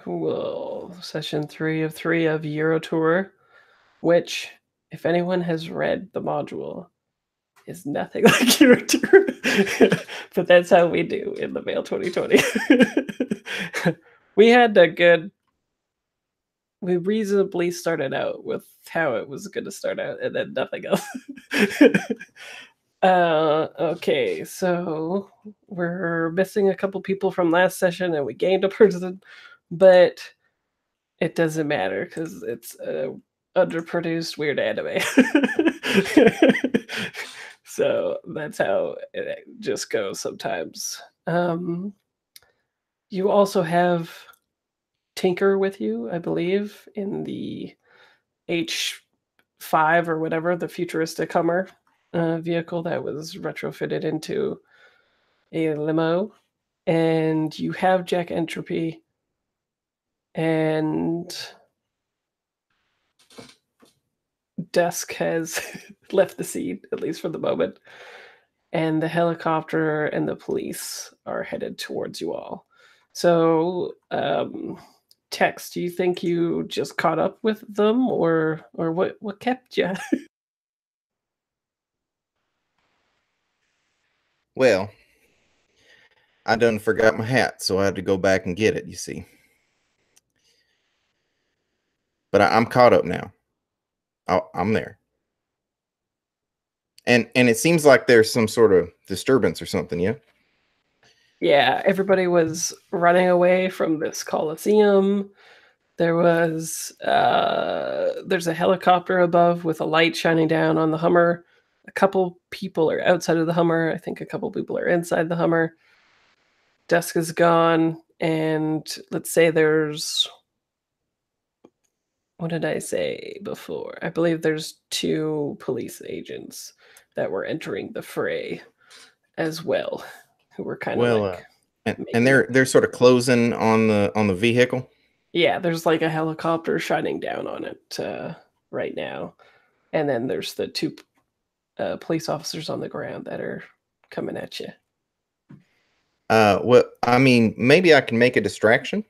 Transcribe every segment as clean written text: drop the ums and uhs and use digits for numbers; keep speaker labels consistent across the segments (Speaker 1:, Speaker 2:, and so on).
Speaker 1: Cool. Session 3 of 3 of Eurotour, which, if anyone has read the module, is nothing like Eurotour. But that's how we do in the Mail 2020. We had a good... We reasonably started out with how it was going to start out, and then nothing else. Okay, so we're missing a couple people from last session, and we gained a person, but it doesn't matter because it's a underproduced weird anime. So that's how it just goes sometimes. You also have Tinker with you, I believe, in the H5 or whatever, the futuristic Hummer vehicle that was retrofitted into a limo. And you have Jack Entropy, and Dusk has left the scene, at least for the moment. And the helicopter and the police are headed towards you all. So, Tex, do you think you just caught up with them, or what kept you?
Speaker 2: Well, I done forgot my hat, so I had to go back and get it, you see. But I'm caught up now. I'm there. And it seems like there's some sort of disturbance or something, yeah?
Speaker 1: Yeah, everybody was running away from this Coliseum. There's a helicopter above with a light shining down on the Hummer. A couple people are outside of the Hummer. I think a couple people are inside the Hummer. Dusk is gone, and let's say there's... What did I say before? I believe there's 2 police agents that were entering the fray as well, who were kind of
Speaker 2: Well, and
Speaker 1: maybe...
Speaker 2: they're sort of closing on the vehicle.
Speaker 1: Yeah, there's like a helicopter shining down on it right now, and then there's the 2 police officers on the ground that are coming at you.
Speaker 2: Well, I mean, maybe I can make a distraction.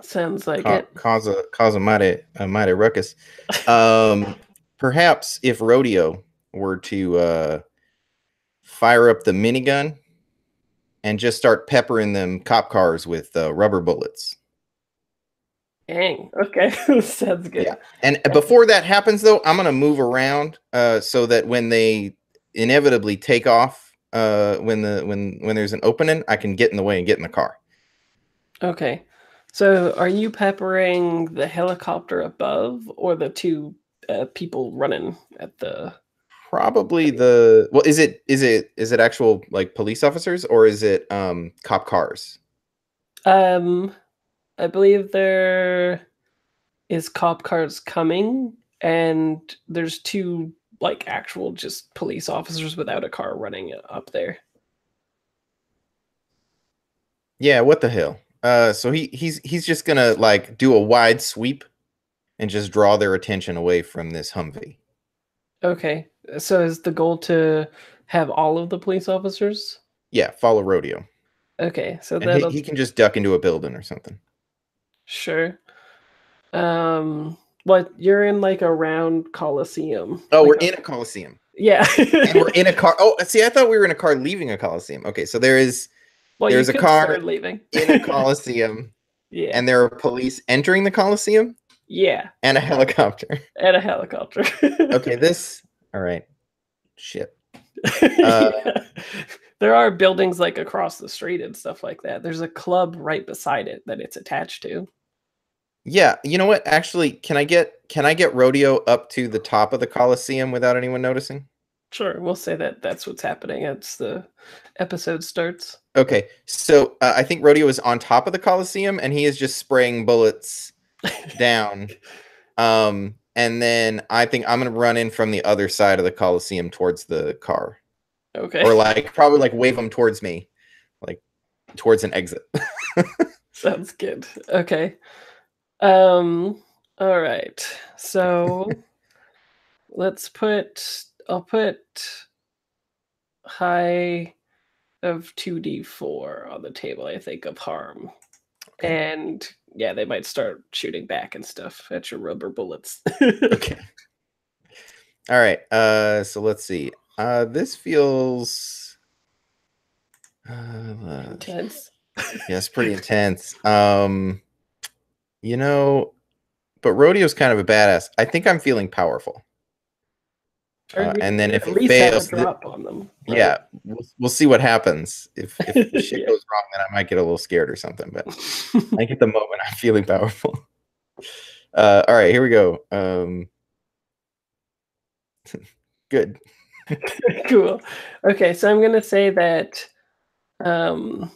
Speaker 1: Sounds like it.
Speaker 2: Cause a mighty ruckus. Perhaps if Rodeo were to fire up the minigun and just start peppering them cop cars with rubber bullets.
Speaker 1: Dang. Okay, sounds good.
Speaker 2: Yeah. And before that happens, though, I'm gonna move around so that when they inevitably take off, when there's an opening, I can get in the way and get in the car.
Speaker 1: Okay. So are you peppering the helicopter above, or the 2 people running at the...
Speaker 2: Probably the... Well, is it actual like police officers, or is it cop cars?
Speaker 1: I believe there is cop cars coming, and there's 2 like actual just police officers without a car running up there.
Speaker 2: Yeah, what the hell? So he's just gonna like do a wide sweep and just draw their attention away from this Humvee.
Speaker 1: Okay. So is the goal to have all of the police officers?
Speaker 2: Yeah, follow Rodeo.
Speaker 1: Okay, so
Speaker 2: And
Speaker 1: that'll...
Speaker 2: he can just duck into a building or something.
Speaker 1: Sure. What, you're in like a round Coliseum?
Speaker 2: Oh,
Speaker 1: Like
Speaker 2: we're in a Coliseum.
Speaker 1: Yeah.
Speaker 2: And we're in a car. Oh, see, I thought we were in a car leaving a Coliseum. Okay, so there's
Speaker 1: You
Speaker 2: a
Speaker 1: could
Speaker 2: car
Speaker 1: start leaving.
Speaker 2: in a Coliseum,
Speaker 1: Yeah.
Speaker 2: and there are police entering the Coliseum,
Speaker 1: Yeah.
Speaker 2: and a helicopter.
Speaker 1: And a helicopter.
Speaker 2: Okay, all right. Shit.
Speaker 1: Yeah. There are buildings like across the street and stuff like that. There's a club right beside it that it's attached to.
Speaker 2: Yeah, you know what? Actually, can I get Rodeo up to the top of the Coliseum without anyone noticing?
Speaker 1: Sure, we'll say that that's what's happening as the episode starts.
Speaker 2: Okay, so I think Rodeo is on top of the Coliseum, and he is just spraying bullets down. And then I think I'm gonna run in from the other side of the Coliseum towards the car.
Speaker 1: Okay.
Speaker 2: Or like probably like wave them towards me, like towards an exit.
Speaker 1: Sounds good. Okay. All right. So I'll put high of 2d4 on the table, I think, of harm.
Speaker 2: Okay.
Speaker 1: And yeah, they might start shooting back and stuff at your rubber bullets.
Speaker 2: Okay. All right. So let's see. This feels uh,
Speaker 1: Intense.
Speaker 2: yeah, it's pretty intense. You know, but Rodeo's kind of a badass. I think I'm feeling powerful.
Speaker 1: Or
Speaker 2: And then
Speaker 1: you
Speaker 2: if
Speaker 1: at
Speaker 2: he
Speaker 1: least have a
Speaker 2: fails,
Speaker 1: drop on them, right?
Speaker 2: yeah, we'll see what happens. If shit
Speaker 1: Yeah.
Speaker 2: goes wrong, then I might get a little scared or something. But I think at the moment I'm feeling powerful. All right, here we go. Good.
Speaker 1: Cool. Okay, so I'm gonna say that um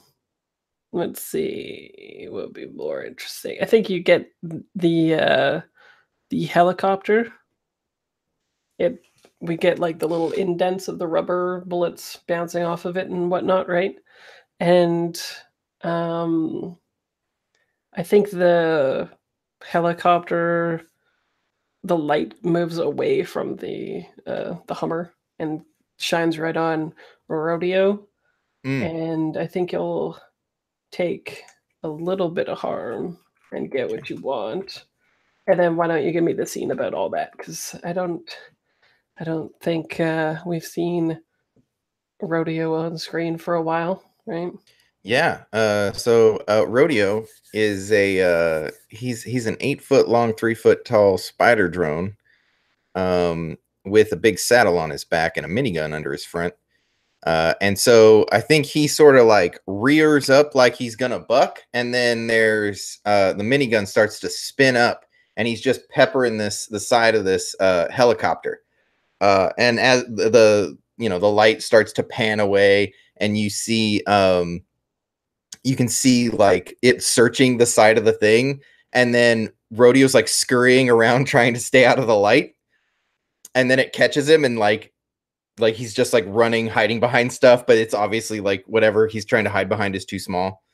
Speaker 1: let's see what would be more interesting. I think you get the helicopter. It we get like the little indents of the rubber bullets bouncing off of it and whatnot, right? And um I think helicopter the light moves away from the Hummer and shines right on Rodeo,
Speaker 2: Mm,
Speaker 1: and I think you'll take a little bit of harm and get
Speaker 2: okay.
Speaker 1: what you want. And then why don't you give me the scene about all that? Because I don't think we've seen Rodeo on screen for a while, right?
Speaker 2: Yeah. Rodeo is he's an 8 foot long, 3 foot tall spider drone, with a big saddle on his back and a minigun under his front. And so I think he sort of like rears up like he's gonna buck, and then there's the minigun starts to spin up, and he's just peppering the side of this helicopter. And as the light starts to pan away, and you can see like it searching the side of the thing, and then Rodeo's like scurrying around trying to stay out of the light, and then it catches him, and like he's just like running, hiding behind stuff, but it's obviously like whatever he's trying to hide behind is too small.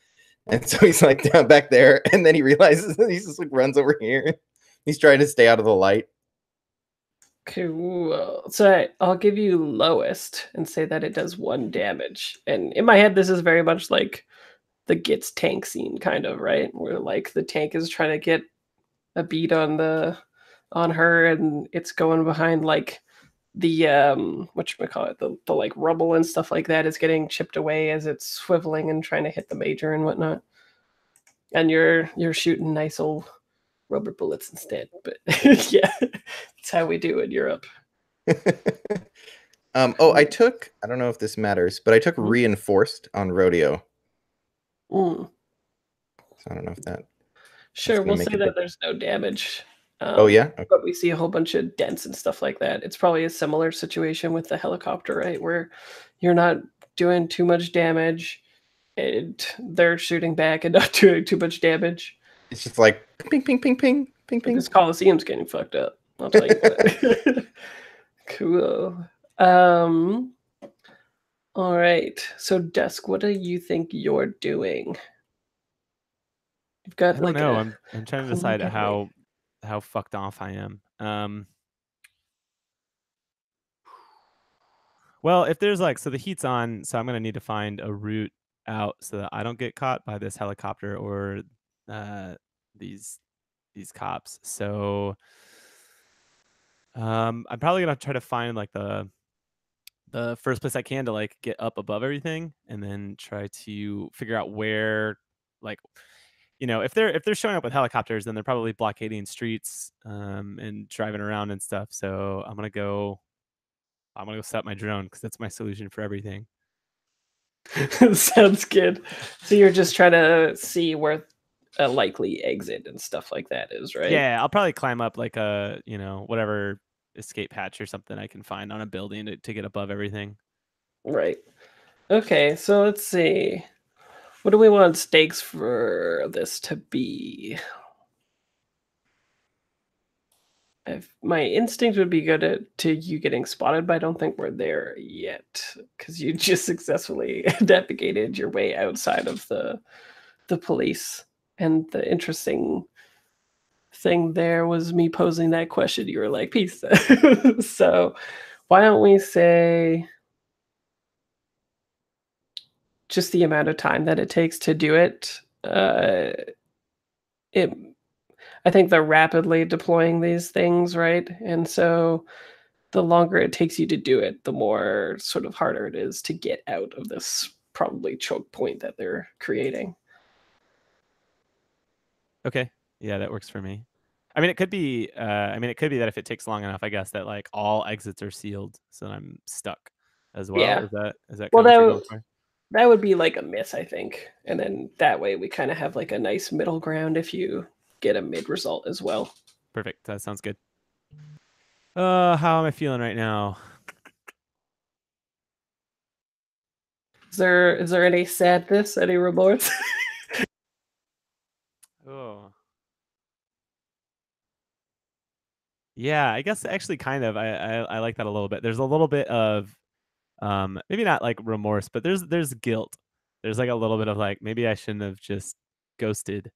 Speaker 2: And so he's like down back there, and then he realizes that he's just like runs over here. He's trying to stay out of the light.
Speaker 1: Cool. So I'll give you lowest and say that it does 1 damage. And in my head, this is very much like the Gits tank scene, kind of, right? Where like the tank is trying to get a beat on her, and it's going behind like the whatchamacallit, the like rubble and stuff like that is getting chipped away as it's swiveling and trying to hit the major and whatnot. And you're shooting nice old rubber bullets instead. But yeah, that's how we do in Europe.
Speaker 2: Oh, I don't know if this matters, but I took
Speaker 1: Mhm.
Speaker 2: reinforced on Rodeo.
Speaker 1: Mm.
Speaker 2: So I don't know if that's
Speaker 1: Sure,
Speaker 2: gonna
Speaker 1: we'll
Speaker 2: make
Speaker 1: say
Speaker 2: a
Speaker 1: that
Speaker 2: difference.
Speaker 1: there's no damage,
Speaker 2: Oh yeah? Okay.
Speaker 1: but we see a whole bunch of dents and stuff like that. It's probably a similar situation with the helicopter, right? Where you're not doing too much damage, and they're shooting back and not doing too much damage.
Speaker 2: It's just like ping ping ping ping ping
Speaker 1: But
Speaker 2: ping.
Speaker 1: this Coliseum's getting fucked up. I'll tell you what. Cool. Um, all right. So, Dusk, what do you think you're doing? You've
Speaker 3: I
Speaker 1: got
Speaker 3: don't
Speaker 1: like
Speaker 3: know.
Speaker 1: a
Speaker 3: I'm trying to
Speaker 1: cool
Speaker 3: decide
Speaker 1: getaway.
Speaker 3: how fucked off I am. Well, if there's like, so the heat's on, so I'm gonna need to find a route out so that I don't get caught by this helicopter or uh these these cops. So I'm probably gonna try to find like the first place I can to like get up above everything, and then try to figure out where, like, if they're showing up with helicopters, then they're probably blockading streets and driving around and stuff. So I'm gonna go set up my drone because that's my solution for everything.
Speaker 1: Sounds good. So you're just trying to see where a likely exit and stuff like that is, right?
Speaker 3: Yeah, I'll probably climb up like a, whatever escape hatch or something I can find on a building to get above everything.
Speaker 1: Right. Okay, so let's see. What do we want stakes for this to be? My instinct would be good to you getting spotted, but I don't think we're there yet because you just successfully navigated your way outside of the police. And the interesting thing there was me posing that question. You were like, "Peace." So why don't we say just the amount of time that it takes to do it? I think they're rapidly deploying these things, right? And so the longer it takes you to do it, the more sort of harder it is to get out of this probably choke point that they're creating.
Speaker 3: Okay. Yeah, that works for me. I mean, it could be. It could be that if it takes long enough, I guess that like all exits are sealed, so then I'm stuck as well.
Speaker 1: Yeah.
Speaker 3: Is that
Speaker 1: Well,
Speaker 3: kind of what you're going for?
Speaker 1: that would be like a miss, I think. And then that way we kind of have like a nice middle ground if you get a mid result as well.
Speaker 3: Perfect. That sounds good. How am I feeling right now?
Speaker 1: Is there any sadness, any remorse?
Speaker 3: Oh. Yeah, I guess actually kind of. I like that a little bit. There's a little bit of maybe not like remorse, but there's guilt. There's like a little bit of like maybe I shouldn't have just ghosted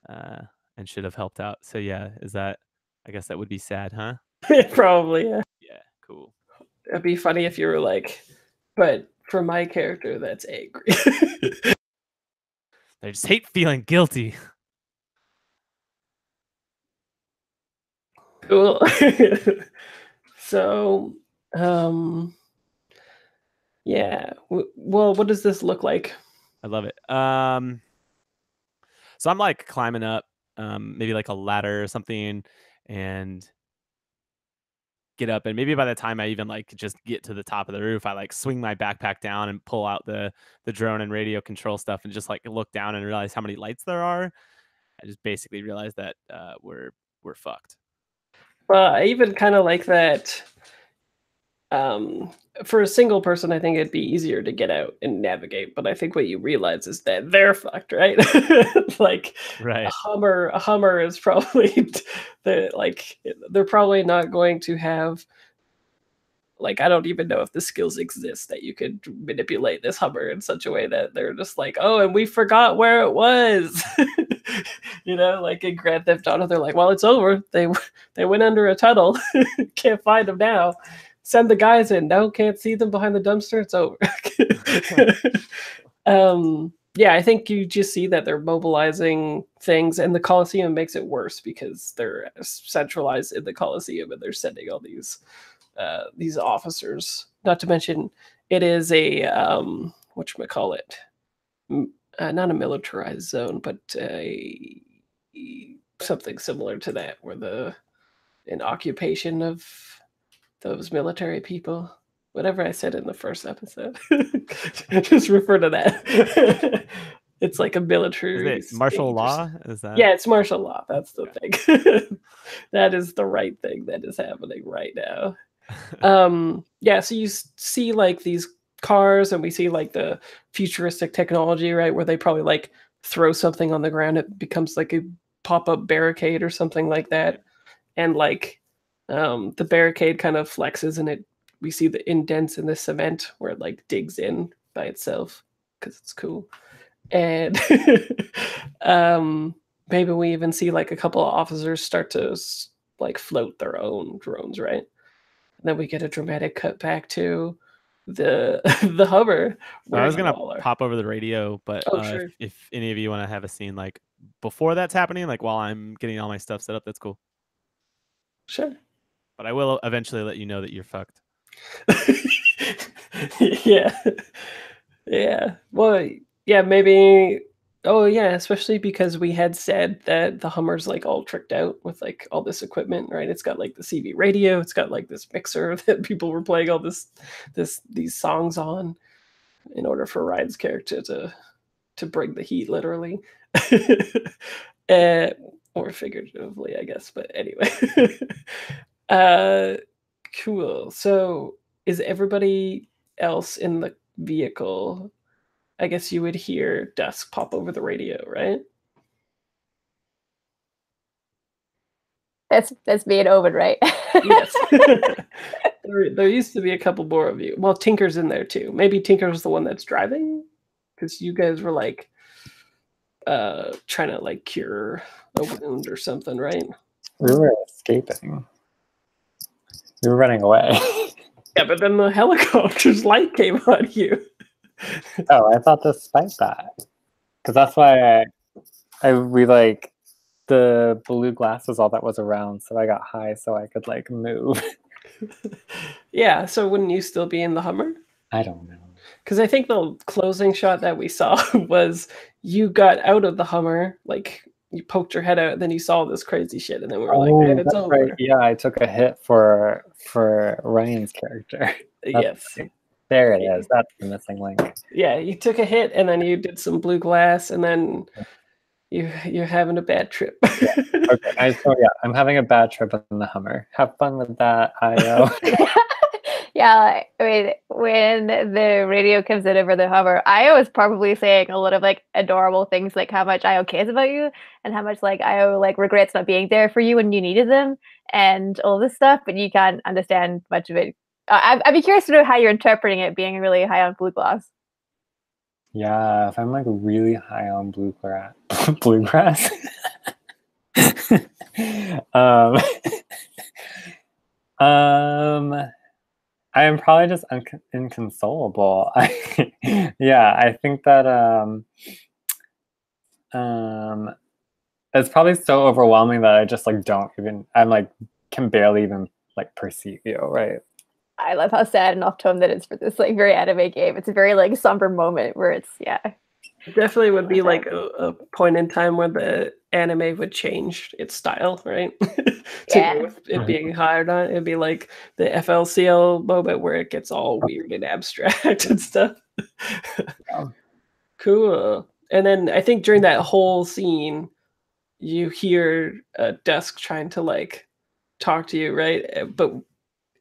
Speaker 3: and should have helped out. So yeah, I guess that would be sad, huh?
Speaker 1: Probably, yeah.
Speaker 3: Yeah, cool.
Speaker 1: It'd be funny if you were like, but for my character, that's angry.
Speaker 3: I just hate feeling guilty.
Speaker 1: Cool. So, um, yeah. Well, what does this look like?
Speaker 3: I love it. So I'm like climbing up, maybe like a ladder or something, and get up. And maybe by the time I even like just get to the top of the roof, I like swing my backpack down and pull out the drone and radio control stuff, and just like look down and realize how many lights there are. I just basically realized that we're fucked.
Speaker 1: Well, I even kind of like that. For a single person, I think it'd be easier to get out and navigate. But I think what you realize is that they're fucked, right? Like
Speaker 3: Right.
Speaker 1: a Hummer is probably they're probably not going to have, like, I don't even know if the skills exist that you could manipulate this Hummer in such a way that they're just like, oh, and we forgot where it was. Like in Grand Theft Auto, they're like, well, it's over. They went under a tunnel. Can't find them now. Send the guys in. No, can't see them behind the dumpster. It's over. Yeah, I think you just see that they're mobilizing things, and the Coliseum makes it worse because they're centralized in the Coliseum and they're sending all these officers. Not to mention, it is a whatchamacallit, not a militarized zone, but something similar to that, where an occupation of those military people. Whatever I said in the first episode, just refer to that. It's like a
Speaker 3: Is
Speaker 1: military
Speaker 3: it martial
Speaker 1: state.
Speaker 3: law? Is that?
Speaker 1: Yeah, it's martial law. That's the
Speaker 3: Okay.
Speaker 1: thing. That is the right thing that is happening right now. Yeah, so you see like these cars, and we see like the futuristic technology, right, where they probably like throw something on the ground, it becomes like a pop-up barricade or something like that. And like the barricade kind of flexes, and we see the indents in the cement where it like digs in by itself because it's cool. And maybe we even see like a couple of officers start to like float their own drones, right? And then we get a dramatic cut back to the the Hummer.
Speaker 3: So I was
Speaker 1: Where
Speaker 3: gonna
Speaker 1: all
Speaker 3: pop over the radio, but
Speaker 1: Oh, sure.
Speaker 3: if any of you want to have a scene like before that's happening, like while I'm getting all my stuff set up, that's cool.
Speaker 1: Sure.
Speaker 3: But I will eventually let you know that you're fucked.
Speaker 1: Yeah. Yeah. Well, yeah, maybe. Oh, yeah, especially because we had said that the Hummer's like all tricked out with like all this equipment, right? It's got like the CB radio, it's got like this mixer that people were playing all these songs on in order for Ryan's character to bring the heat, literally. uh, or figuratively, I guess. But anyway. uh, cool. So is everybody else in the vehicle? I guess you would hear Dusk pop over the radio, right?
Speaker 4: That's me and Owen, right?
Speaker 1: Yes. There used to be a couple more of you. Well, Tinker's in there too. Maybe Tinker's the one that's driving, because you guys were like trying to like cure a wound or something, right?
Speaker 5: We were escaping. We were running away.
Speaker 1: Yeah, but then the helicopter's light came on you.
Speaker 5: Oh, I thought despite that. Because that's why we like the blue glass was all that was around, so I got high so I could like move.
Speaker 1: Yeah, so wouldn't you still be in the Hummer?
Speaker 5: I don't know.
Speaker 1: Because I think the closing shot that we saw was you got out of the Hummer, like you poked your head out, and then you saw this crazy shit, and then we were like, and it's
Speaker 5: that's
Speaker 1: over.
Speaker 5: right. Yeah, I took a hit for Ryan's character.
Speaker 1: Yes.
Speaker 5: Right. There it is. That's the missing link.
Speaker 1: Yeah, you took a hit, and then you did some blue glass, and then you're having a bad trip.
Speaker 5: Okay, so yeah, I'm having a bad trip in the Hummer. Have fun with that, Io.
Speaker 4: Yeah, I mean, when the radio comes in over the Hummer, Io is probably saying a lot of like adorable things, like how much Io cares about you, and how much like Io like regrets not being there for you when you needed them, and all this stuff. But you can't understand much of it. I'd be curious to know how you're interpreting it, being really high on blue glass.
Speaker 5: Yeah, if I'm like really high on bluegrass, bluegrass. I am probably just inconsolable. Yeah, I think that it's probably so overwhelming that I just like I'm like can barely even like perceive you, right?
Speaker 4: I love how sad and off tone that is for this like very anime game. It's a very like somber moment where it's
Speaker 1: It definitely would be like a point in time where the anime would change its style, right? To go with it being high or not. It'd be like the FLCL moment where it gets all weird and abstract and stuff. Cool. And then I think during that whole scene, you hear Dusk trying to like talk to you, right? But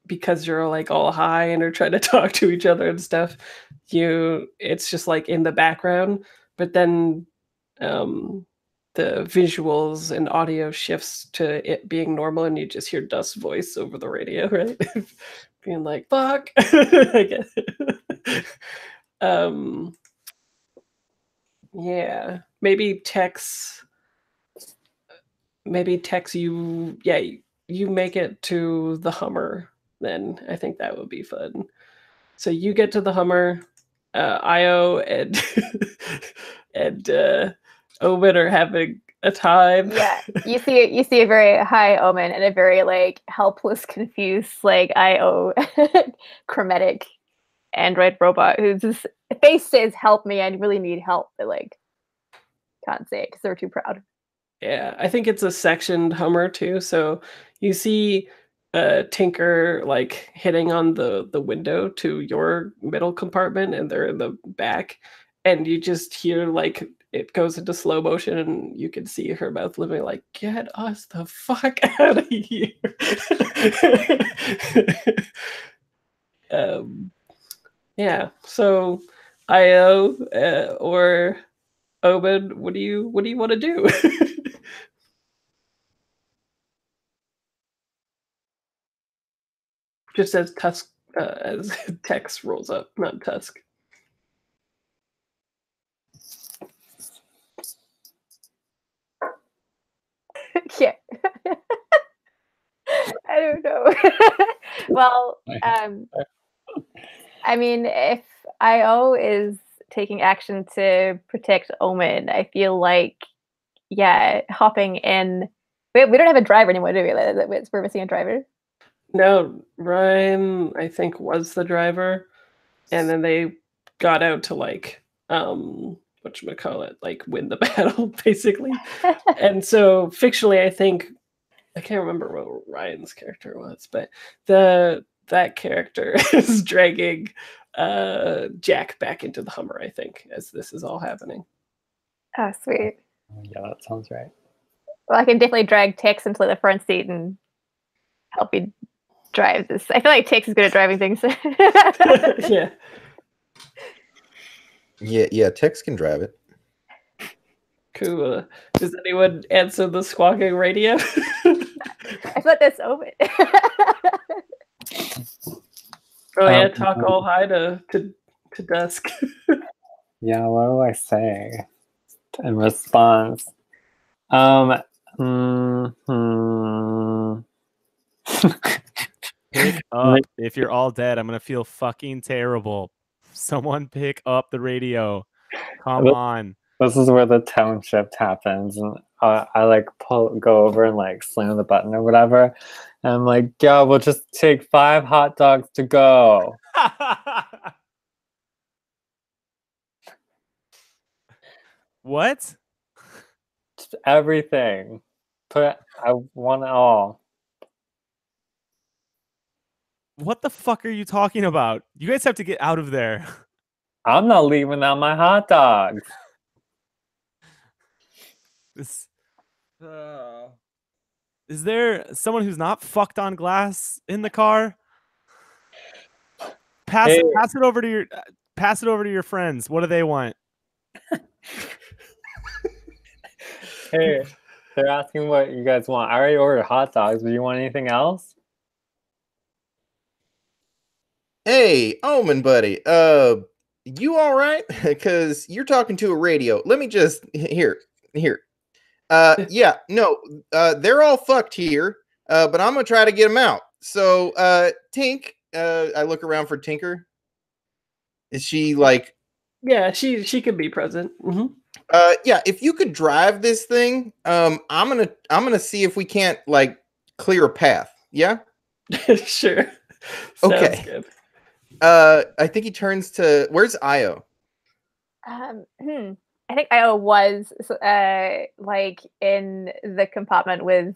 Speaker 1: because you're like all high and are trying to talk to each other and stuff, it's just like in the background. But then the visuals and audio shifts to it being normal, and you just hear Dust's voice over the radio, right? Being like, fuck. I guess. Yeah. Maybe Tex you, yeah, you make it to the Hummer, then I think that would be fun. So you get to the Hummer, Io and and Omen are having a time.
Speaker 4: Yeah, you see a very high Omen and a very like helpless, confused like Io chromatic android robot whose just face says "Help me! I really need help," but like can't say it because they're too proud.
Speaker 1: Yeah, I think it's a sectioned Hummer too. So you see Tinker like hitting on the window to your middle compartment, and they're in the back, and you just hear like it goes into slow motion, and you can see her mouth living like, "Get us the fuck out of here!" Yeah. So Io or Omen, what do you want to do? Just as Tusk, as Tex rolls up, not Tusk.
Speaker 4: Yeah. I don't know. Well, I mean, if Io is taking action to protect Omen, I feel like, yeah, hopping in. We don't have a driver anymore, do we? We're missing a driver.
Speaker 1: No, Ryan, I think, was the driver, and then they got out to like whatchamacallit, like win the battle, basically. And so fictionally, I think I can't remember what Ryan's character was, but that character is dragging Jack back into the Hummer, I think, as this is all happening.
Speaker 4: Oh, sweet.
Speaker 5: Yeah, that sounds right.
Speaker 4: Well, I can definitely drag Tex into the front seat and help you drive this. I feel like Tex is good at driving things.
Speaker 1: Yeah.
Speaker 2: Yeah, Tex can drive it.
Speaker 1: Cool. Does anyone answer the squawking radio?
Speaker 4: I thought that's Omen.
Speaker 1: Oh yeah, talk all high to Dusk.
Speaker 5: Yeah, what do I say in response?
Speaker 3: Pick up. If you're all dead, I'm gonna feel fucking terrible. Someone pick up the radio. Come on.
Speaker 5: This is where the tone shift happens, and I like go over and like slam the button or whatever. And I'm like, yeah, we'll just take 5 hot dogs to go.
Speaker 3: What?
Speaker 5: Just everything. I want it all.
Speaker 3: What the fuck are you talking about? You guys have to get out of there.
Speaker 5: I'm not leaving out my hot dogs.
Speaker 3: This. Is there someone who's not fucked on glass in the car? Pass
Speaker 5: Hey.
Speaker 3: it over to your friends. What do they want?
Speaker 5: Hey, they're asking what you guys want. I already ordered hot dogs. Do you want anything else?
Speaker 2: Hey, Omen buddy, you all right? Because you're talking to a radio. Let me just here. Yeah, no, they're all fucked here. But I'm gonna try to get them out. So, Tink, I look around for Tinker. Is she like?
Speaker 1: Yeah, she could be present. Mm-hmm.
Speaker 2: Yeah, if you could drive this thing, I'm gonna see if we can't like clear a path. Yeah.
Speaker 1: Sure.
Speaker 2: Okay.
Speaker 1: Sounds good.
Speaker 2: I think he turns to where's Io?
Speaker 4: I think Io was like in the compartment with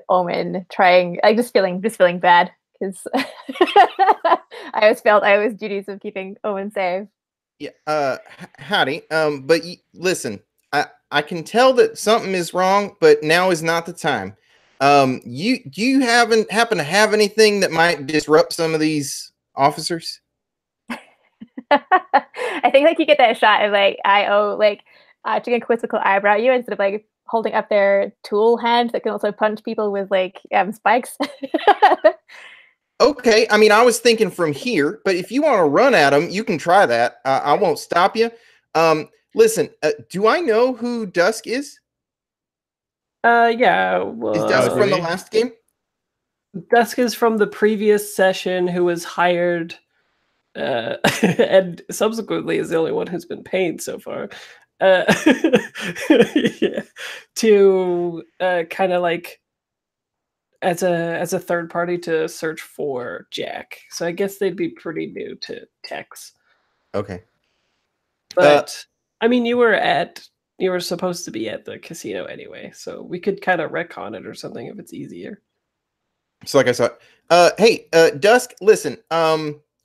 Speaker 4: Omen, trying like just feeling bad because I always felt Io's duties of keeping Omen safe.
Speaker 2: Yeah. Howdy. But listen, I can tell that something is wrong, but now is not the time. You happen to have anything that might disrupt some of these officers?
Speaker 4: I think like you get that shot of like Io like taking a quizzical eyebrow at you instead of like holding up their tool hand that can also punch people with like spikes.
Speaker 2: Okay, I mean, I was thinking from here, but if you want to run at them, you can try that. I won't stop you. Listen, do I know who Dusk is?
Speaker 1: Yeah. Well,
Speaker 2: Is Dusk from the last game?
Speaker 1: Dusk is from the previous session, who was hired, and subsequently is the only one who's been paid so far. Yeah, to kind of like as a third party to search for Jack. So I guess they'd be pretty new to Tex.
Speaker 2: Okay.
Speaker 1: But I mean, you were supposed to be at the casino anyway, so we could kind of retcon it or something if it's easier.
Speaker 2: So like I saw, hey, Dusk, listen,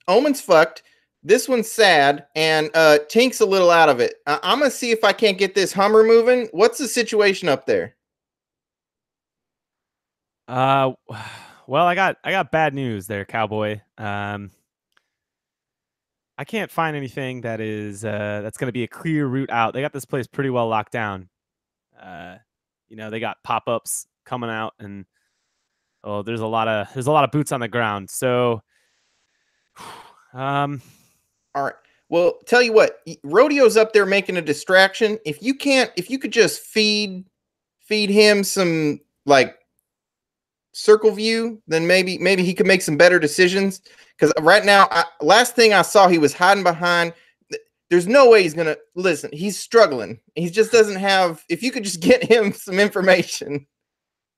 Speaker 2: Omen's fucked. This one's sad, and Tink's a little out of it. I'm gonna see if I can't get this Hummer moving. What's the situation up there?
Speaker 3: Well, I got bad news there, cowboy. I can't find anything that is that's going to be a clear route out. They got this place pretty well locked down. They got pop-ups coming out, and there's a lot of boots on the ground. So,
Speaker 2: all right. Well, tell you what, Rodeo's up there making a distraction. If you could just feed him some like circle view, then maybe he could make some better decisions. Because right now, last thing I saw, he was hiding behind. There's no way he's gonna listen. He's struggling. He just doesn't have. If you could just get him some information,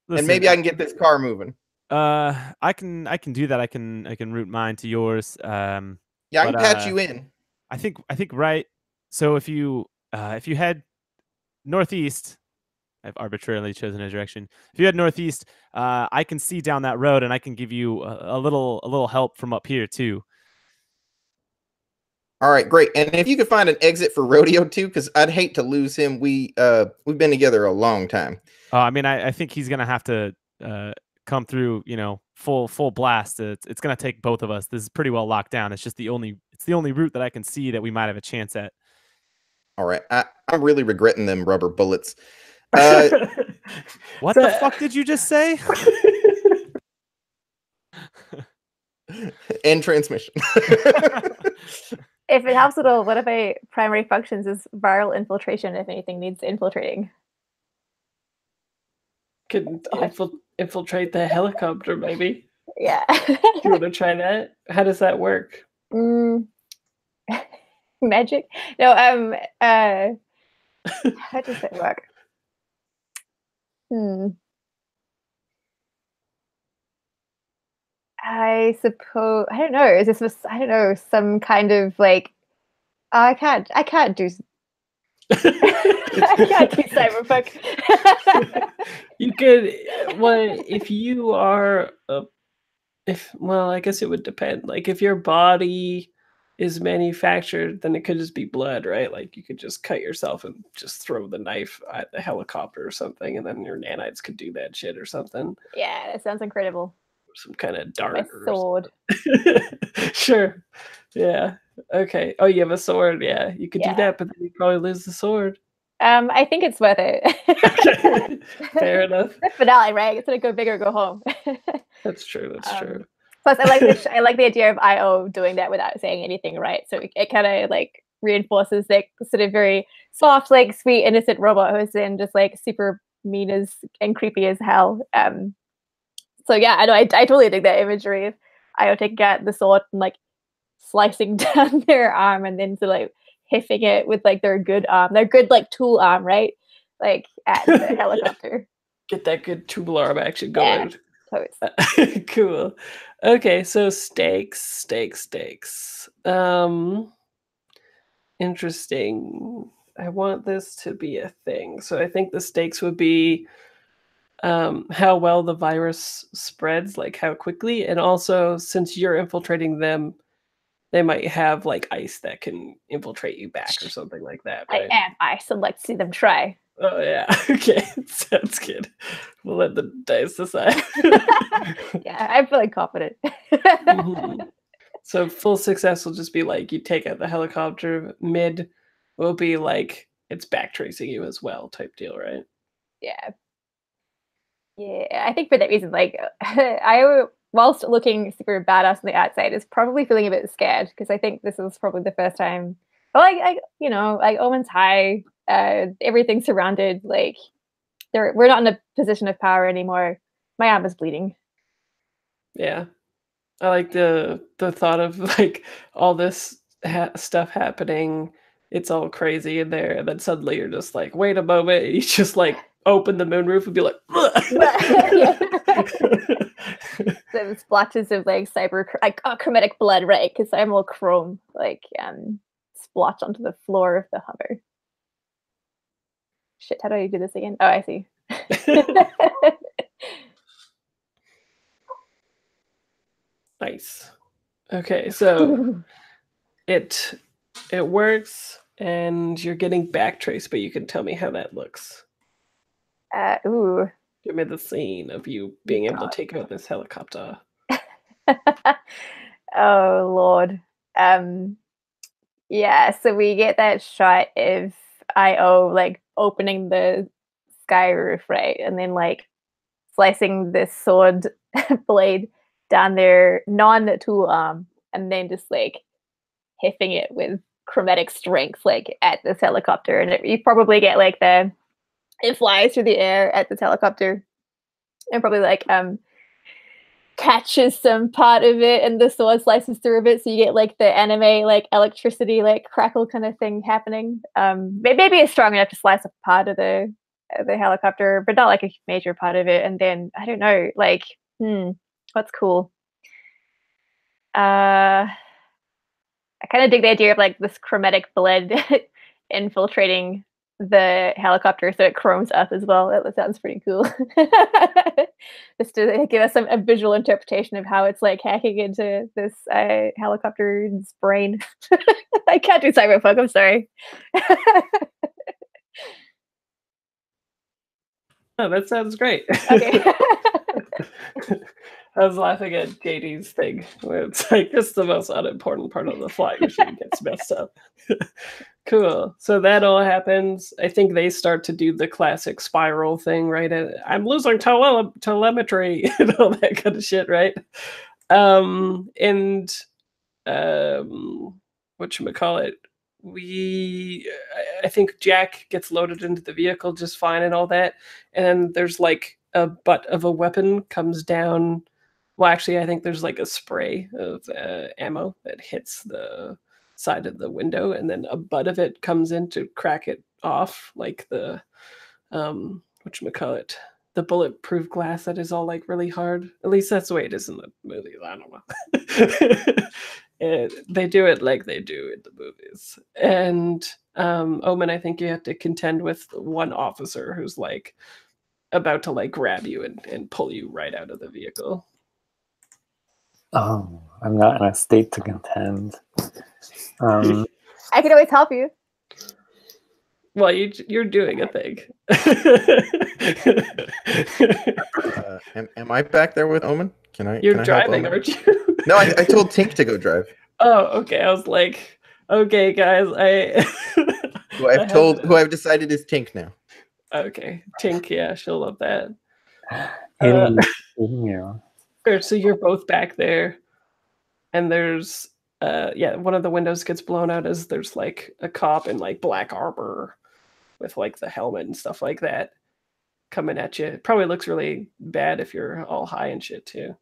Speaker 2: and maybe I can get this car moving.
Speaker 3: I can do that. I can route mine to yours.
Speaker 2: Yeah, I can patch you in.
Speaker 3: I think right. So if you head northeast, I've arbitrarily chosen a direction. If you head northeast, I can see down that road, and I can give you a little help from up here too.
Speaker 2: All right, great. And if you could find an exit for Rodeo too, because I'd hate to lose him. We've been together a long time.
Speaker 3: I mean, I think he's gonna have to come through, full blast. It's gonna take both of us. This is pretty well locked down. It's just the only route that I can see that we might have a chance at.
Speaker 2: All right, I'm really regretting them rubber bullets.
Speaker 3: What the fuck did you just say?
Speaker 2: End transmission.
Speaker 4: If it helps at all, one of my primary functions is viral infiltration if anything needs infiltrating.
Speaker 1: Could infiltrate the helicopter, maybe.
Speaker 4: Yeah.
Speaker 1: You want to try that? How does that work?
Speaker 4: Magic? No, how does that work? I suppose I don't know. Is this I don't know, some kind of like I can't do I can't do cyberpunk.
Speaker 1: You could, well, if you are well, I guess it would depend. Like if your body is manufactured, then it could just be blood, right? Like you could just cut yourself and just throw the knife at the helicopter or something, and then your nanites could do that shit or something.
Speaker 4: Yeah, that sounds incredible.
Speaker 1: Some kind of
Speaker 4: My
Speaker 1: dart or
Speaker 4: sword.
Speaker 1: Sure. Yeah. Okay. Oh, you have a sword. Yeah, you could do
Speaker 4: Yeah.
Speaker 1: that, but then you probably lose the sword.
Speaker 4: I think it's worth it.
Speaker 1: Okay. Fair enough.
Speaker 4: The finale, right? It's gonna go big or go home.
Speaker 1: That's true. That's true.
Speaker 4: Plus, I like I like the idea of IO doing that without saying anything, right? So it kind of like reinforces that sort of very soft, like sweet, innocent robot who's then just like super mean as and creepy as hell. So yeah, I know I totally dig that imagery of IO taking out the sword and like slicing down their arm and then to like hitting it with like their good arm, their good like tool arm, right? Like at the helicopter.
Speaker 1: Get that good tool arm action
Speaker 4: Yeah,
Speaker 1: going.
Speaker 4: totes.
Speaker 1: Cool. Okay, so stakes. Interesting. I want this to be a thing. So I think the stakes would be how well the virus spreads, like how quickly, and also since you're infiltrating them, they might have like ice that can infiltrate you back or something like that, right?
Speaker 4: I am ice, and let's see them try.
Speaker 1: Oh yeah. Okay. Sounds good. We'll let the dice decide.
Speaker 4: Yeah, I'm feeling confident.
Speaker 1: Mhm. So full success will just be like you take out the helicopter. Mid will be like it's backtracing you as well, type deal, right?
Speaker 4: Yeah. Yeah, I think for that reason, like whilst looking super badass on the outside, is probably feeling a bit scared because I think this is probably the first time. But like you know, like Omen's high, everything's surrounded. Like we're not in a position of power anymore. My arm is bleeding.
Speaker 1: Yeah. I like the thought of like all this stuff happening. It's all crazy in there, and then suddenly you're just like, wait a moment. You just like open the moonroof and be like,
Speaker 4: The splotches of like like chromatic blood, right? Because I'm all chrome, like splotch onto the floor of the hover. Shit, how do I do this again? Oh, I see.
Speaker 1: Nice. Okay, so it works, and you're getting backtrace, but you can tell me how that looks.
Speaker 4: Ooh.
Speaker 1: Give me the scene of you being able to take out this helicopter.
Speaker 4: Oh Lord. Yeah, so we get that shot of IO like opening the sky roof, right? And then like slicing this sword blade down their non-tool arm and then just like hitting it with chromatic strength like at this helicopter. And you probably get like it flies through the air at this helicopter and probably like catches some part of it and the sword slices through a bit, so you get like the anime like electricity like crackle kind of thing happening. Maybe it's strong enough to slice a part of the helicopter, but not like a major part of it. And then I don't know, like what's cool? I kind of dig the idea of like this chromatic blood infiltrating the helicopter so it chromes up as well. That sounds pretty cool. Just to give us a visual interpretation of how it's like hacking into this helicopter's brain. I can't do cyberpunk, I'm sorry.
Speaker 1: Oh, that sounds great.
Speaker 4: Okay.
Speaker 1: I was laughing at JD's thing where it's like it's the most unimportant part of the flying machine gets messed up. Cool. So that all happens. I think they start to do the classic spiral thing, right? I'm losing telemetry and all that kind of shit, right? And whatchamacallit, I think Jack gets loaded into the vehicle just fine and all that. And then there's like a butt of a weapon comes down. Well, actually, I think there's like a spray of ammo that hits the side of the window, and then a butt of it comes in to crack it off, like the whatchamacallit, the bulletproof glass that is all like really hard. At least that's the way it is in the movies. I don't know. And they do it like they do in the movies. And Omen, I think you have to contend with one officer who's like about to like grab you and pull you right out of the vehicle.
Speaker 5: Oh, I'm not in a state to contend.
Speaker 4: I can always help you.
Speaker 1: Well, you're doing a thing.
Speaker 2: Am I back there with Omen?
Speaker 1: You're
Speaker 2: can I
Speaker 1: driving,
Speaker 2: help Omen?
Speaker 1: aren't you?
Speaker 2: No, I told Tink to go drive.
Speaker 1: Oh, okay. I was like, okay, guys,
Speaker 2: Who I've decided is Tink now.
Speaker 1: Okay, Tink, yeah, she'll love that.
Speaker 5: You.
Speaker 1: Sure, so you're both back there, and there's one of the windows gets blown out as there's like a cop in like black armor with like the helmet and stuff like that coming at you. It probably looks really bad if you're all high and shit too.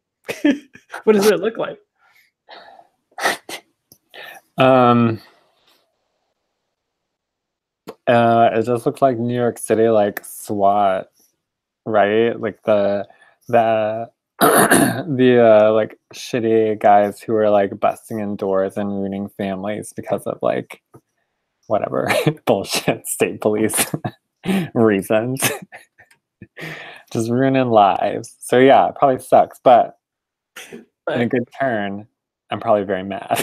Speaker 1: What does it look like?
Speaker 5: It just looks like New York City, like SWAT, right? Like the like shitty guys who are like busting in doors and ruining families because of like whatever bullshit state police reasons. Just ruining lives. So yeah, it probably sucks, but in a good turn, I'm probably very mad.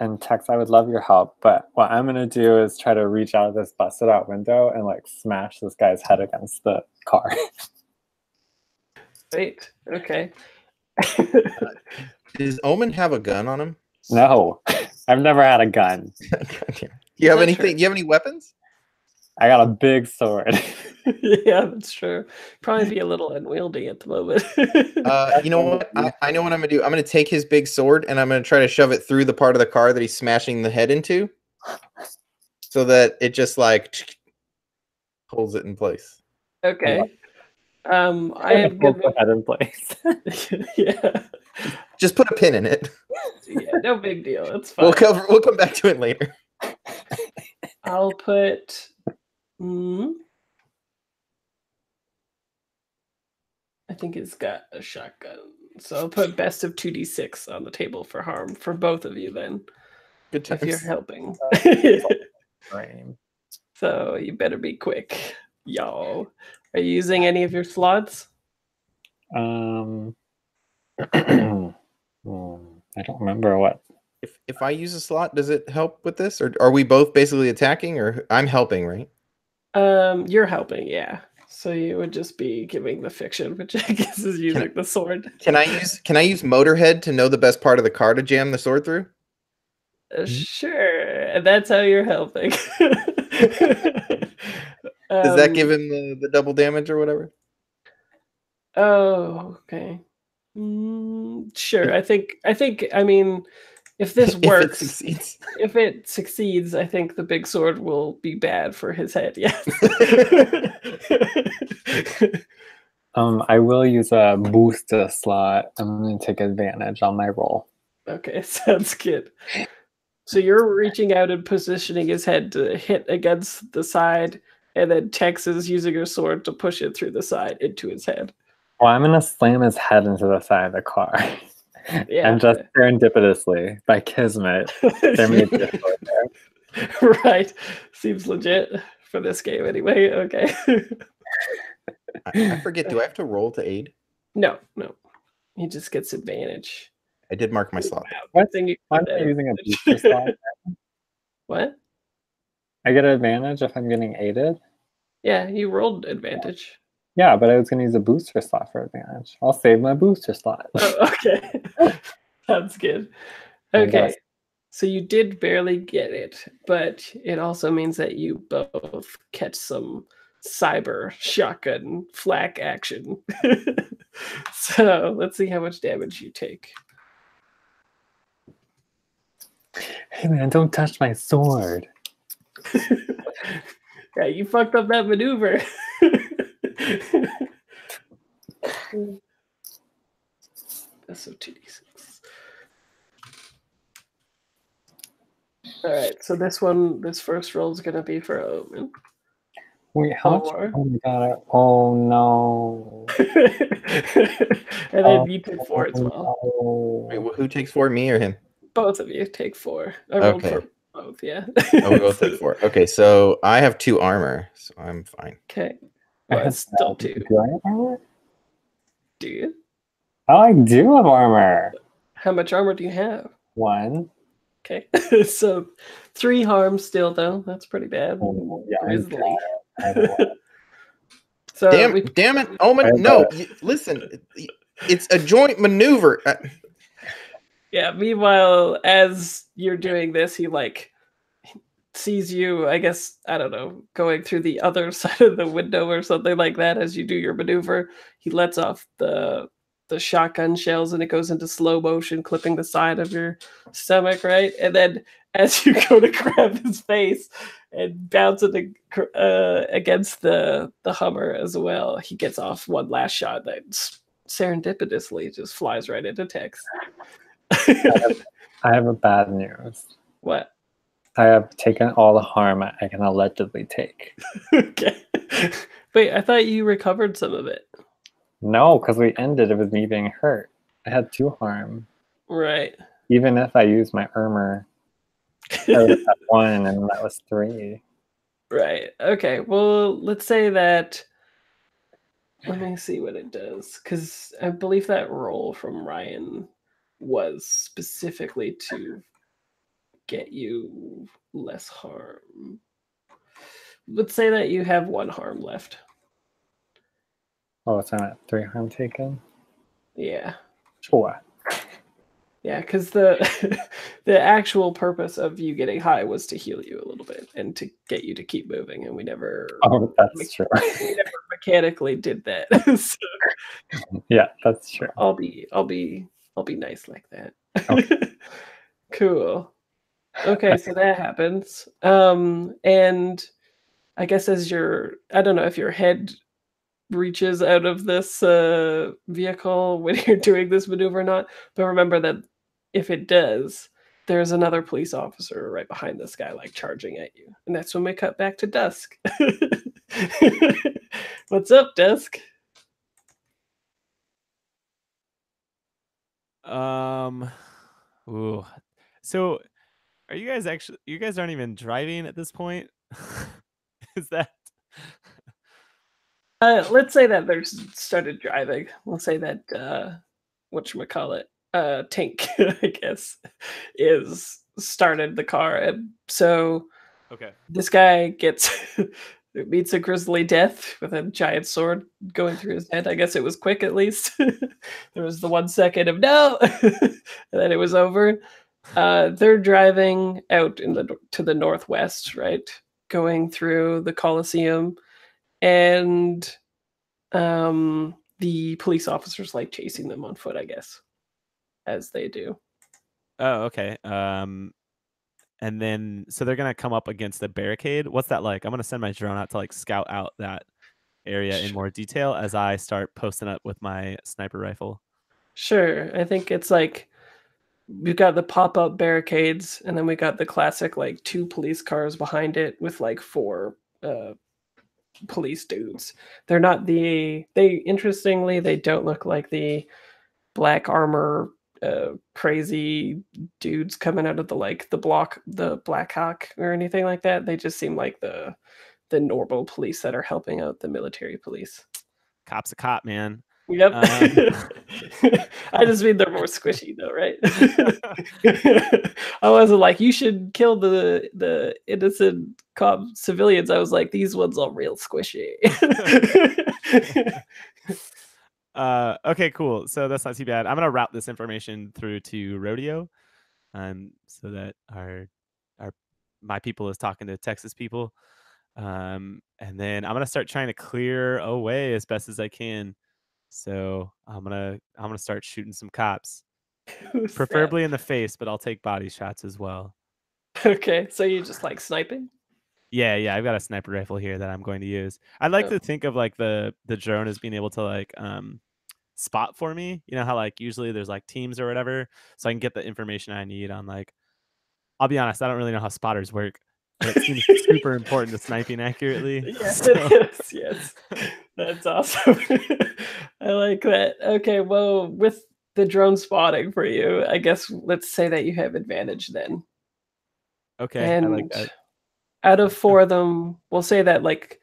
Speaker 5: And Tex, I would love your help, but what I'm gonna do is try to reach out of this busted out window and like smash this guy's head against the car.
Speaker 1: Wait, okay.
Speaker 2: Does Omen have a gun on him?
Speaker 5: No, I've never had a gun.
Speaker 2: Do you have anything? Do you have any weapons?
Speaker 5: I got a big sword.
Speaker 1: Yeah, that's true. Probably be a little unwieldy at the moment.
Speaker 2: You know what? I know what I'm gonna do. I'm gonna take his big sword and I'm gonna try to shove it through the part of the car that he's smashing the head into, so that it just like holds it in place.
Speaker 1: Okay. I have
Speaker 5: Hold the head in place.
Speaker 1: Yeah.
Speaker 2: Just put a pin in it.
Speaker 1: Yeah, no big deal. It's fine.
Speaker 2: We'll come back to it later.
Speaker 1: I'll put. I think it's got a shotgun. So I'll put best of 2d6 on the table for harm for both of you then.
Speaker 2: Good times.
Speaker 1: If you're helping.
Speaker 5: Right.
Speaker 1: So you better be quick, y'all. Are you using any of your slots?
Speaker 5: I don't remember what.
Speaker 2: If I use a slot, does it help with this? Or are we both basically attacking? Or I'm helping, right?
Speaker 1: You're helping, yeah. So you would just be giving the fiction, which I guess is using the sword.
Speaker 2: Can I use Motorhead to know the best part of the car to jam the sword through?
Speaker 1: Sure, and that's how you're helping.
Speaker 2: Does that give him the double damage or whatever?
Speaker 1: Oh, okay. Sure. I think. I mean, if this works, if it succeeds, I think the big sword will be bad for his head. Yes.
Speaker 5: I will use a booster slot. I'm going to take advantage on my roll.
Speaker 1: Okay, sounds good. So you're reaching out and positioning his head to hit against the side, and then Tex is using her sword to push it through the side into his head.
Speaker 5: Well, I'm going to slam his head into the side of the car.
Speaker 1: Yeah.
Speaker 5: And just serendipitously, by kismet, there may be a sword there.
Speaker 1: Right. Seems legit for this game anyway. Okay.
Speaker 2: I forget, do I have to roll to aid?
Speaker 1: No. He just gets advantage.
Speaker 2: I did mark my slot.
Speaker 5: I'm using a booster slot.
Speaker 1: What?
Speaker 5: I get an advantage if I'm getting aided?
Speaker 1: Yeah, you rolled advantage.
Speaker 5: Yeah, but I was going to use a booster slot for advantage. I'll save my booster slot.
Speaker 1: Oh, okay. Sounds good. Okay. So you did barely get it, but it also means that you both catch some cyber shotgun flak action. So let's see how much damage you take.
Speaker 5: Hey man, don't touch my sword.
Speaker 1: Yeah, you fucked up that maneuver. That's so 2d6. All right, so this first roll is gonna be for Omen.
Speaker 5: Wait, how much?
Speaker 1: 4.
Speaker 5: Oh my god! Oh no!
Speaker 1: And then you take 4 as well.
Speaker 2: Wait,
Speaker 5: No.
Speaker 2: who takes 4, me or him?
Speaker 1: Both of you take 4. I rolled
Speaker 2: Okay.
Speaker 1: for both, yeah.
Speaker 2: Oh, we both take 4. Okay, so I have 2 armor, so I'm fine.
Speaker 1: Okay.
Speaker 5: I
Speaker 1: Well,
Speaker 5: have
Speaker 1: it's still 2.
Speaker 5: Do I have armor?
Speaker 1: Do you?
Speaker 5: Oh, I do have armor.
Speaker 1: How much armor do you have?
Speaker 5: 1.
Speaker 1: Okay. So 3 harm still, though. That's pretty bad.
Speaker 5: Oh, yeah, I
Speaker 1: Grizzly.
Speaker 5: have a lot.
Speaker 1: So
Speaker 2: Damn it, Omen! No, listen, it's a joint maneuver.
Speaker 1: yeah, meanwhile, as you're doing this, he like sees you, I guess, I don't know, going through the other side of the window or something like that as you do your maneuver. He lets off the shotgun shells and it goes into slow motion, clipping the side of your stomach, right? And then as you go to grab his face and bounce it against the Hummer as well, he gets off one last shot that serendipitously just flies right into Tex.
Speaker 5: I have a bad news.
Speaker 1: What?
Speaker 5: I have taken all the harm I can allegedly take.
Speaker 1: Okay. Wait, I thought you recovered some of it.
Speaker 5: No, because we ended it with me being hurt. I had 2 harm.
Speaker 1: Right.
Speaker 5: Even if I used my armor, I would have had 1, and that was 3.
Speaker 1: Right. Okay. Well, let's say that. Let me see what it does, because I believe that roll from Ryan was specifically to get you less harm. Let's say that you have 1 harm left.
Speaker 5: Oh, so I'm at 3 harm taken?
Speaker 1: Yeah.
Speaker 5: Sure.
Speaker 1: Yeah, because the the actual purpose of you getting high was to heal you a little bit and to get you to keep moving, and we never
Speaker 5: Oh, that's true.
Speaker 1: we never mechanically did that. So
Speaker 5: Yeah, that's true.
Speaker 1: I'll be nice like that.
Speaker 5: Okay.
Speaker 1: Cool. Okay, so that happens. And I guess as I don't know if your head reaches out of this vehicle when you're doing this maneuver or not, but remember that if it does, there's another police officer right behind this guy, like charging at you. And that's when we cut back to Dusk. What's up, Dusk?
Speaker 3: Ooh. So are you guys you guys aren't even driving at this point? Is that
Speaker 1: Let's say that they started driving. Let's say that whatchamacallit, Tank, I guess, is started the car. And so
Speaker 3: okay?
Speaker 1: this guy meets a grisly death with a giant sword going through his head. I guess it was quick, at least. There was the 1 second of no, and then it was over. They're driving out to the northwest, right? Going through the Colosseum, and the police officers like chasing them on foot, I guess, as they do.
Speaker 3: Oh, okay. And then so they're gonna come up against the barricade. What's that like? I'm gonna send my drone out to like scout out that area in more detail as I start posting up with my sniper rifle.
Speaker 1: Sure, I think it's like we've got the pop-up barricades, and then we got the classic like 2 police cars behind it with like 4 police dudes. They're not interestingly, they don't look like the black armor crazy dudes coming out of the Black Hawk or anything like that. They just seem like the normal police that are helping out the military police.
Speaker 3: Cop's a cop, man.
Speaker 1: Yep. I just mean they're more squishy though, right? I wasn't like you should kill the innocent civilians. I was like, these ones are real squishy.
Speaker 3: Okay, cool. So that's not too bad. I'm gonna route this information through to Rodeo, so that my people is talking to Texas people, and then I'm gonna start trying to clear away as best as I can. So I'm gonna start shooting some cops, preferably in the face, but I'll take body shots as well.
Speaker 1: Okay, so you just like sniping?
Speaker 3: Yeah, I've got a sniper rifle here that I'm going to use. I'd like to think of like the drone as being able to like spot for me. You know how like usually there's like teams or whatever, so I can get the information I need on like I'll be honest, I don't really know how spotters work, but it seems super important to sniping accurately.
Speaker 1: Yes,
Speaker 3: So.
Speaker 1: it is. Yes, that's awesome. I like that. Okay, well, with the drone spotting for you, I guess let's say that you have advantage then.
Speaker 3: Okay, I like
Speaker 1: And
Speaker 3: that.
Speaker 1: out of 4 of them, we'll say that like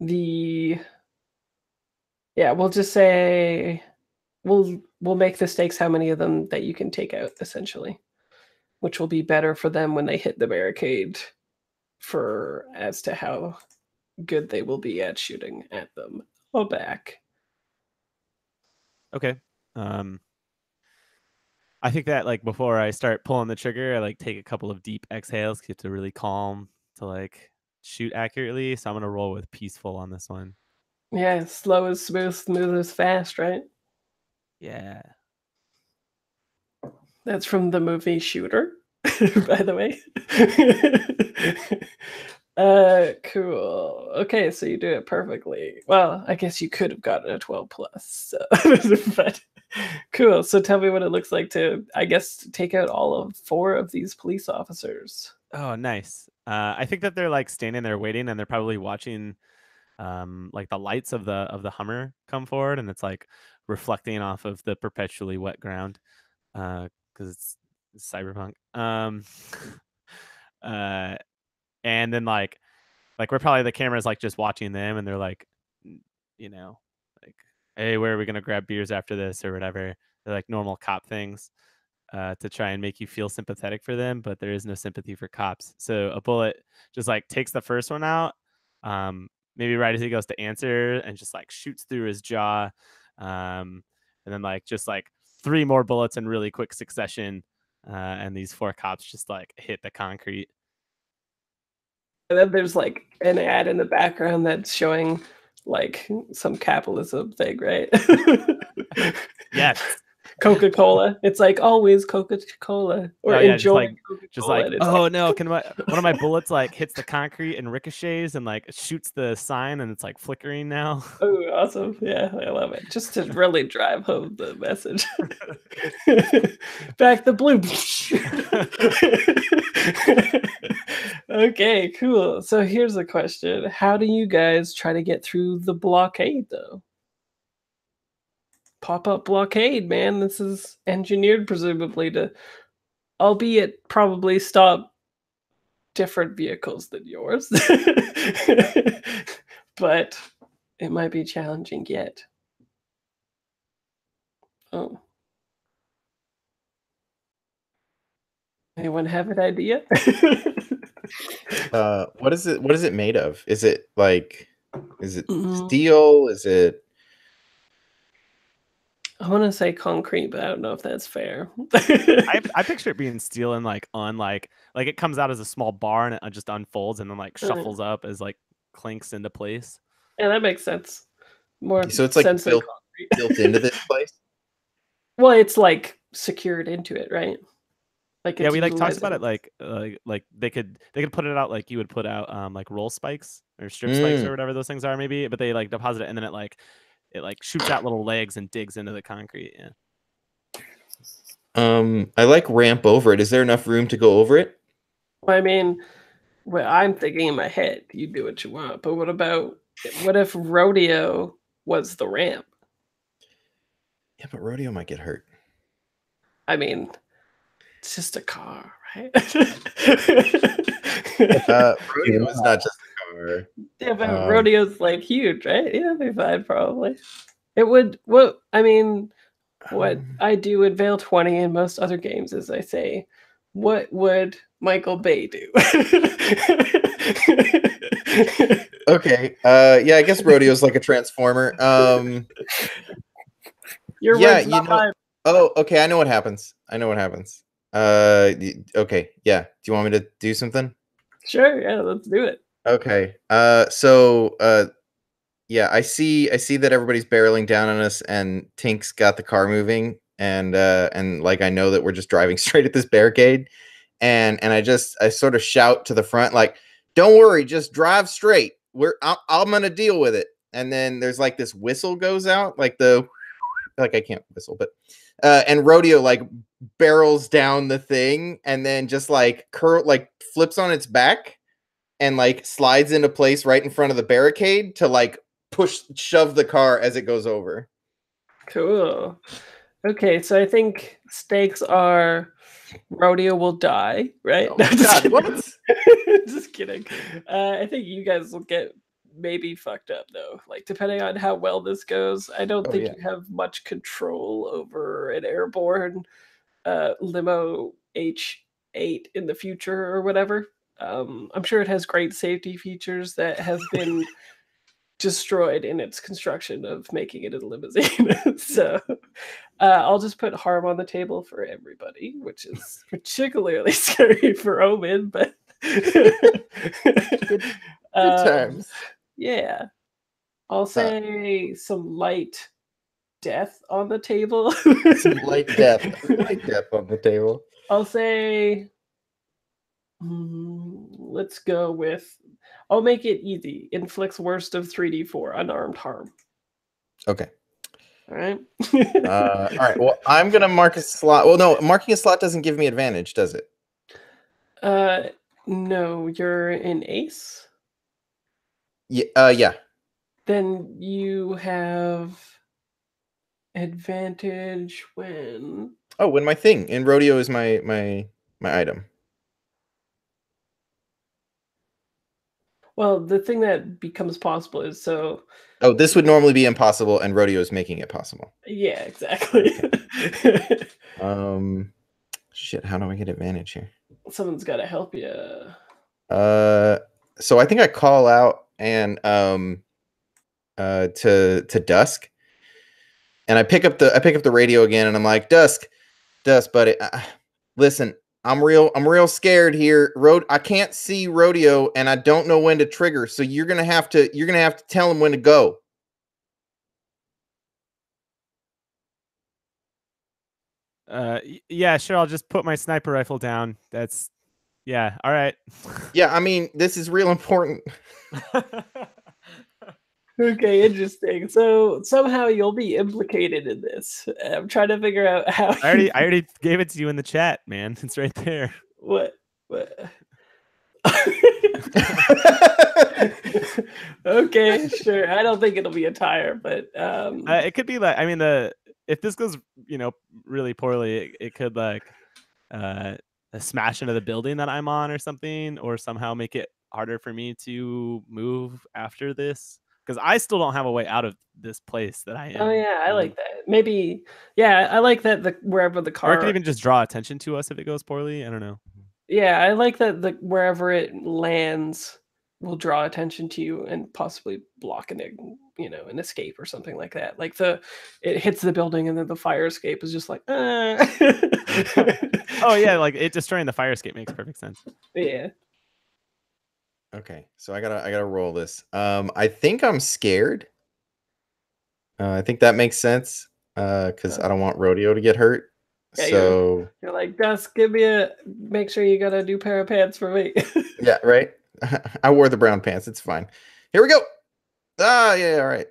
Speaker 1: the we'll just say we'll make the stakes how many of them that you can take out essentially, which will be better for them when they hit the barricade for as to how good they will be at shooting at them or back.
Speaker 3: Okay. I think that like before I start pulling the trigger, I like take a couple of deep exhales, get to really calm to like shoot accurately. So I'm gonna roll with peaceful on this one.
Speaker 1: Yeah, slow is smooth, smooth is fast, right?
Speaker 3: Yeah.
Speaker 1: That's from the movie Shooter, by the way. Cool. Okay, so you do it perfectly. Well, I guess you could have gotten a 12 plus. So. But cool. So tell me what it looks like to, I guess, take out all of 4 of these police officers.
Speaker 3: Oh, nice. I think that they're like standing there waiting, and they're probably watching like the lights of the Hummer come forward, and it's like reflecting off of the perpetually wet ground because it's cyberpunk. And then like we're probably the camera's like just watching them, and they're like, you know, like, hey, where are we gonna grab beers after this or whatever? They're like normal cop things to try and make you feel sympathetic for them, but there is no sympathy for cops. So a bullet just like takes the first one out, maybe right as he goes to answer, and just like shoots through his jaw, and then like just like 3 more bullets in really quick succession, and these 4 cops just like hit the concrete.
Speaker 1: And then there's like an ad in the background that's showing like some capitalism thing, right?
Speaker 3: Yes.
Speaker 1: Coca-Cola. It's like always Coca-Cola or
Speaker 3: Oh, yeah,
Speaker 1: enjoying
Speaker 3: just
Speaker 1: Coca-Cola.
Speaker 3: like,
Speaker 1: and it's
Speaker 3: oh
Speaker 1: like,
Speaker 3: no, can one of my bullets like hits the concrete and ricochets and like shoots the sign, and it's like flickering now.
Speaker 1: oh, awesome. Yeah, I love it. Just to really drive home the message. Back the blue. Okay, cool. So here's a question. How do you guys try to get through the blockade though? Pop-up blockade, man. This is engineered presumably to, albeit probably stop different vehicles than yours. But it might be challenging yet. Oh. Anyone have an idea?
Speaker 2: What is it? What is it made of? Is it like, is it
Speaker 1: Mhm.
Speaker 2: steel? Is it?
Speaker 1: I want to say concrete, but I don't know if that's fair.
Speaker 3: I picture it being steel and like like it comes out as a small bar and it just unfolds and then like shuffles up as like clinks into place.
Speaker 1: Yeah, that makes sense. More
Speaker 2: So it's like
Speaker 1: sense than
Speaker 2: built into this place.
Speaker 1: Well, it's like secured into it, right? Like
Speaker 3: Yeah,
Speaker 1: it's
Speaker 3: we like talked about
Speaker 1: utilizing-
Speaker 3: it like they could put it out like you would put out like roll spikes or strip spikes or whatever those things are maybe, but they like deposit it and then it like shoots out little legs and digs into the concrete. Yeah.
Speaker 2: I like ramp over it. Is there enough room to go over it?
Speaker 1: I mean, well, I'm thinking in my head, you do what you want, but what if rodeo was the ramp?
Speaker 2: Yeah, but rodeo might get hurt.
Speaker 1: I mean, it's just a car, right?
Speaker 2: Rodeo is not just a car.
Speaker 1: Yeah, but rodeo's like huge, right? Yeah, it'd be fine, probably. It would. What I mean, what I do in Veil 20 and most other games is I say, what would Michael Bay do?
Speaker 2: Okay. Yeah, I guess rodeo's like a transformer.
Speaker 1: Your
Speaker 2: yeah,
Speaker 1: words, not mine.
Speaker 2: Oh, okay. I know what happens. Okay. Yeah. Do you want me to do something?
Speaker 1: Sure. Yeah, let's do it.
Speaker 2: Okay. Yeah, I see that everybody's barreling down on us, and Tink's got the car moving, and like I know that we're just driving straight at this barricade, and I sort of shout to the front like, "Don't worry, just drive straight. I'm gonna deal with it." And then there's like this whistle goes out, like I can't whistle, but and rodeo like barrels down the thing and then just like flips on its back and like slides into place right in front of the barricade to like shove the car as it goes over.
Speaker 1: Cool. Okay, so I think stakes are Rodeo will die, right?
Speaker 2: Oh my God, what?
Speaker 1: Just kidding. I think you guys will get maybe fucked up though. Like depending on how well this goes, I don't think you have much control over an airborne limo H8 in the future or whatever. I'm sure it has great safety features that have been destroyed in its construction of making it a limousine. So I'll just put harm on the table for everybody, which is particularly scary for Omen, but
Speaker 2: Good times.
Speaker 1: Yeah. I'll say some light death on the table.
Speaker 2: Some light death. Light death on the table.
Speaker 1: I'll say let's go with I'll make it easy. Inflicts worst of 3d4 unarmed harm.
Speaker 2: Okay.
Speaker 1: All right.
Speaker 2: All right. Well, I'm gonna mark a slot. Well, no, marking a slot doesn't give me advantage, does it?
Speaker 1: No, you're an ace.
Speaker 2: Yeah. Yeah.
Speaker 1: Then you have advantage when.
Speaker 2: Oh, when my thing in rodeo is my item.
Speaker 1: Well, the thing that becomes possible is so.
Speaker 2: Oh, this would normally be impossible, and rodeo is making it possible.
Speaker 1: Yeah, exactly.
Speaker 2: Shit. How do I get advantage here?
Speaker 1: Someone's got to help you.
Speaker 2: So I think I call out and to Dusk, and I pick up the radio again, and I'm like, Dusk, buddy, listen, I'm real scared here. I can't see rodeo, and I don't know when to trigger. So you're gonna have to tell him when to go.
Speaker 3: Yeah, sure. I'll just put my sniper rifle down. That's, yeah. All right.
Speaker 2: Yeah, I mean, this is real important.
Speaker 1: Okay, interesting. So somehow you'll be implicated in this. I'm trying to figure out how.
Speaker 3: I already gave it to you in the chat, man. It's right there.
Speaker 1: What? Okay, sure. I don't think it'll be a tire, but
Speaker 3: it could be like, I mean, if this goes, really poorly, it could like smash into the building that I'm on or something, or somehow make it harder for me to move after this, because I still don't have a way out of this place that I am.
Speaker 1: Oh yeah, I like that. Maybe, yeah, I like that wherever the car.
Speaker 3: Or it could even just draw attention to us if it goes poorly. I don't know.
Speaker 1: Yeah, I like that wherever it lands will draw attention to you and possibly block an escape or something like that. Like it hits the building and then the fire escape is just like.
Speaker 3: Oh yeah, like it destroying the fire escape makes perfect sense.
Speaker 1: Yeah.
Speaker 2: Okay, so I gotta roll this. I think I'm scared. I think that makes sense. Because I don't want rodeo to get hurt. Yeah, so
Speaker 1: you're like, Dusk, make sure you got a new pair of pants for me.
Speaker 2: Yeah, right. I wore the brown pants. It's fine. Here we go. Yeah, all right.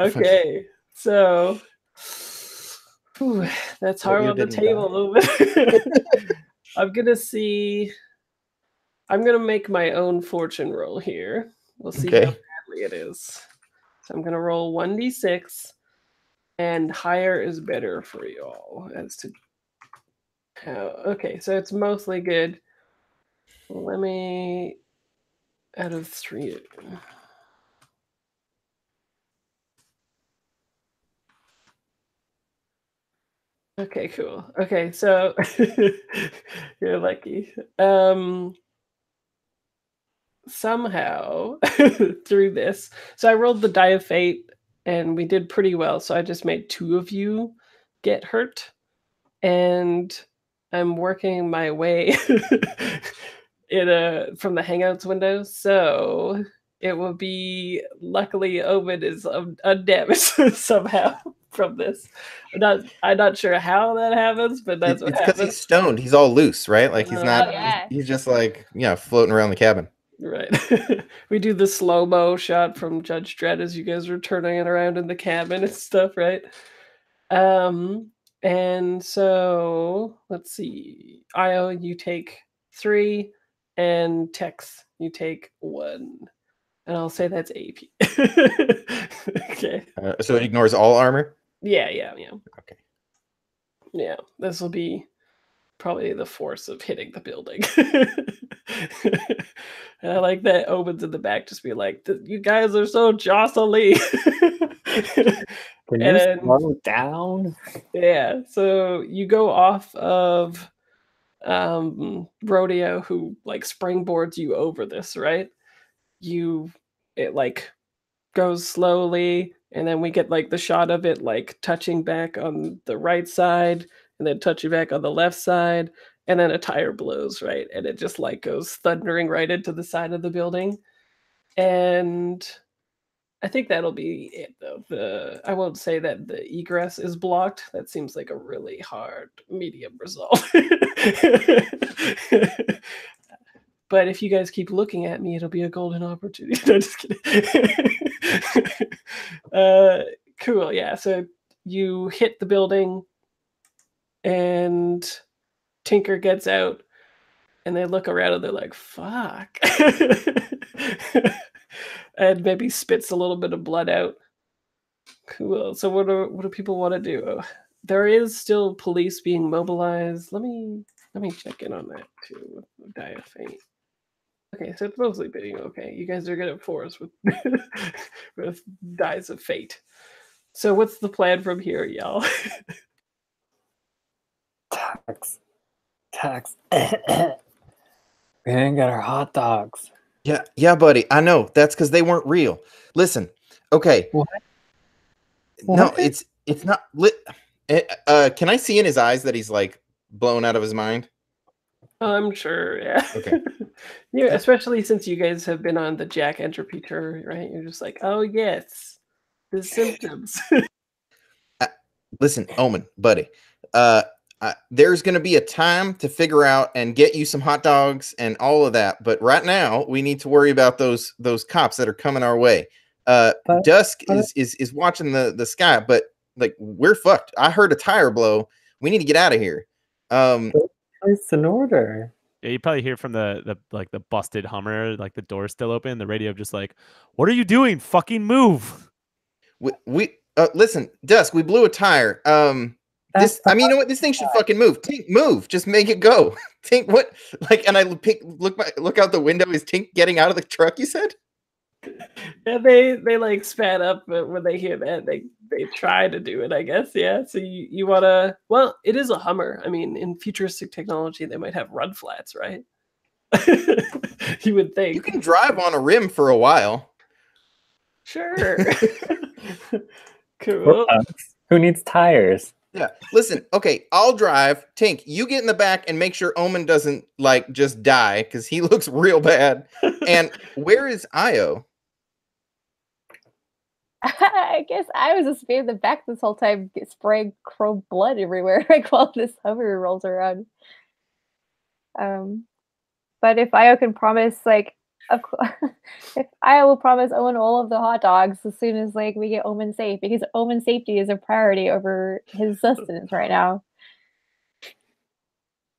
Speaker 1: Okay, so that's hard on the table a little bit. I'm gonna make my own fortune roll here. We'll see how badly it is. So I'm gonna roll 1d6, and higher is better for y'all as to how. Okay, so it's mostly good. Let me out of 3. Okay, cool. Okay, so you're lucky. Somehow through this. So I rolled the die of fate and we did pretty well. So I just made 2 of you get hurt. And I'm working my way from the Hangouts window. So it will be, luckily Omen is undamaged somehow from this. I'm not sure how that happens, but that's what happens.
Speaker 2: It's because he's stoned. He's all loose, right? Like he's not. He's just like floating around the cabin.
Speaker 1: Right. We do the slow-mo shot from Judge Dredd as you guys are turning it around in the cabin and stuff, right? And And so let's see. Io, you take 3, and Tex, you take 1. And I'll say that's AP. Okay.
Speaker 2: So it ignores all armor?
Speaker 1: Yeah.
Speaker 2: Okay.
Speaker 1: Yeah, this will be probably the force of hitting the building. And I like that Owen's in the back just be like, you guys are so jostly.
Speaker 5: Can
Speaker 1: And
Speaker 5: you
Speaker 1: then,
Speaker 5: slow down?
Speaker 1: yeah, so you go off of Rodeo, who like springboards you over this, right? It like goes slowly, and then we get like the shot of it like touching back on the right side and then touching back on the left side, and then a tire blows, right? And it just like goes thundering right into the side of the building. And I think that'll be it though. I won't say that the egress is blocked. That seems like a really hard medium result. But if you guys keep looking at me, it'll be a golden opportunity. No, just kidding. Cool, yeah. So you hit the building, and Tinker gets out, and they look around and they're like, fuck. And maybe spits a little bit of blood out. Cool. So what do people want to do? There is still police being mobilized. Let me check in on that too with Diaphane. Okay, so it's mostly being okay. You guys are good at 4s with with Dies of Fate. So what's the plan from here, y'all?
Speaker 5: Tax. We didn't get our hot dogs.
Speaker 2: Yeah, buddy. I know. That's because they weren't real. Listen, okay.
Speaker 5: What?
Speaker 2: No,
Speaker 5: What?
Speaker 2: it's not lit. Can I see in his eyes that he's like blown out of his mind?
Speaker 1: I'm sure, yeah.
Speaker 2: Okay.
Speaker 1: Yeah, especially since you guys have been on the Jack Entropy tour, right? You're just like, oh yes, the symptoms.
Speaker 2: Listen, Omen, buddy. There's going to be a time to figure out and get you some hot dogs and all of that. But right now, we need to worry about those cops that are coming our way. Dusk is watching the sky, but like we're fucked. I heard a tire blow. We need to get out of here.
Speaker 5: It's an order.
Speaker 3: Yeah, you probably hear from the busted Hummer, like the door's still open. The radio just like, "What are you doing? Fucking move!"
Speaker 2: We listen, Dusk. We blew a tire. You know what? This thing should fucking move. Tink, move. Just make it go. Tink, what? Like, and I look out the window. Is Tink getting out of the truck? You said.
Speaker 1: Yeah, they like spat up, but when they hear that, they try to do it, I guess. Yeah. So you wanna? Well, it is a Hummer. I mean, in futuristic technology, they might have run flats, right? You would think.
Speaker 2: You can drive on a rim for a while.
Speaker 1: Sure. Cool.
Speaker 5: Who needs tires?
Speaker 2: Yeah. Listen, okay, I'll drive. Tink, you get in the back and make sure Omen doesn't like just die because he looks real bad. And where is Io?
Speaker 4: I guess I was just in the back this whole time, spraying chrome blood everywhere, like while this hover rolls around. But if Io can promise, like, if Io will promise Owen all of the hot dogs as soon as like we get Omen safe, because Omen's safety is a priority over his sustenance right now.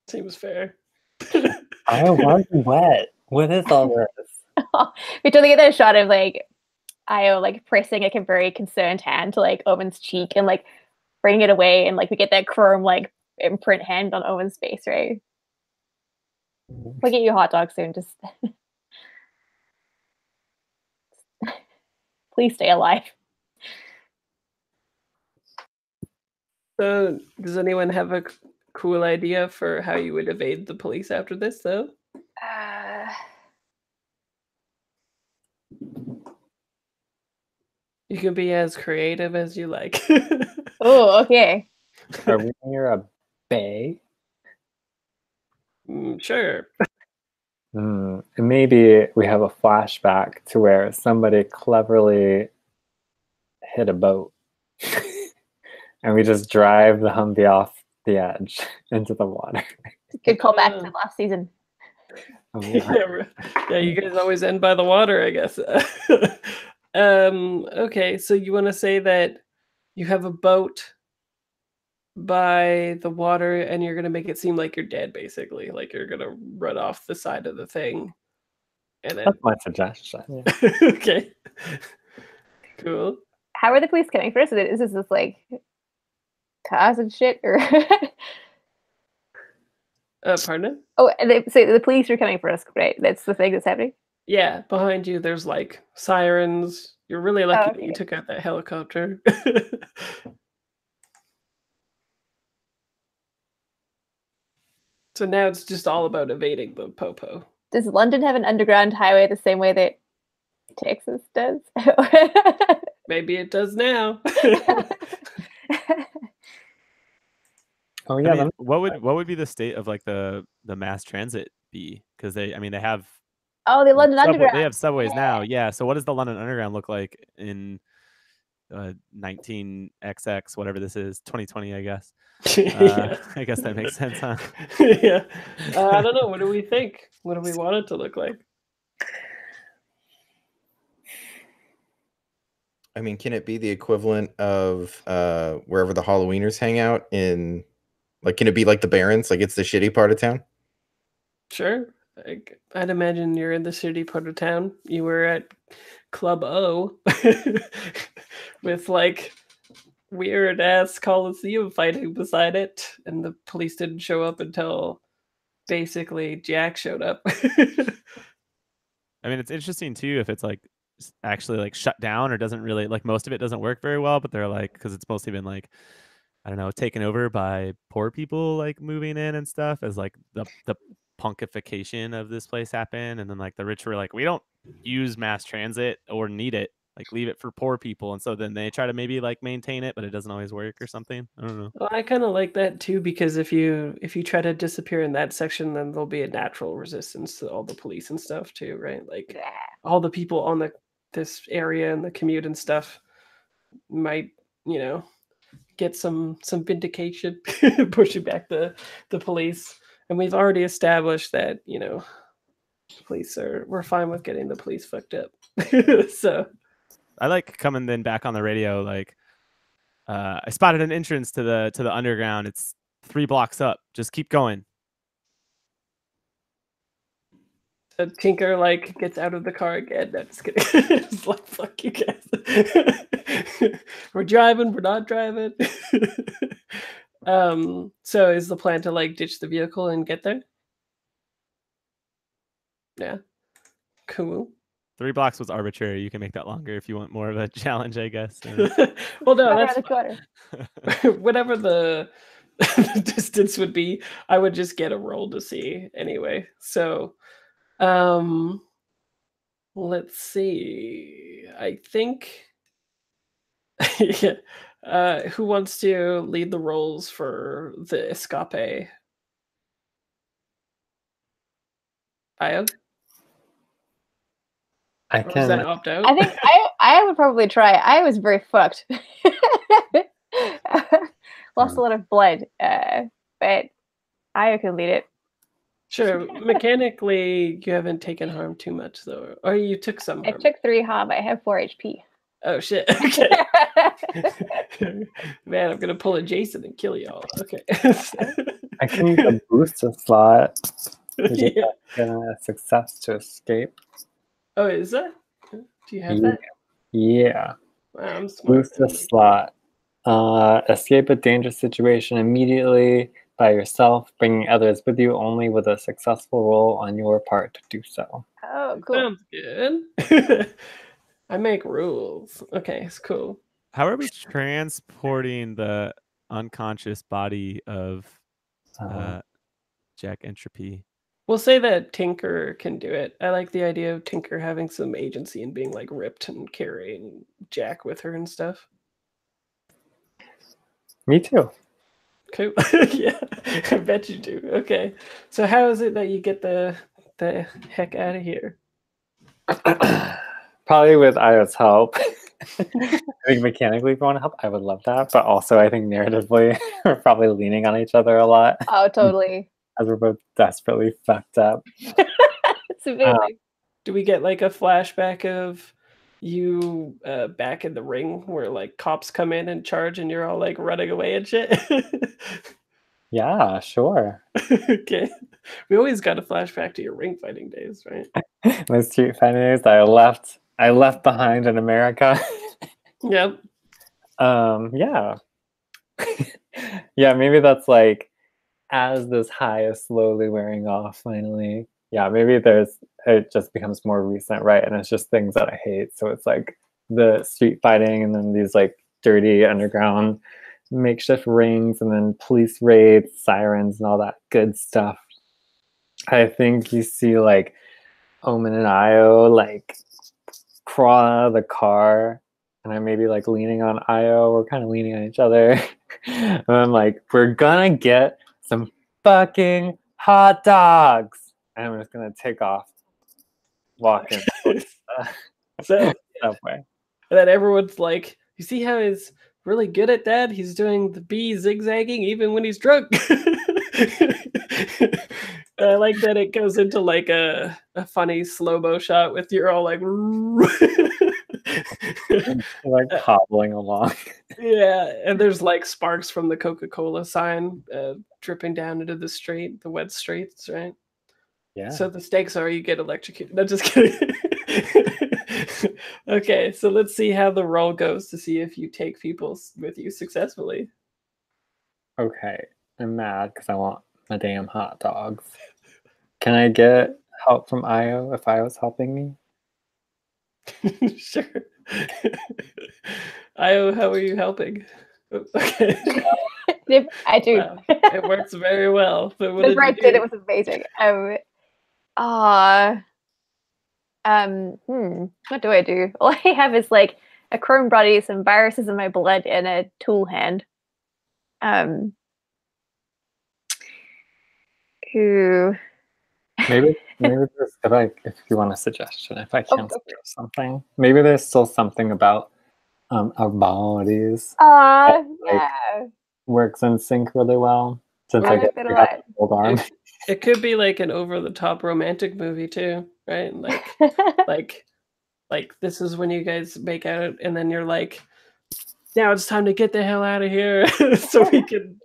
Speaker 1: Seems fair.
Speaker 5: Io, why are you wet? What is all this?
Speaker 4: We totally get that shot of like Io like pressing like a very concerned hand to like Owen's cheek and like bringing it away, and like we get that chrome like imprint hand on Owen's face, right? We'll get you a hot dog soon. Just please stay alive.
Speaker 1: So, does anyone have a cool idea for how you would evade the police after this, though? You can be as creative as you like.
Speaker 4: Oh, okay.
Speaker 5: Are we near a bay?
Speaker 1: Sure.
Speaker 5: And maybe we have a flashback to where somebody cleverly hit a boat. And we just drive the Humvee off the edge into the water.
Speaker 4: Good call back to last season.
Speaker 5: Oh, yeah.
Speaker 1: Yeah, you guys always end by the water, I guess. Okay, so you want to say that you have a boat by the water, and you're gonna make it seem like you're dead, basically. Like you're gonna run off the side of the thing. And then
Speaker 5: That's my suggestion. Yeah.
Speaker 1: okay. Cool.
Speaker 4: How are the police coming for us? Is this just like cars and shit, or
Speaker 1: Pardon?
Speaker 4: oh, so the police are coming for us, right? That's the thing that's happening.
Speaker 1: Yeah, behind you there's like sirens. You're really lucky that you
Speaker 4: okay.
Speaker 1: took out that helicopter. So now it's just all about evading the popo.
Speaker 4: Does London have an underground highway the same way that Texas does?
Speaker 1: Maybe it does now.
Speaker 5: Oh yeah,
Speaker 3: I mean, what would be the state of like the mass transit be? Because they have
Speaker 4: Oh, the London Underground.
Speaker 3: They have subways now. Yeah. So what does the London Underground look like in 19XX, whatever this is, 2020, I guess.
Speaker 1: Yeah.
Speaker 3: I guess that makes sense, huh?
Speaker 1: Yeah. I don't know. What do we think? What do we want it to look like?
Speaker 2: I mean, can it be the equivalent of wherever the Halloweeners hang out in? Like, can it be like the Barrens? Like, it's the shitty part of town?
Speaker 1: Sure. I'd imagine you're in the city part of town. You were at Club O with like weird ass Coliseum fighting beside it, and the police didn't show up until basically Jack showed up.
Speaker 3: I mean, it's interesting too if it's like actually like shut down or doesn't really like most of it doesn't work very well, but they're like because it's mostly been like I don't know taken over by poor people like moving in and stuff as like the punkification of this place happened, and then like the rich were like we don't use mass transit or need it, like leave it for poor people, and so then they try to maybe like maintain it, but it doesn't always work or something. I don't know.
Speaker 1: Well, I kind of like that too because if you try to disappear in that section, then there'll be a natural resistance to all the police and stuff too, right? Like all the people on this area and the commute and stuff might, get some vindication pushing back the police. And we've already established that, police we're fine with getting the police fucked up. So
Speaker 3: I like coming then back on the radio like I spotted an entrance to the underground. It's 3 blocks up. Just keep going.
Speaker 1: Tinker like gets out of the car again. I'm just kidding. It's like fuck you guys. We're driving. We're not driving. So is the plan to like ditch the vehicle and get there? Yeah. Cool.
Speaker 3: 3 blocks was arbitrary. You can make that longer if you want more of a challenge, I guess.
Speaker 1: Well, no,
Speaker 4: Right
Speaker 1: that's
Speaker 4: around the corner.
Speaker 1: whatever the distance would be. I would just get a roll to see anyway. So, let's see. I think, yeah. Who wants to lead the rolls for the escape? Io?
Speaker 5: I
Speaker 1: Or was that
Speaker 5: can.
Speaker 1: opt out?
Speaker 4: I think I would probably try. I was very fucked. Lost a lot of blood, but I can lead it.
Speaker 1: Sure. Mechanically, you haven't taken harm too much, though. Or you took some
Speaker 4: I
Speaker 1: harm.
Speaker 4: took 3 harm. I have 4 HP.
Speaker 1: Oh, shit. Okay. Man, I'm going to pull a Jason and kill y'all. Okay.
Speaker 5: I can use a booster slot.
Speaker 1: Yeah.
Speaker 5: Get a success to escape.
Speaker 1: Oh, is that? Do you have that?
Speaker 5: Yeah.
Speaker 1: Wow, I'm smart.
Speaker 5: Booster slot. Escape a dangerous situation immediately by yourself, bringing others with you only with a successful roll on your part to do so.
Speaker 4: Oh, cool.
Speaker 1: Sounds good. I make rules. Okay, it's cool.
Speaker 3: How are we transporting the unconscious body of Jack Entropy?
Speaker 1: We'll say that Tinker can do it. I like the idea of Tinker having some agency and being like ripped and carrying Jack with her and stuff.
Speaker 5: Me too.
Speaker 1: Cool. Yeah, I bet you do. Okay, so how is it that you get the heck out of here?
Speaker 5: Probably with Io's help. I think mechanically, if you want to help, I would love that. But also, I think narratively, we're probably leaning on each other a lot.
Speaker 4: Oh, totally.
Speaker 5: As we're both desperately fucked up.
Speaker 4: It's amazing.
Speaker 1: Do we get like a flashback of you back in the ring where like cops come in and charge and you're all like running away and shit?
Speaker 5: Yeah, sure.
Speaker 1: Okay. We always got to flashback to your ring fighting days, right?
Speaker 5: My street fighting days I left behind in America.
Speaker 1: Yep.
Speaker 5: Yeah. Yeah, maybe that's like as this high is slowly wearing off finally. Yeah, maybe it just becomes more recent, right? And it's just things that I hate. So it's like the street fighting and then these like dirty underground makeshift rings and then police raids, sirens, and all that good stuff. I think you see like Omen and Io like crawl out of the car, and I'm maybe like leaning on Io. We're kind of leaning on each other. And I'm like, we're gonna get some fucking hot dogs. And I'm just gonna take off walking
Speaker 1: So
Speaker 5: subway.
Speaker 1: and then everyone's like, you see how he's really good at that? He's doing the bee zigzagging even when he's drunk. I like that it goes into like a funny slow-mo shot with you're all like
Speaker 5: Like hobbling along.
Speaker 1: yeah, and there's like sparks from the Coca-Cola sign dripping down into the street, the wet streets, right?
Speaker 5: Yeah.
Speaker 1: So the stakes are you get electrocuted. No, just kidding. Okay, so let's see how the roll goes to see if you take people with you successfully.
Speaker 5: Okay. I'm mad because I want my damn hot dogs. Can I get help from Io if Io's helping me?
Speaker 1: Sure. Io, how are you helping? Okay.
Speaker 4: I do.
Speaker 1: Wow, it works very well. But what
Speaker 4: Whenever I
Speaker 1: did you
Speaker 4: did,
Speaker 1: do?
Speaker 4: it was amazing. What do I do? All I have is like a chrome body, some viruses in my blood, and a tool hand. Who?
Speaker 5: Maybe there's if you want a suggestion, if I can
Speaker 4: Okay.
Speaker 5: suggest something. Maybe there's still something about our bodies
Speaker 4: Yeah.
Speaker 5: works in sync really well. Since
Speaker 1: Yeah,
Speaker 5: I
Speaker 1: I'm
Speaker 5: guess
Speaker 4: not
Speaker 5: we
Speaker 4: gonna
Speaker 5: have a old arm.
Speaker 1: It could be like an over-the-top romantic movie too, right? Like this is when you guys make out, and then you're like, now it's time to get the hell out of here, so we can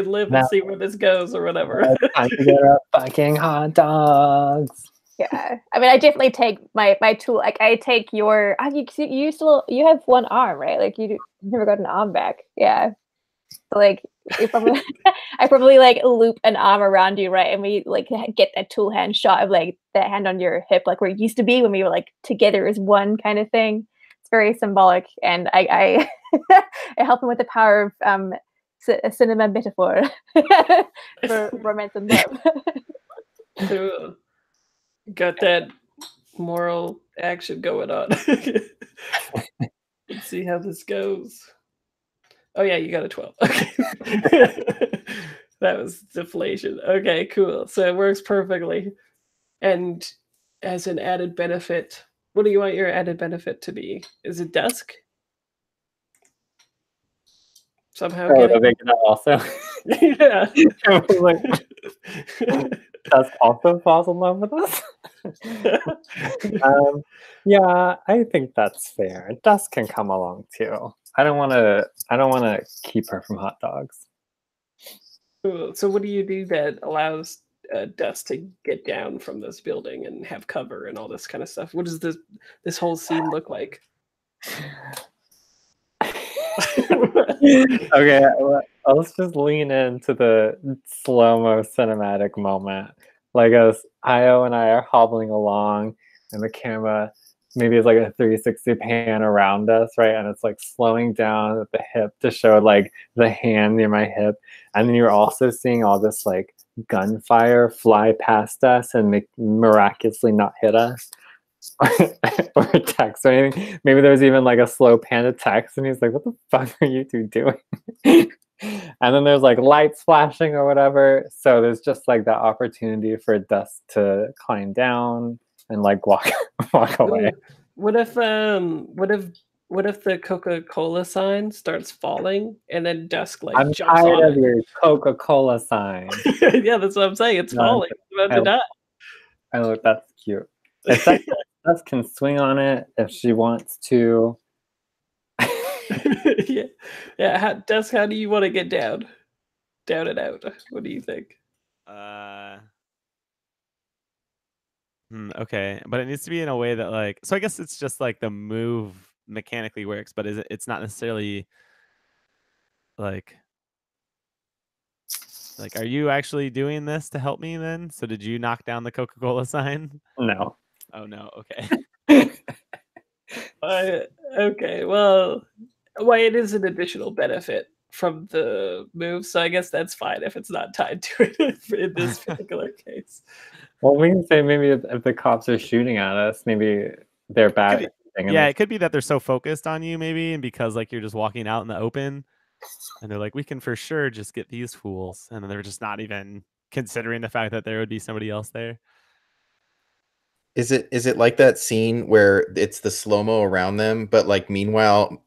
Speaker 1: live and
Speaker 5: Now-
Speaker 1: see where this goes or whatever.
Speaker 5: Time to get our fucking hot dogs.
Speaker 4: Yeah. I mean, I definitely take my tool. Like, I take your. You have one arm, right? Like, you never got an arm back. Yeah. So like, I probably like loop an arm around you, right? And we like get that tool hand shot of like that hand on your hip, like where it used to be when we were like together as one kind of thing. It's very symbolic, and I I help him with the power of a cinema metaphor for romance and love.
Speaker 1: Cool. Got that moral action going on. Let's see how this goes. Oh yeah, you got a 12. Okay. That was deflation. Okay, cool. So it works perfectly. And as an added benefit, what do you want your added benefit to be? Is it dusk? Somehow
Speaker 5: Oh,
Speaker 1: getting
Speaker 5: they can also.
Speaker 1: yeah.
Speaker 5: I was like, Dusk also falls in love with us. Yeah, I think that's fair. Dusk can come along too. I don't want to keep her from hot dogs.
Speaker 1: Cool. So what do you do that allows Dust to get down from this building and have cover and all this kind of stuff? What does this whole scene look like?
Speaker 5: Okay, let's just lean into the slow-mo cinematic moment. Like as Io and I are hobbling along and the camera maybe it's like a 360 pan around us, right? And it's like slowing down at the hip to show like the hand near my hip. And then you're also seeing all this like gunfire fly past us and miraculously not hit us. Or text or anything. Maybe there's even like a slow pan to text, and he's like, "What the fuck are you two doing?" And then there's like lights flashing or whatever. So there's just like that opportunity for Dust to climb down and like walk away.
Speaker 1: What if the Coca-Cola sign starts falling and then Dusk like
Speaker 5: I'm
Speaker 1: jumps
Speaker 5: tired
Speaker 1: on
Speaker 5: of your Coca-Cola sign.
Speaker 1: Yeah, that's what I'm saying. It's
Speaker 5: No,
Speaker 1: falling. It's about to die.
Speaker 5: I look, that's cute. It's actually Jess can swing on it if she wants to.
Speaker 1: Yeah. How do you want to get down? Down and out. What do you think?
Speaker 3: Okay, but it needs to be in a way that like. So I guess it's just like the move mechanically works, but it's not necessarily like. Like, are you actually doing this to help me then? So did you knock down the Coca-Cola sign?
Speaker 5: No.
Speaker 3: Oh no. Okay.
Speaker 1: Okay. Well, it is an additional benefit from the move, so I guess that's fine if it's not tied to it in this particular case.
Speaker 5: Well, we can say maybe if the cops are shooting at us, maybe they're bad.
Speaker 3: It could be that they're so focused on you, maybe, and because like you're just walking out in the open, and they're like, we can for sure just get these fools, and then they're just not even considering the fact that there would be somebody else there.
Speaker 2: Is it like that scene where it's the slow-mo around them, but like meanwhile,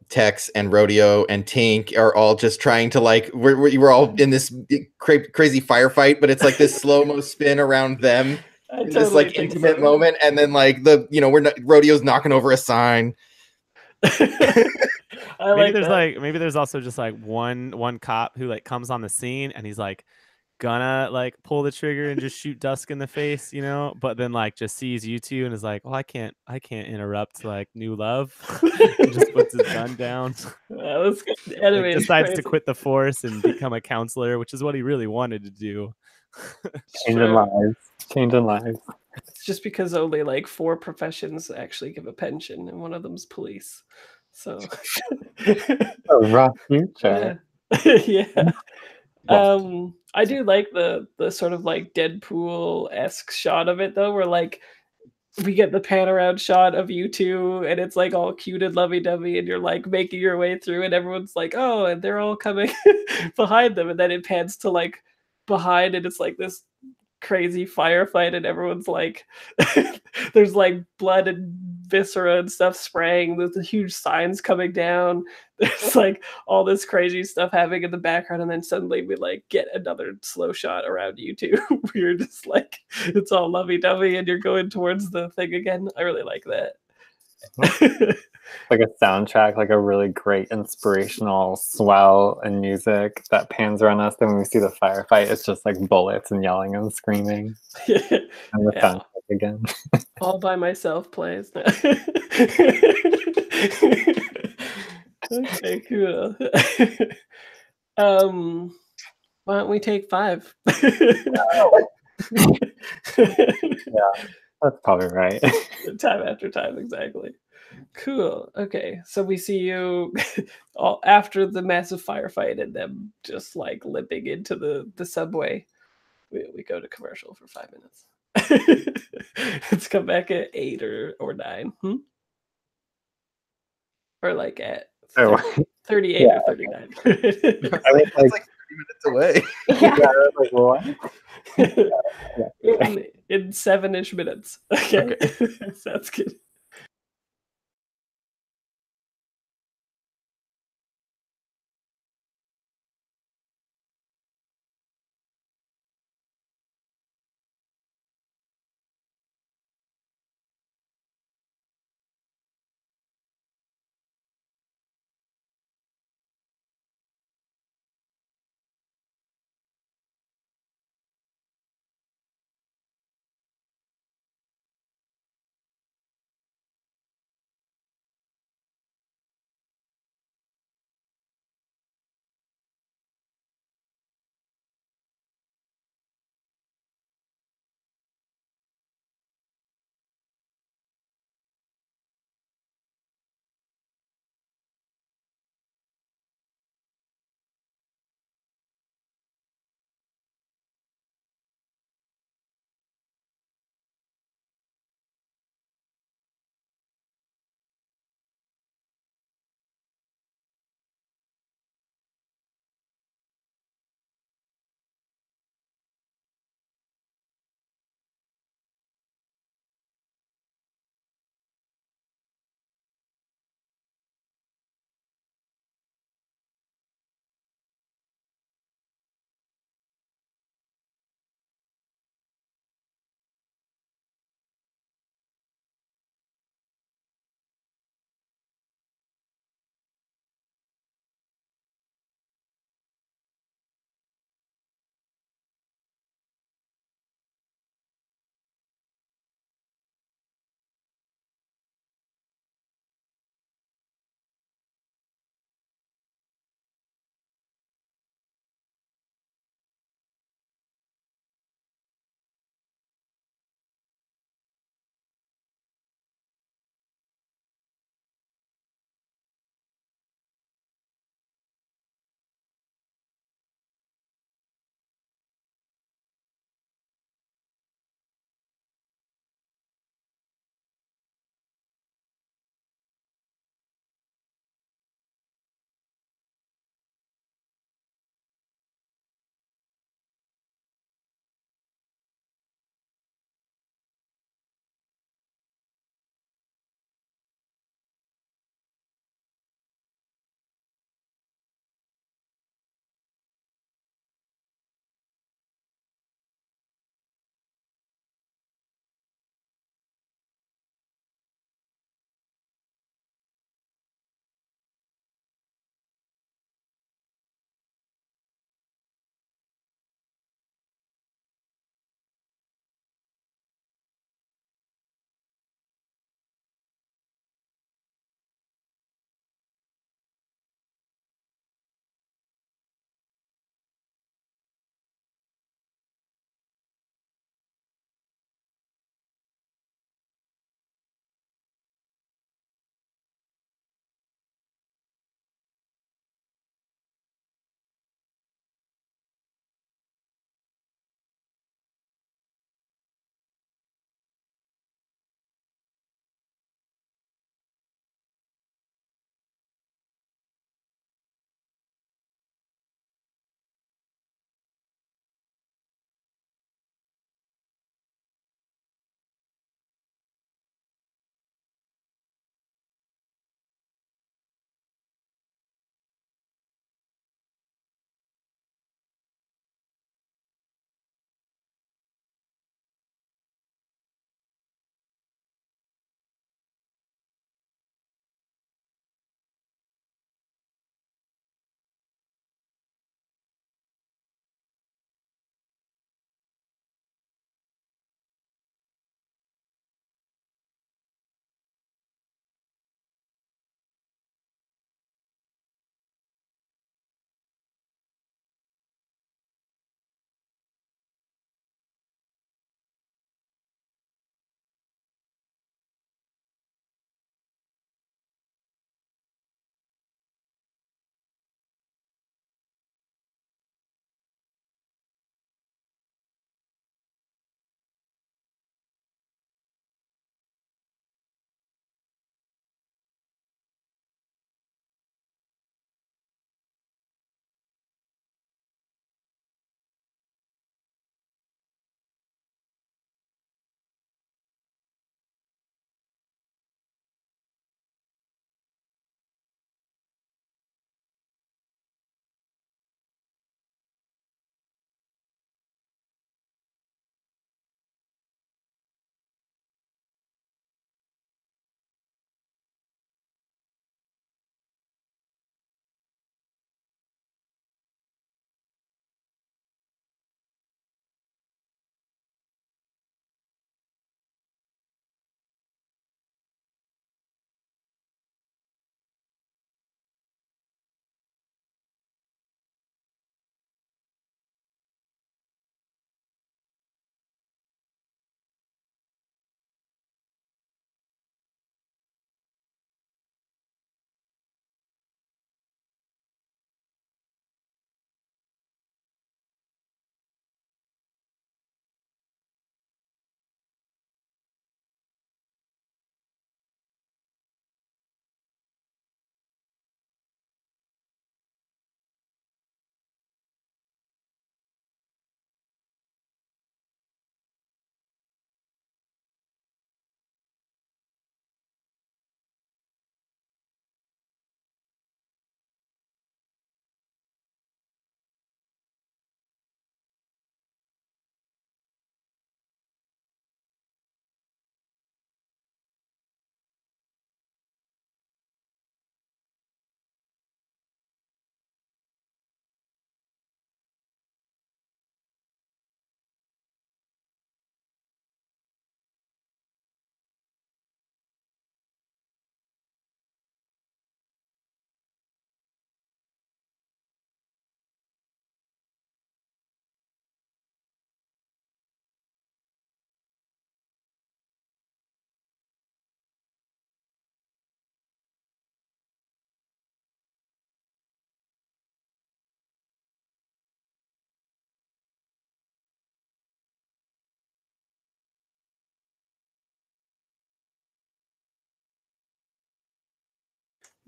Speaker 2: Tex and Rodeo and Tink are all just trying to like we're all in this crazy firefight, but it's like this slow-mo spin around them in this like intimate moment, and then like Rodeo's knocking over a sign.
Speaker 3: Maybe there's also just like one cop who like comes on the scene and he's like gonna like pull the trigger and just shoot Dusk in the face, but then like just sees you two and is like, well, I can't interrupt like new love. And just puts his gun down.
Speaker 1: Like,
Speaker 3: decides to quit the force and become a counselor, which is what he really wanted to do.
Speaker 5: Changing lives.
Speaker 1: It's just because only like 4 professions actually give a pension, and one of them's police. So
Speaker 5: a rough future.
Speaker 1: Yeah. I do like the sort of like Deadpool-esque shot of it though, where like we get the pan around shot of you two, and it's like all cute and lovey-dovey, and you're like making your way through, and everyone's like, oh, and they're all coming behind them, and then it pans to like behind, and it's like this crazy firefight, and everyone's like there's like blood and viscera and stuff spraying, there's the huge signs coming down, there's like all this crazy stuff happening in the background, and then suddenly we like get another slow shot around you two. We're just like, it's all lovey-dovey and you're going towards the thing again. I really like that.
Speaker 5: Like a soundtrack, like a really great inspirational swell and music that pans around us. Then when we see the firefight, it's just like bullets and yelling and screaming. And the soundtrack again.
Speaker 1: All by myself plays. Okay, cool. Why don't we take 5?
Speaker 5: Yeah, that's probably right.
Speaker 1: Time after time, exactly. Cool. Okay, so we see you all after the massive firefight and them just like limping into the subway. We go to commercial for 5 minutes. Let's come back at 8 or 9. Or like at 38 or 39.
Speaker 2: It's like 30 minutes away.
Speaker 5: Yeah, I was like, what?
Speaker 1: In 7-ish minutes. Okay. Sounds good.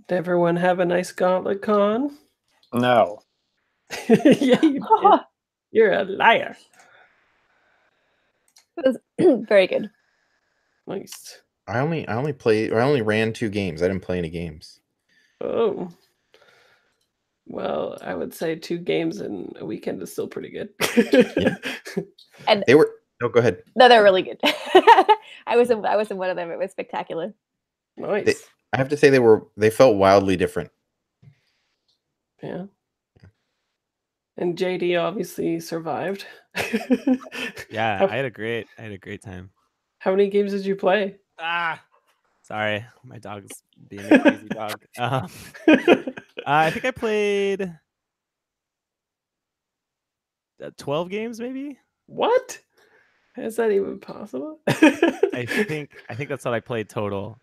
Speaker 1: Did everyone have a nice gauntlet con?
Speaker 5: No.
Speaker 1: Yeah, you did. You're a liar.
Speaker 4: It was very good.
Speaker 1: Nice.
Speaker 2: I only ran 2 games. I didn't play any games.
Speaker 1: Oh. Well, I would say 2 games in a weekend is still pretty good.
Speaker 2: Yeah.
Speaker 4: And
Speaker 2: They were No, go ahead.
Speaker 4: no, they're really good. I was in one of them. It was spectacular.
Speaker 1: Nice.
Speaker 2: I have to say they felt wildly different.
Speaker 1: Yeah. And JD obviously survived.
Speaker 3: Yeah, I had a great time.
Speaker 1: How many games did you play?
Speaker 3: Sorry, my dog's being a crazy dog. I think I played 12 games, maybe.
Speaker 1: What? Is that even possible?
Speaker 3: I think that's what I played total.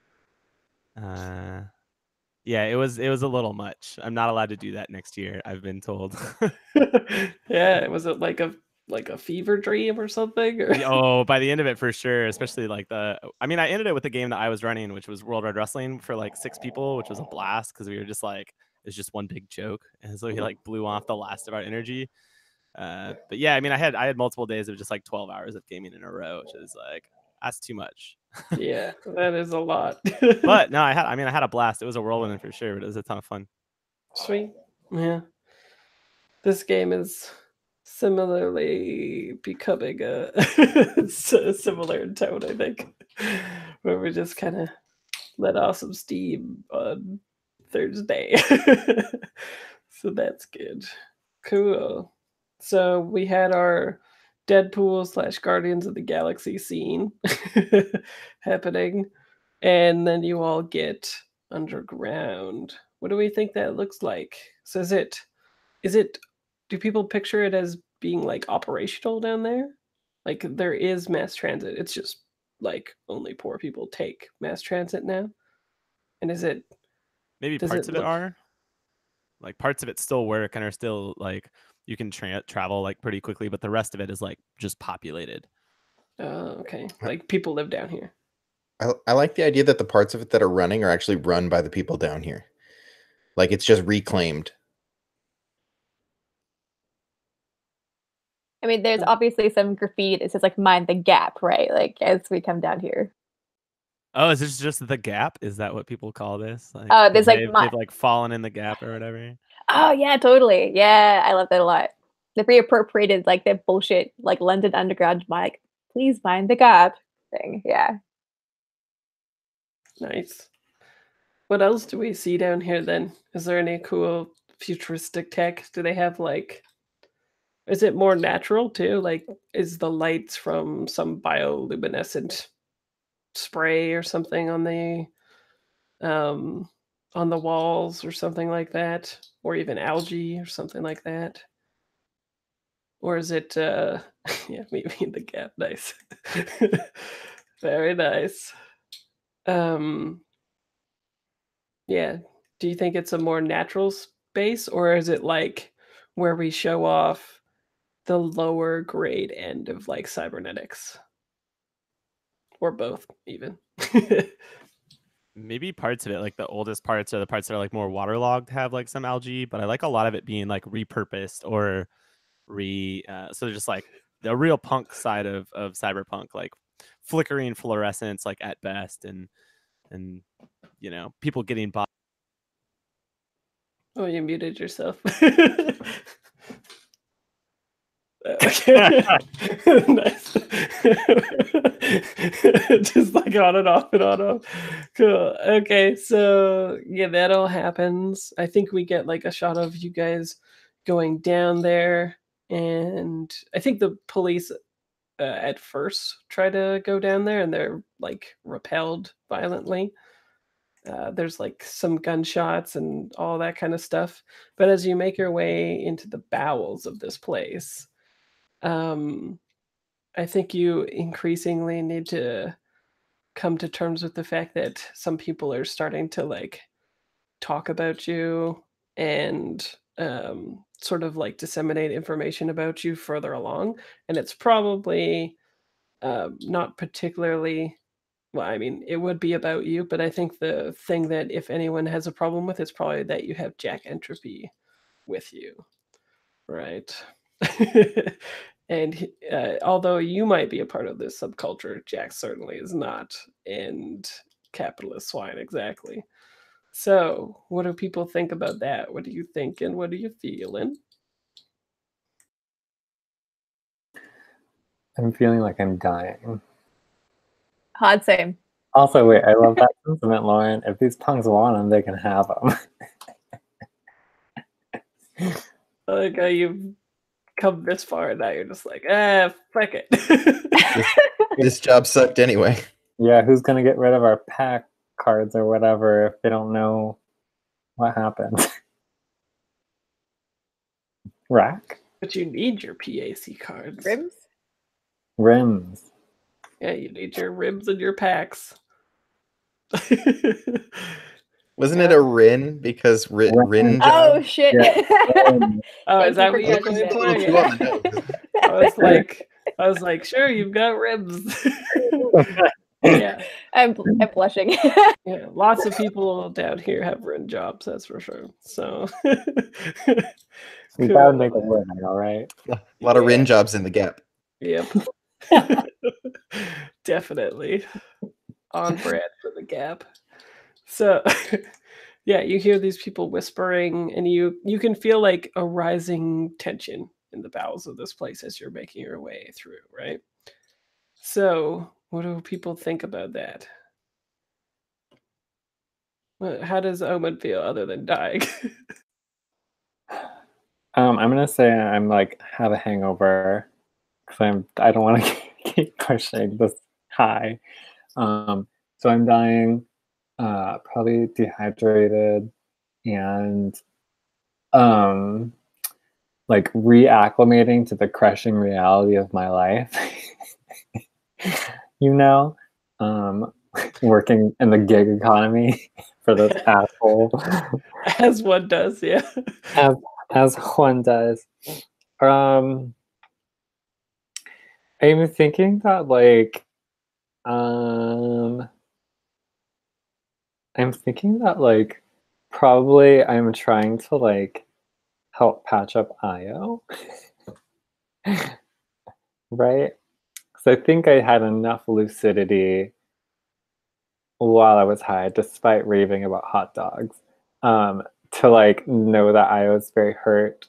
Speaker 3: Yeah, it was a little much. I'm not allowed to do that next year, I've been told.
Speaker 1: Yeah, was it like a fever dream or something? Or?
Speaker 3: Oh, by the end of it, for sure. Especially like I ended it with the game that I was running, which was World Wide Wrestling for like 6 people, which was a blast because we were just like, it's just one big joke, and so he like blew off the last of our energy. But yeah, I mean, I had multiple days of just like 12 hours of gaming in a row, which is like, that's too much.
Speaker 1: Yeah, that is a lot.
Speaker 3: But no, I had a blast. It was a whirlwind for sure, but it was a ton of fun.
Speaker 1: Sweet. Yeah. This game is similarly becoming similar in tone, I think, where we just kind of let off some steam on Thursday. So that's good. Cool. So we had our Deadpool / Guardians of the Galaxy scene happening, and then you all get underground. What do we think that looks like? So is it do people picture it as being like operational down there? Like there is mass transit. It's just like only poor people take mass transit now. And
Speaker 3: Maybe
Speaker 1: does
Speaker 3: parts
Speaker 1: it
Speaker 3: of it
Speaker 1: look
Speaker 3: are like, parts of it still work and are still like, you can travel like pretty quickly, but the rest of it is like just populated.
Speaker 1: okay. Like people live down here.
Speaker 2: I like the idea that the parts of it that are running are actually run by the people down here. Like it's just reclaimed.
Speaker 4: I mean, there's obviously some graffiti that says like "mind the gap," right? Like as we come down here.
Speaker 3: Oh, is this just the gap? Is that what people call this? Like,
Speaker 4: Oh, there's like
Speaker 3: they've like fallen in the gap or whatever.
Speaker 4: Oh yeah, totally. Yeah, I love that a lot. They reappropriated like that bullshit like London Underground like please mind the gap thing. Yeah.
Speaker 1: Nice. What else do we see down here then? Is there any cool futuristic tech? Do they have like is it more natural too? Like is the lights from some bioluminescent spray or something um on the walls or something like that? Or even algae or something like that? Or is it yeah, maybe in the gap. Nice. Very nice. Um Yeah. Do you think it's a more natural space, or is it like where we show off the lower grade end of like cybernetics? Or both, even.
Speaker 3: Maybe parts of it, like the oldest parts, or the parts that are like more waterlogged, have like some algae, but I like a lot of it being like repurposed or so they're just like the real punk side of cyberpunk, like flickering fluorescence like at best, and people getting by.
Speaker 1: Oh, you muted yourself. Okay. Nice. Just like on and off and on and off. Cool. Okay, so yeah, that all happens. I think we get like a shot of you guys going down there, and I think the police at first try to go down there, and they're like repelled violently. There's like some gunshots and all that kind of stuff. But as you make your way into the bowels of this place, um, I think you increasingly need to come to terms with the fact that some people are starting to like talk about you and sort of like disseminate information about you further along. And it's probably not particularly well, I mean, it would be about you, but I think the thing that if anyone has a problem with is probably that you have Jack Entropy with you, right? And although you might be a part of this subculture, Jack certainly is not, and capitalist swine exactly. So, what do people think about that? What do you think, and what are you feeling?
Speaker 5: I'm feeling like I'm dying.
Speaker 4: Hard same.
Speaker 5: Also, wait, I love that sentiment, Lauren. If these punks want them, they can have them.
Speaker 1: I like how you've come this far, and now you're just like, fuck it.
Speaker 2: This job sucked anyway.
Speaker 5: Yeah, who's gonna get rid of our pack cards or whatever if they don't know what happened? Rack?
Speaker 1: But you need your PAC cards.
Speaker 4: Ribs?
Speaker 5: Rims.
Speaker 1: Yeah, you need your ribs and your packs.
Speaker 2: Wasn't it a Rin? Because Rin job?
Speaker 4: Oh shit!
Speaker 5: Yeah.
Speaker 1: Oh, is that
Speaker 4: Thank you
Speaker 1: what
Speaker 4: for
Speaker 1: you're
Speaker 4: catching
Speaker 1: going
Speaker 4: that.
Speaker 1: for?
Speaker 2: Too on the nose.
Speaker 1: I was like, sure, you've got ribs. Yeah,
Speaker 4: I'm blushing.
Speaker 1: yeah. Lots of people down here have rib jobs, that's for sure. So
Speaker 5: We gotta make a living, all right?
Speaker 2: A lot of Rin jobs in the Gap.
Speaker 1: Yep. Definitely on brand for the Gap. So yeah, you hear these people whispering, and you can feel like a rising tension in the bowels of this place as you're making your way through, right? So, what do people think about that? How does Omen feel other than dying?
Speaker 5: I'm gonna say I'm like have a hangover because I don't want to keep pushing this high. So I'm dying, probably dehydrated, and like reacclimating to the crushing reality of my life. You know, working in the gig economy for this asshole.
Speaker 1: As one does, yeah.
Speaker 5: As one does. I'm thinking that probably I'm trying to like help patch up Io. Right? So I think I had enough lucidity while I was high, despite raving about hot dogs, to like know that I was very hurt.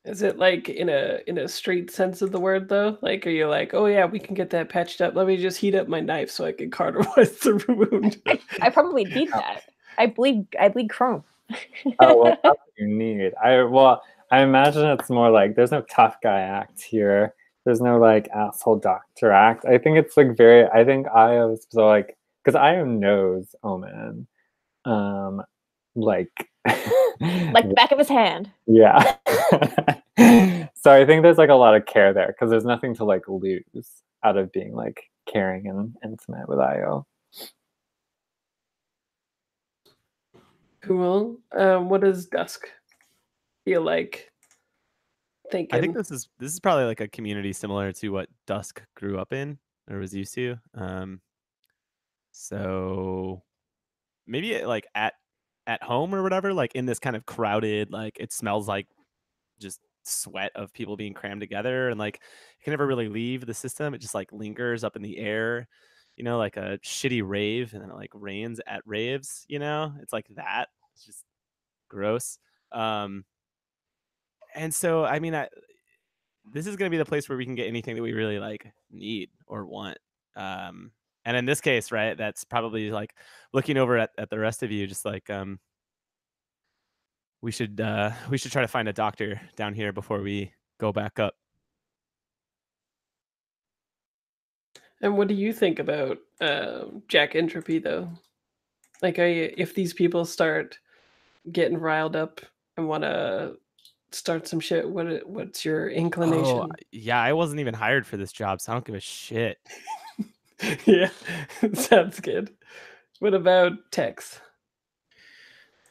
Speaker 1: Is it like in a straight sense of the word though? Like, are you like, oh yeah, we can get that patched up. Let me just heat up my knife so I can cauterize the wound.
Speaker 4: I probably need that. I bleed chrome.
Speaker 5: Oh well, that's what you need. I imagine it's more like there's no tough guy act here. There's no like asshole doctor act. I think it's like I think Io was so like because Io knows Omen, like
Speaker 4: Like the back of his hand.
Speaker 5: yeah. So I think there's like a lot of care there because there's nothing to like lose out of being like caring and intimate with Io.
Speaker 1: Cool. What does Dusk feel like thinking?
Speaker 3: I think this is probably like a community similar to what Dusk grew up in or was used to. So maybe like at home or whatever, like in this kind of crowded, like it smells like just sweat of people being crammed together, and like it can never really leave the system. It just like lingers up in the air, like a shitty rave, and then it like rains at raves. It's like that. It's just gross. And so I mean, this is going to be the place where we can get anything that we really like need or want. And in this case, right, that's probably like looking over at the rest of you, just like we should try to find a doctor down here before we go back up.
Speaker 1: And what do you think about Jack Entropy though? Like, if these people start getting riled up and want to start some shit, what's your inclination?
Speaker 3: Oh, yeah, I wasn't even hired for this job, so I don't give a shit.
Speaker 1: Yeah, sounds good. What about Tex?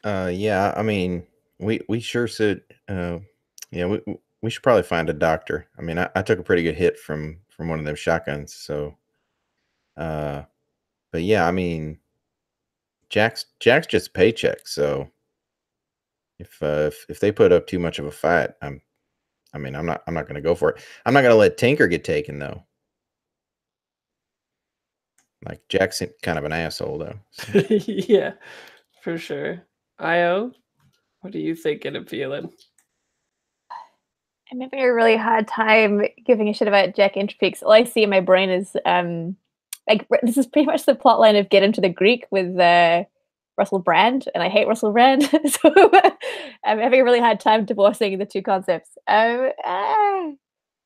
Speaker 2: Yeah, I mean, we sure should. Yeah, we should probably find a doctor. I mean, I took a pretty good hit from one of them shotguns, so But yeah, I mean, Jack's just a paycheck. So if they put up too much of a fight, I'm not gonna go for it. I'm not gonna let Tinker get taken though. Like Jack's kind of an asshole though. So.
Speaker 1: Yeah, for sure. Io, what are you thinking and feeling?
Speaker 4: I'm having a really hard time giving a shit about Jack Intropeaks. All I see in my brain is like this is pretty much the plot line of Get Him to the Greek with Russell Brand, and I hate Russell Brand, so I'm having a really hard time divorcing the two concepts.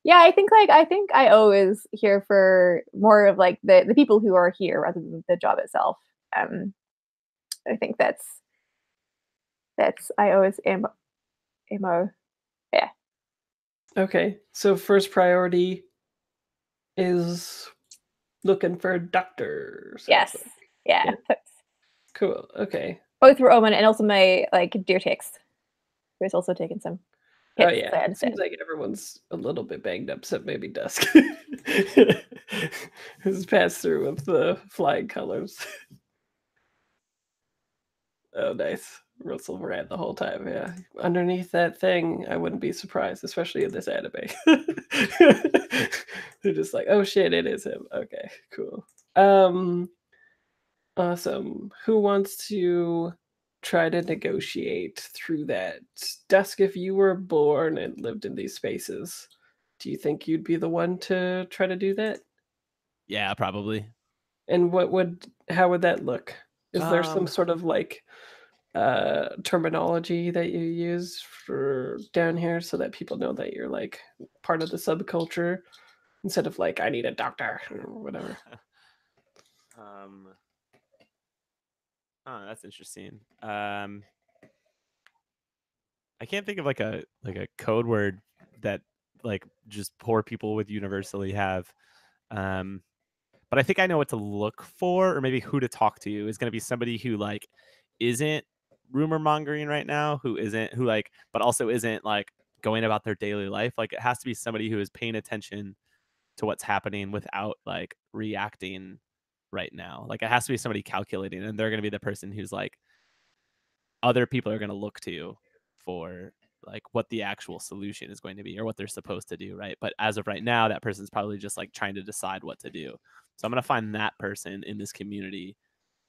Speaker 4: Yeah, I think IO is here for more of like the people who are here rather than the job itself. I think that's IO's MO. Yeah.
Speaker 1: Okay, so first priority is looking for a doctor.
Speaker 4: Yes.
Speaker 1: Like.
Speaker 4: Yeah.
Speaker 1: Cool. Okay.
Speaker 4: Both for Omen and also my like dear text, who's also taken some hits.
Speaker 1: Oh yeah. Seems like everyone's a little bit banged up, except maybe Dusk. Who's passed through with the flying colors. Oh, nice. Russell Brand the whole time, yeah. Underneath that thing, I wouldn't be surprised, especially in this anime. They're just like, oh shit, it is him. Okay, cool. Awesome. Who wants to try to negotiate through that? Dusk, if you were born and lived in these spaces, do you think you'd be the one to try to do that?
Speaker 3: Yeah, probably.
Speaker 1: And how would that look? Is there some sort of like terminology that you use for down here so that people know that you're like part of the subculture instead of like I need a doctor or whatever?
Speaker 3: Oh, that's interesting. I can't think of like a code word that like just poor people would universally have. But I think I know what to look for, or maybe who to talk to is going to be somebody who like isn't rumor mongering right now, who like, but also isn't like going about their daily life. Like it has to be somebody who is paying attention to what's happening without like reacting right now. Like it has to be somebody calculating, and they're going to be the person who's like other people are going to look to for like what the actual solution is going to be or what they're supposed to do, right? But as of right now, that person's probably just like trying to decide what to do. So I'm going to find that person in this community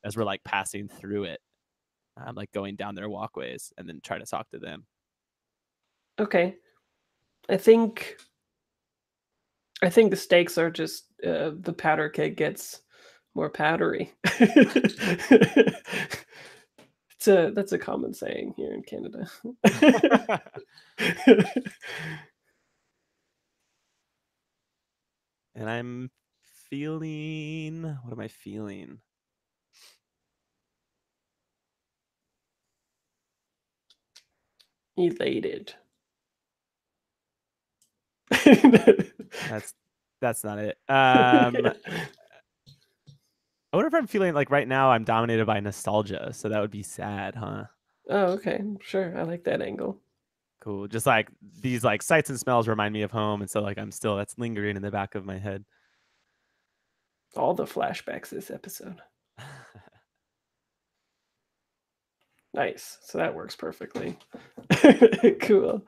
Speaker 3: as we're like passing through it, like going down their walkways, and then try to talk to them.
Speaker 1: Okay. I think the stakes are just the powder keg gets more powdery. That's a common saying here in Canada.
Speaker 3: And I'm feeling, what am I feeling?
Speaker 1: Elated.
Speaker 3: That's not it. I wonder if I'm feeling like right now I'm dominated by nostalgia, so that would be sad, huh?
Speaker 1: Oh, okay. Sure. I like that angle.
Speaker 3: Cool. Just like these like sights and smells remind me of home, and so like that's lingering in the back of my head.
Speaker 1: All the flashbacks this episode. Nice. So that works perfectly. Cool.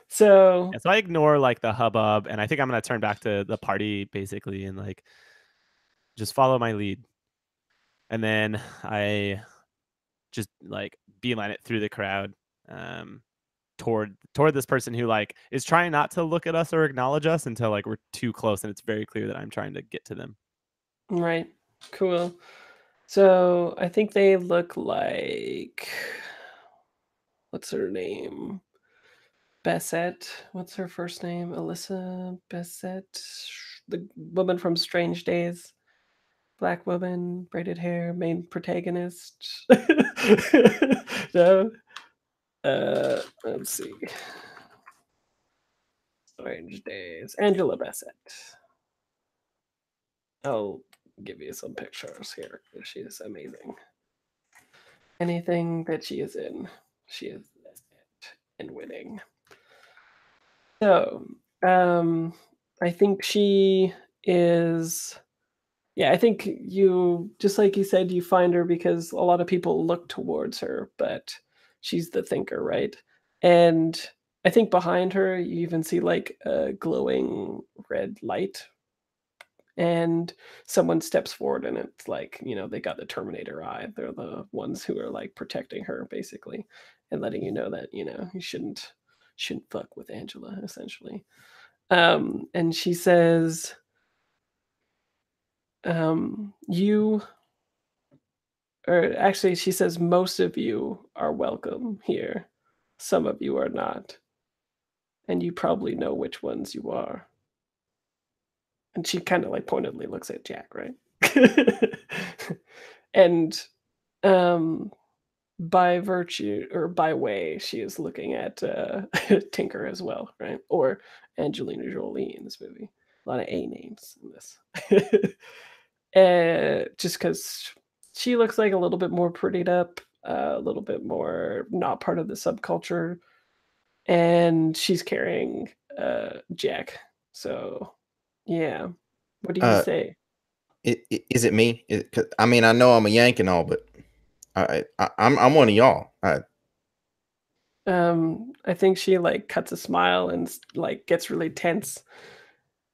Speaker 1: So
Speaker 3: yeah, so I ignore like the hubbub, and I think I'm gonna turn back to the party basically, and like just follow my lead. And then I just like beeline it through the crowd, toward this person who like is trying not to look at us or acknowledge us until like we're too close, and it's very clear that I'm trying to get to them.
Speaker 1: right. Cool. So I think they look like, what's her name? Bassett. What's her first name? Alyssa Bassett. The woman from Strange Days. Black woman, braided hair, main protagonist. No. Let's see. Strange Days. Angela Bassett. I'll give you some pictures here. She is amazing. Anything that she is in, she is it and winning. So, I think she is Yeah, I think you, just like you said, you find her because a lot of people look towards her, but she's the thinker, right? And I think behind her, you even see like a glowing red light, and someone steps forward, and it's like, they got the Terminator eye. They're the ones who are like protecting her, basically, and letting you know that, you shouldn't fuck with Angela, essentially. And she says, you or actually, she says, most of you are welcome here. Some of you are not. And you probably know which ones you are. And she kind of like pointedly looks at Jack, right? And um, by virtue or by way, she is looking at Tinker as well, right? Or Angelina Jolie in this movie. A lot of A names in this. Just because she looks like a little bit more prettied up, a little bit more not part of the subculture, and she's carrying Jack. So, yeah. What do you
Speaker 2: Uh,
Speaker 1: say?
Speaker 2: is it me? 'Cause, I mean, I know I'm a Yank and all, but I'm one of y'all.
Speaker 1: I think she like cuts a smile and like gets really tense,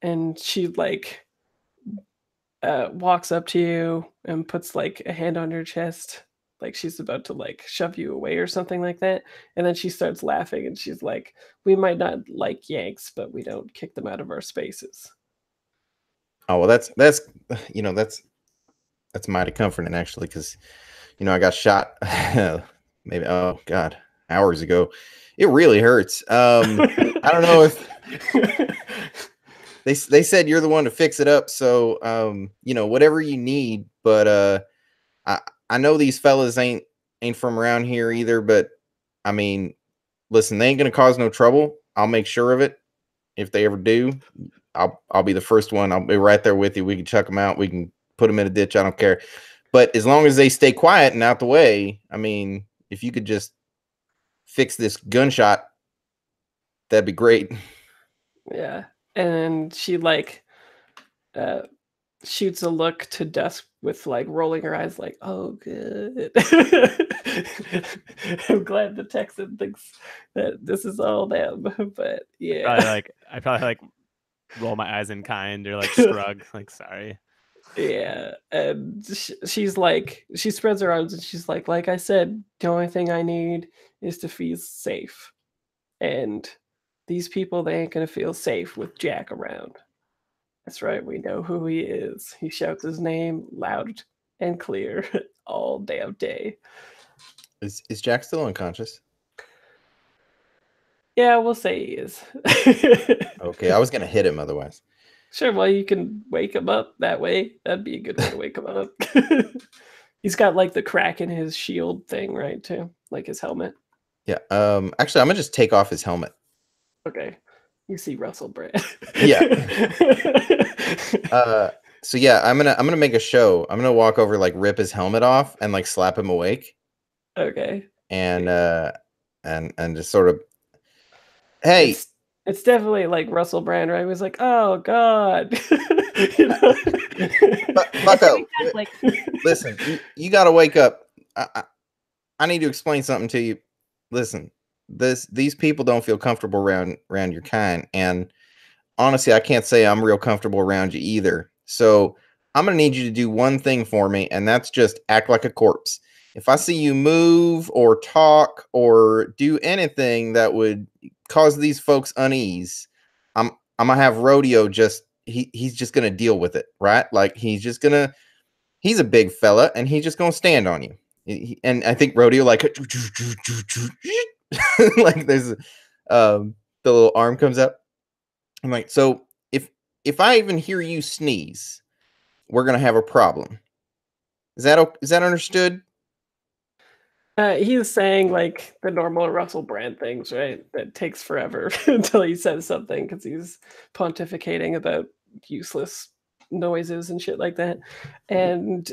Speaker 1: and she like walks up to you and puts like a hand on your chest, like she's about to like shove you away or something like that. And then she starts laughing and she's like, "We might not like Yanks, but we don't kick them out of our spaces."
Speaker 2: Oh well, that's that's mighty comforting actually, because I got shot maybe, oh god, hours ago. It really hurts. I don't know if they said you're the one to fix it up, so whatever you need. But I I know these fellas ain't from around here either, but I mean, listen, they ain't gonna cause no trouble. I'll make sure of it. If they ever do, I'll be the first one. I'll be right there with you. We can chuck them out. We can put them in a ditch. I don't care. But as long as they stay quiet and out the way, I mean, if you could just fix this gunshot, that'd be great.
Speaker 1: Yeah. And she like uh shoots a look to Dusk with like rolling her eyes like, "Oh good." I'm glad the Texan thinks that this is all them. But yeah.
Speaker 3: I probably like roll my eyes in kind or like shrug, like sorry.
Speaker 1: Yeah, and she's like, she spreads her arms and she's like I said, the only thing I need is to feel safe. And these people, they ain't gonna feel safe with Jack around. That's right, we know who he is. He shouts his name loud and clear all damn day.
Speaker 2: Is Jack still unconscious?
Speaker 1: Yeah, we'll say he is.
Speaker 2: Okay, I was gonna hit him otherwise.
Speaker 1: Sure, well, you can wake him up that way. That'd be a good way to wake him up. He's got like the crack in his shield thing, right? Too, like his helmet.
Speaker 2: Yeah. Actually, I'm gonna just take off his helmet.
Speaker 1: Okay, you see Russell Brand.
Speaker 2: Yeah. So yeah, I'm gonna make a show. I'm gonna walk over, like rip his helmet off and like slap him awake,
Speaker 1: Okay.
Speaker 2: and and just sort of, hey,
Speaker 1: It's definitely like Russell Brand, right? He was like, "Oh God." You know?
Speaker 2: Bucko,
Speaker 4: Like,
Speaker 2: listen, you got to wake up. I need to explain something to you. Listen, these people don't feel comfortable around your kind, and honestly, I can't say I'm real comfortable around you either. So I'm gonna need you to do one thing for me, and that's just act like a corpse. If I see you move or talk or do anything that would cause these folks unease, I'm gonna have Rodeo just he's just gonna deal with it, right? Like he's a big fella and he's just gonna stand on you. And I think Rodeo like like there's the little arm comes up. I'm like, so if I even hear you sneeze, we're gonna have a problem. Is that understood?
Speaker 1: He was saying like the normal Russell Brand things, right? That takes forever until he says something because he's pontificating about useless noises and shit like that. And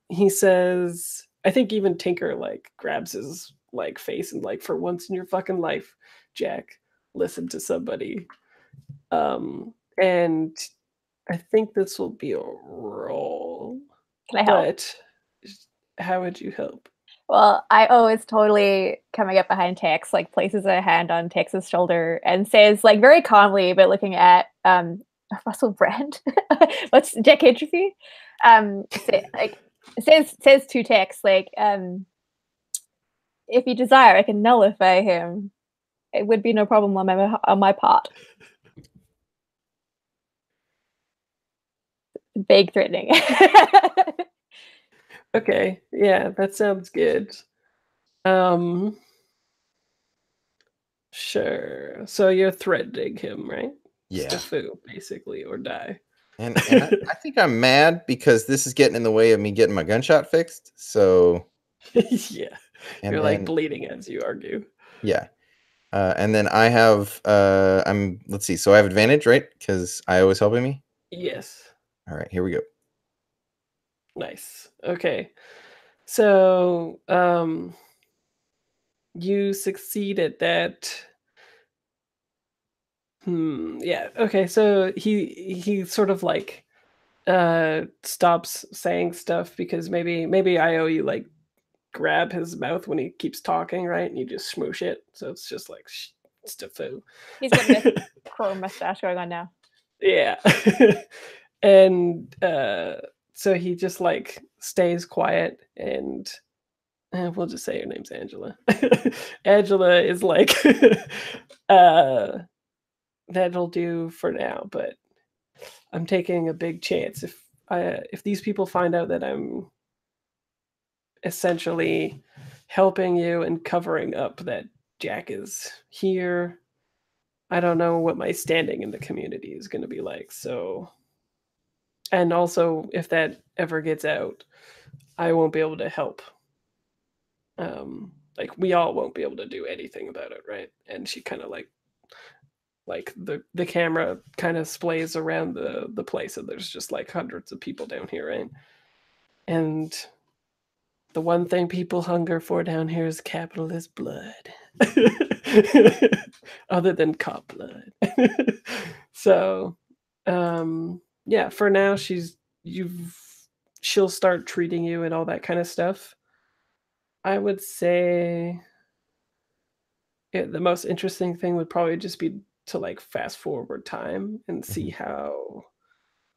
Speaker 1: he says, I think even Tinker like grabs his like face and like, for once in your fucking life, Jack, listen to somebody. And I think this will be a roll.
Speaker 4: Can I help?
Speaker 1: But how would you help?
Speaker 4: Well, I.O. is totally coming up behind Tex, like places a hand on Tex's shoulder and says, like very calmly, but looking at Russell Brand, what's decade trophy? Like says to Tex, like, if you desire, I can nullify him. It would be no problem on my part. Vague threatening.
Speaker 1: Okay, yeah, that sounds good. Sure. So you're threatening him, right?
Speaker 2: Yeah.
Speaker 1: Steffu, basically, or die.
Speaker 2: And I think I'm mad because this is getting in the way of me getting my gunshot fixed. So
Speaker 1: Yeah.
Speaker 2: and
Speaker 1: You're
Speaker 2: then
Speaker 1: like bleeding as you argue.
Speaker 2: yeah. And then I have let's see, so I have advantage, right? Because IO is helping me.
Speaker 1: Yes.
Speaker 2: All right, here we go.
Speaker 1: Nice. Okay. So you succeed at that. Yeah. Okay. So he sort of like stops saying stuff because maybe I owe you like grab his mouth when he keeps talking, right? And you just smoosh it. So it's just like Steffu.
Speaker 4: He's got this crow mustache going on now.
Speaker 1: Yeah. And so he just like stays quiet and we'll just say her name's Angela. Angela is like that'll do for now, but I'm taking a big chance if these people find out that I'm essentially helping you and covering up that Jack is here. I don't know what my standing in the community is going to be like. So, and also if that ever gets out, I won't be able to help. Like we all won't be able to do anything about it, right? And she kind of like the camera kind of splays around the place, and there's just like hundreds of people down here, right? And the one thing people hunger for down here is capitalist blood. Other than cop blood. So yeah, for now she'll start treating you and all that kind of stuff. I would say the most interesting thing would probably just be to like fast forward time and see how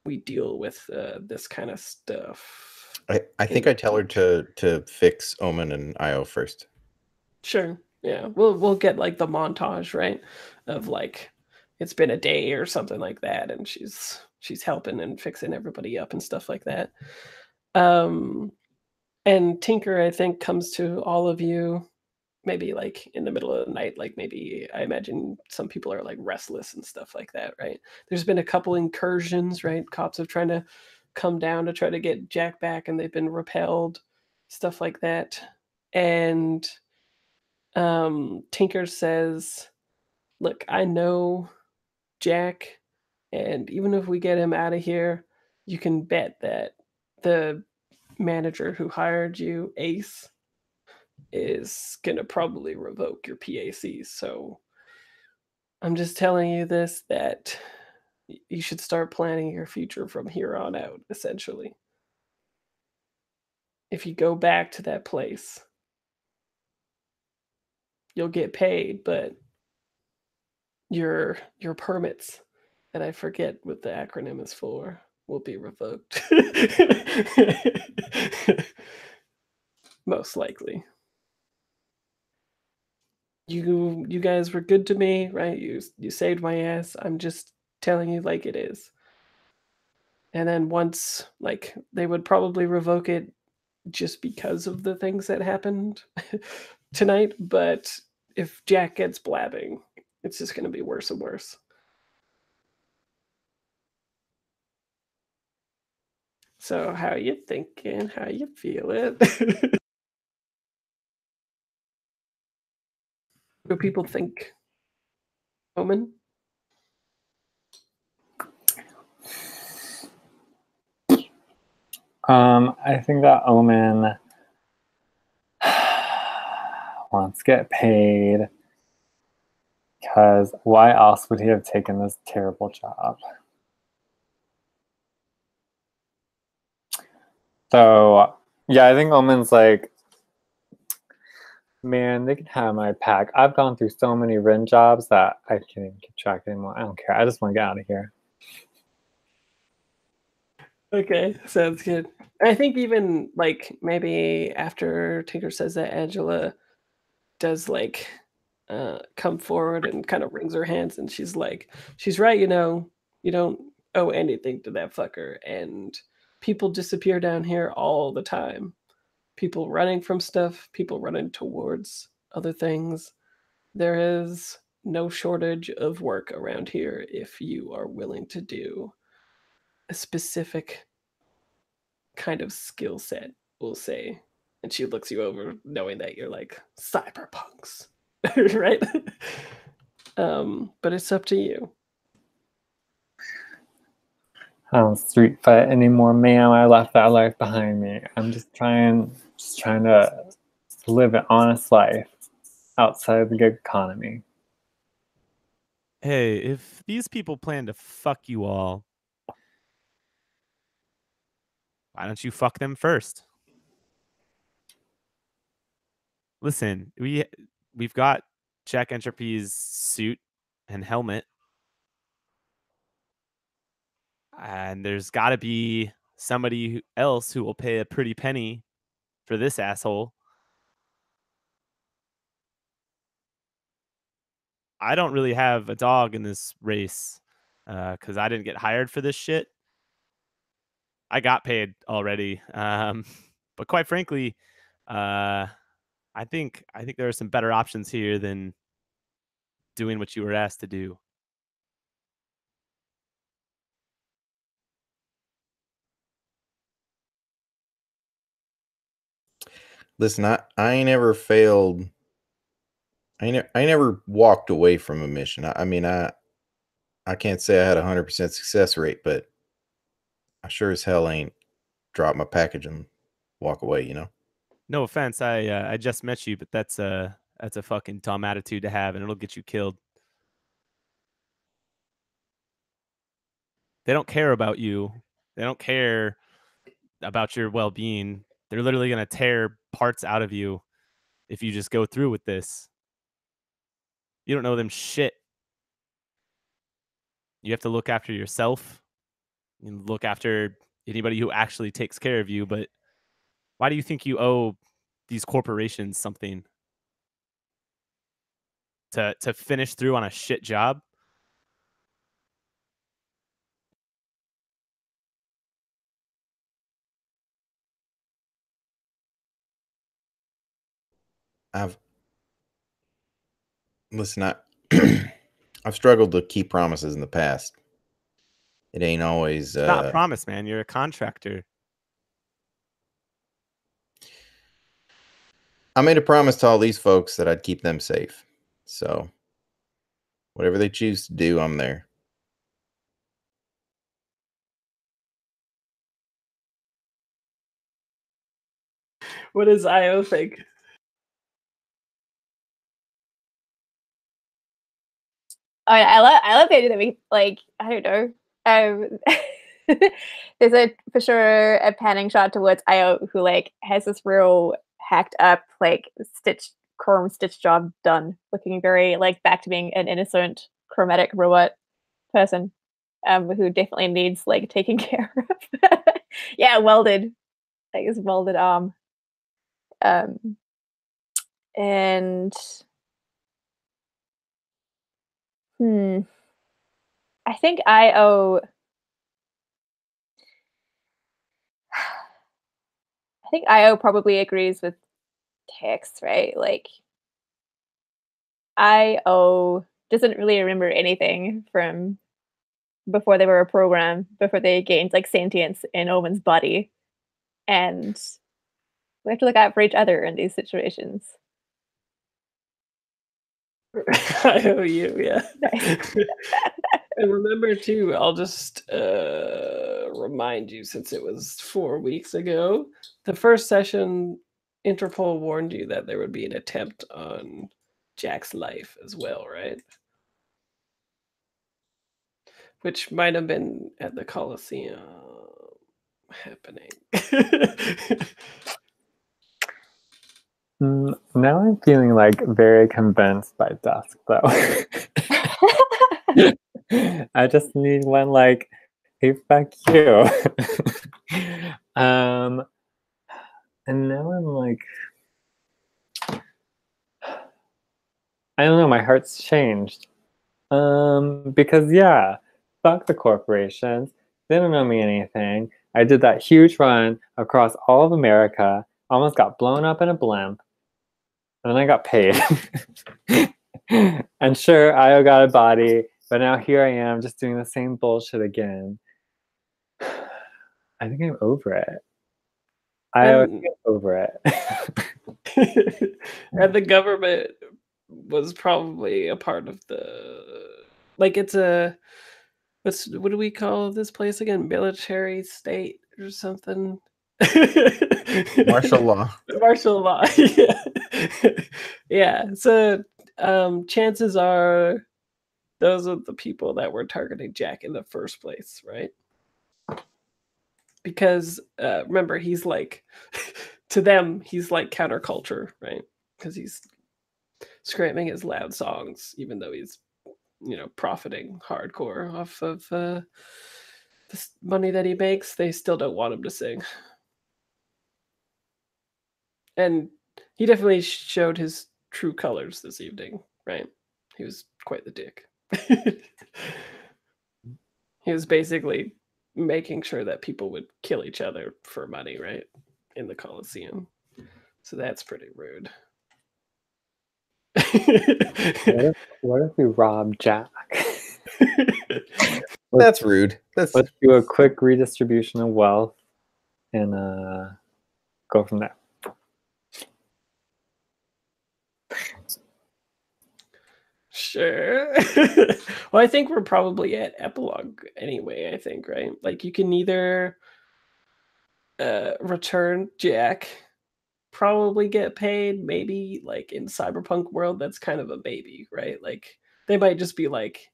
Speaker 1: we deal with this kind of stuff.
Speaker 2: I think I tell her to fix Omen and IO first.
Speaker 1: Sure. Yeah. We'll get like the montage, right? Of like it's been a day or something like that, and she's helping and fixing everybody up and stuff like that. And Tinker, I think, comes to all of you maybe like in the middle of the night, like maybe I imagine some people are like restless and stuff like that, right? There's been a couple incursions, right? Cops have trying to come down to try to get Jack back and they've been repelled, stuff like that. And Tinker says, look, I know Jack, and even if we get him out of here, you can bet that the manager who hired you, Ace, is gonna probably revoke your PAC. So I'm just telling you this that you should start planning your future from here on out, essentially. If you go back to that place, you'll get paid, but your permits, and I forget what the acronym is for, will be revoked. Most likely. You guys were good to me, right? You saved my ass. I'm just telling you like it is. And then once like they would probably revoke it just because of the things that happened tonight, but if Jack gets blabbing, it's just going to be worse and worse. So how you thinking? How you feeling? What do people think? Omen?
Speaker 5: I think that Omen wants to get paid because why else would he have taken this terrible job? So yeah, I think Omen's like, man, they can have my pack. I've gone through so many Rin jobs that I can't even keep track anymore. I don't care. I just want to get out of here.
Speaker 1: Okay, sounds good. I think even like maybe after Tinker says that, Angela does like come forward and kind of wrings her hands, and she's like, she's right, you know, you don't owe anything to that fucker, and people disappear down here all the time. People running from stuff, people running towards other things. There is no shortage of work around here if you are willing to do a specific kind of skill set, we'll say. And she looks you over knowing that you're like cyberpunks, right? But it's up to you.
Speaker 5: I don't street fight anymore, man. I left that life behind me. I'm just trying to live an honest life outside of the gig economy.
Speaker 3: Hey, if these people plan to fuck you all, why don't you fuck them first? Listen, we've got Jack Entropy's suit and helmet, and there's got to be somebody else who will pay a pretty penny for this asshole. I don't really have a dog in this race because I didn't get hired for this shit. I got paid already, but quite frankly, I think there are some better options here than doing what you were asked to do.
Speaker 2: Listen, I ain't ever failed. I never walked away from a mission. I mean, I can't say I had a 100% success rate, but I sure as hell ain't drop my package and walk away, you know?
Speaker 3: No offense, I just met you, but that's a fucking dumb attitude to have, and it'll get you killed. They don't care about you. They don't care about your well-being. They're literally going to tear parts out of you if you just go through with this. You don't know them shit. You have to look after yourself and look after anybody who actually takes care of you. But why do you think you owe these corporations something to finish through on a shit job?
Speaker 2: Listen, I've struggled to keep promises in the past. It ain't always
Speaker 3: It's not a promise, man. You're a contractor.
Speaker 2: I made a promise to all these folks that I'd keep them safe. So whatever they choose to do, I'm there.
Speaker 1: What does IO think?
Speaker 4: I love the idea that we like, I don't know. There's a for sure a panning shot towards Io who like has this real hacked up like chrome stitch job done, looking very like back to being an innocent chromatic robot person, who definitely needs like taking care of. Yeah, welded, like his welded arm, and I think Io. I think Io probably agrees with Tex, right? Like Io doesn't really remember anything from before they were a program, before they gained like sentience in Owen's body. And we have to look out for each other in these situations.
Speaker 1: I owe you, yeah.
Speaker 4: Nice.
Speaker 1: And remember too, I'll just remind you, since it was 4 weeks ago, the first session, Interpol warned you that there would be an attempt on Jack's life as well, right? Which might have been at the Coliseum. happening?
Speaker 5: Now I'm feeling like very convinced by dusk, though. I just need one like, hey, fuck you. And now I'm like, I don't know, my heart's changed. Because yeah, fuck the corporations. They don't know me anything. I did that huge run across all of America, almost got blown up in a blimp, and then I got paid. And sure, I got a body, but now here I am just doing the same bullshit again. I think I'm over it. I'm over it.
Speaker 1: And the government was probably a part of the, like, it's a, what do we call this place again? Military state or something?
Speaker 2: Martial law.
Speaker 1: Martial law. Yeah. Yeah. So chances are those are the people that were targeting Jack in the first place, right? Because remember, he's like, to them, he's like counterculture, right? Because he's screaming his loud songs, even though he's, profiting hardcore off of this money that he makes. They still don't want him to sing. And he definitely showed his true colors this evening, right? He was quite the dick. He was basically making sure that people would kill each other for money, right? In the Coliseum. So that's pretty rude.
Speaker 5: What if we rob Jack?
Speaker 2: That's rude.
Speaker 5: Let's do a quick redistribution of wealth and go from there.
Speaker 1: Sure. Well, I think we're probably at epilogue anyway, I think, right? Like, you can either return Jack, probably get paid, maybe, like, in Cyberpunk world, that's kind of a maybe, right? Like, they might just be like,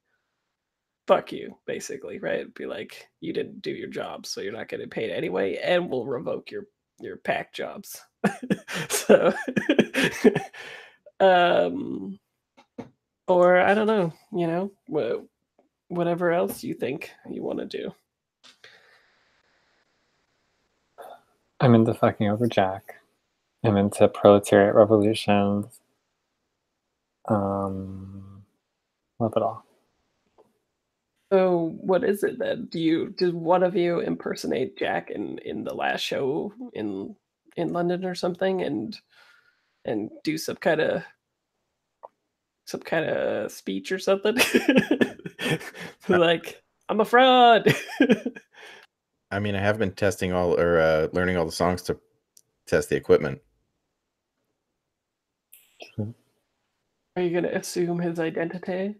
Speaker 1: fuck you, basically, right? Be like, you didn't do your job, so you're not getting paid anyway, and we'll revoke your pack jobs. So or I don't know, whatever else you think you want to do.
Speaker 5: I'm into fucking over Jack. I'm into proletariat revolutions. Love it all.
Speaker 1: So what is it then? Did one of you impersonate Jack in the last show in London or something, and do some kind of speech or something? Like, I'm a fraud.
Speaker 2: I mean, I have been testing learning all the songs to test the equipment.
Speaker 1: Are you going to assume his identity?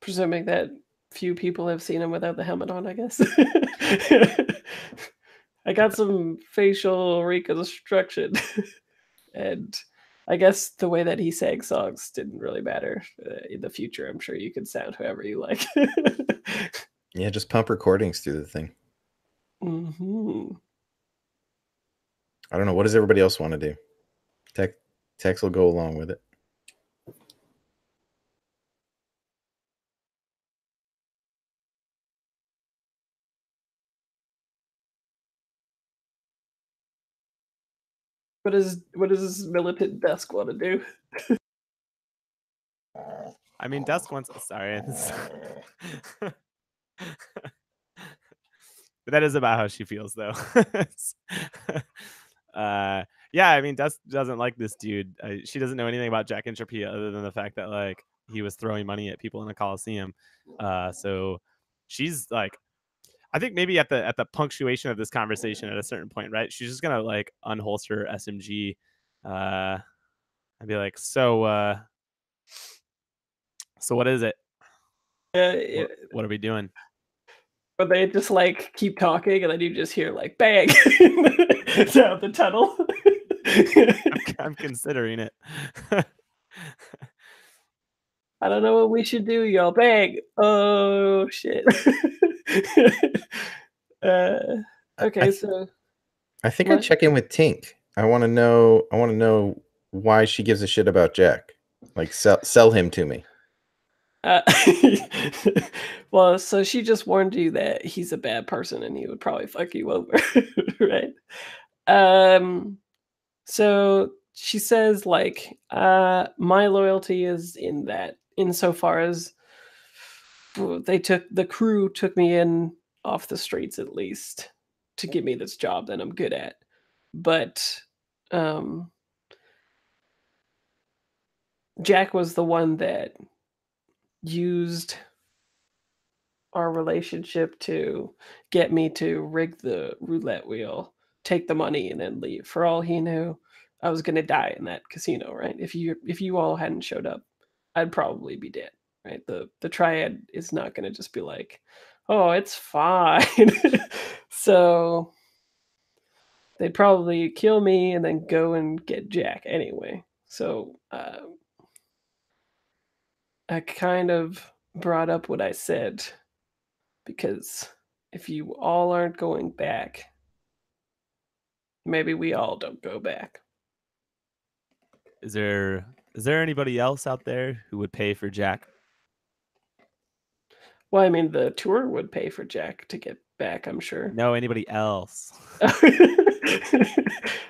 Speaker 1: Presuming that few people have seen him without the helmet on, I guess. I got some facial reconstruction. And I guess the way that he sang songs didn't really matter. In the future, I'm sure you can sound however you like.
Speaker 2: Yeah, just pump recordings through the thing.
Speaker 1: Mm-hmm.
Speaker 2: I don't know. What does everybody else want to do? Tex will go along with it.
Speaker 1: What does militant Dusk want to do?
Speaker 3: I mean, Dusk wants. Sorry. But that is about how she feels, though. Yeah, I mean, Dusk doesn't like this dude. She doesn't know anything about Jack Entropy other than the fact that, like, he was throwing money at people in the Coliseum. So she's like, I think maybe at the punctuation of this conversation at a certain point, right? She's just gonna like unholster SMG, and be like, so what is it? What are we doing?
Speaker 1: But they just like keep talking, and then you just hear like bang down the tunnel.
Speaker 3: I'm considering it.
Speaker 1: I don't know what we should do, y'all. Bang! Oh shit! Okay, so
Speaker 2: I think I'd check in with Tink. I want to know why she gives a shit about Jack. Like sell him to me.
Speaker 1: Well, so she just warned you that he's a bad person and he would probably fuck you over, right? So she says like, my loyalty is in that insofar as the crew took me in off the streets at least to give me this job that I'm good at. But um Jack was the one that used our relationship to get me to rig the roulette wheel, take the money, and then leave. For all he knew, I was gonna die in that casino, right? If you all hadn't showed up, I'd probably be dead, right? The triad is not gonna just be like, oh, it's fine. So they'd probably kill me and then go and get Jack anyway. So I kind of brought up what I said because if you all aren't going back, maybe we all don't go back.
Speaker 3: Is there anybody else out there who would pay for Jack?
Speaker 1: Well, I mean, the tour would pay for Jack to get back, I'm sure.
Speaker 3: No, anybody else.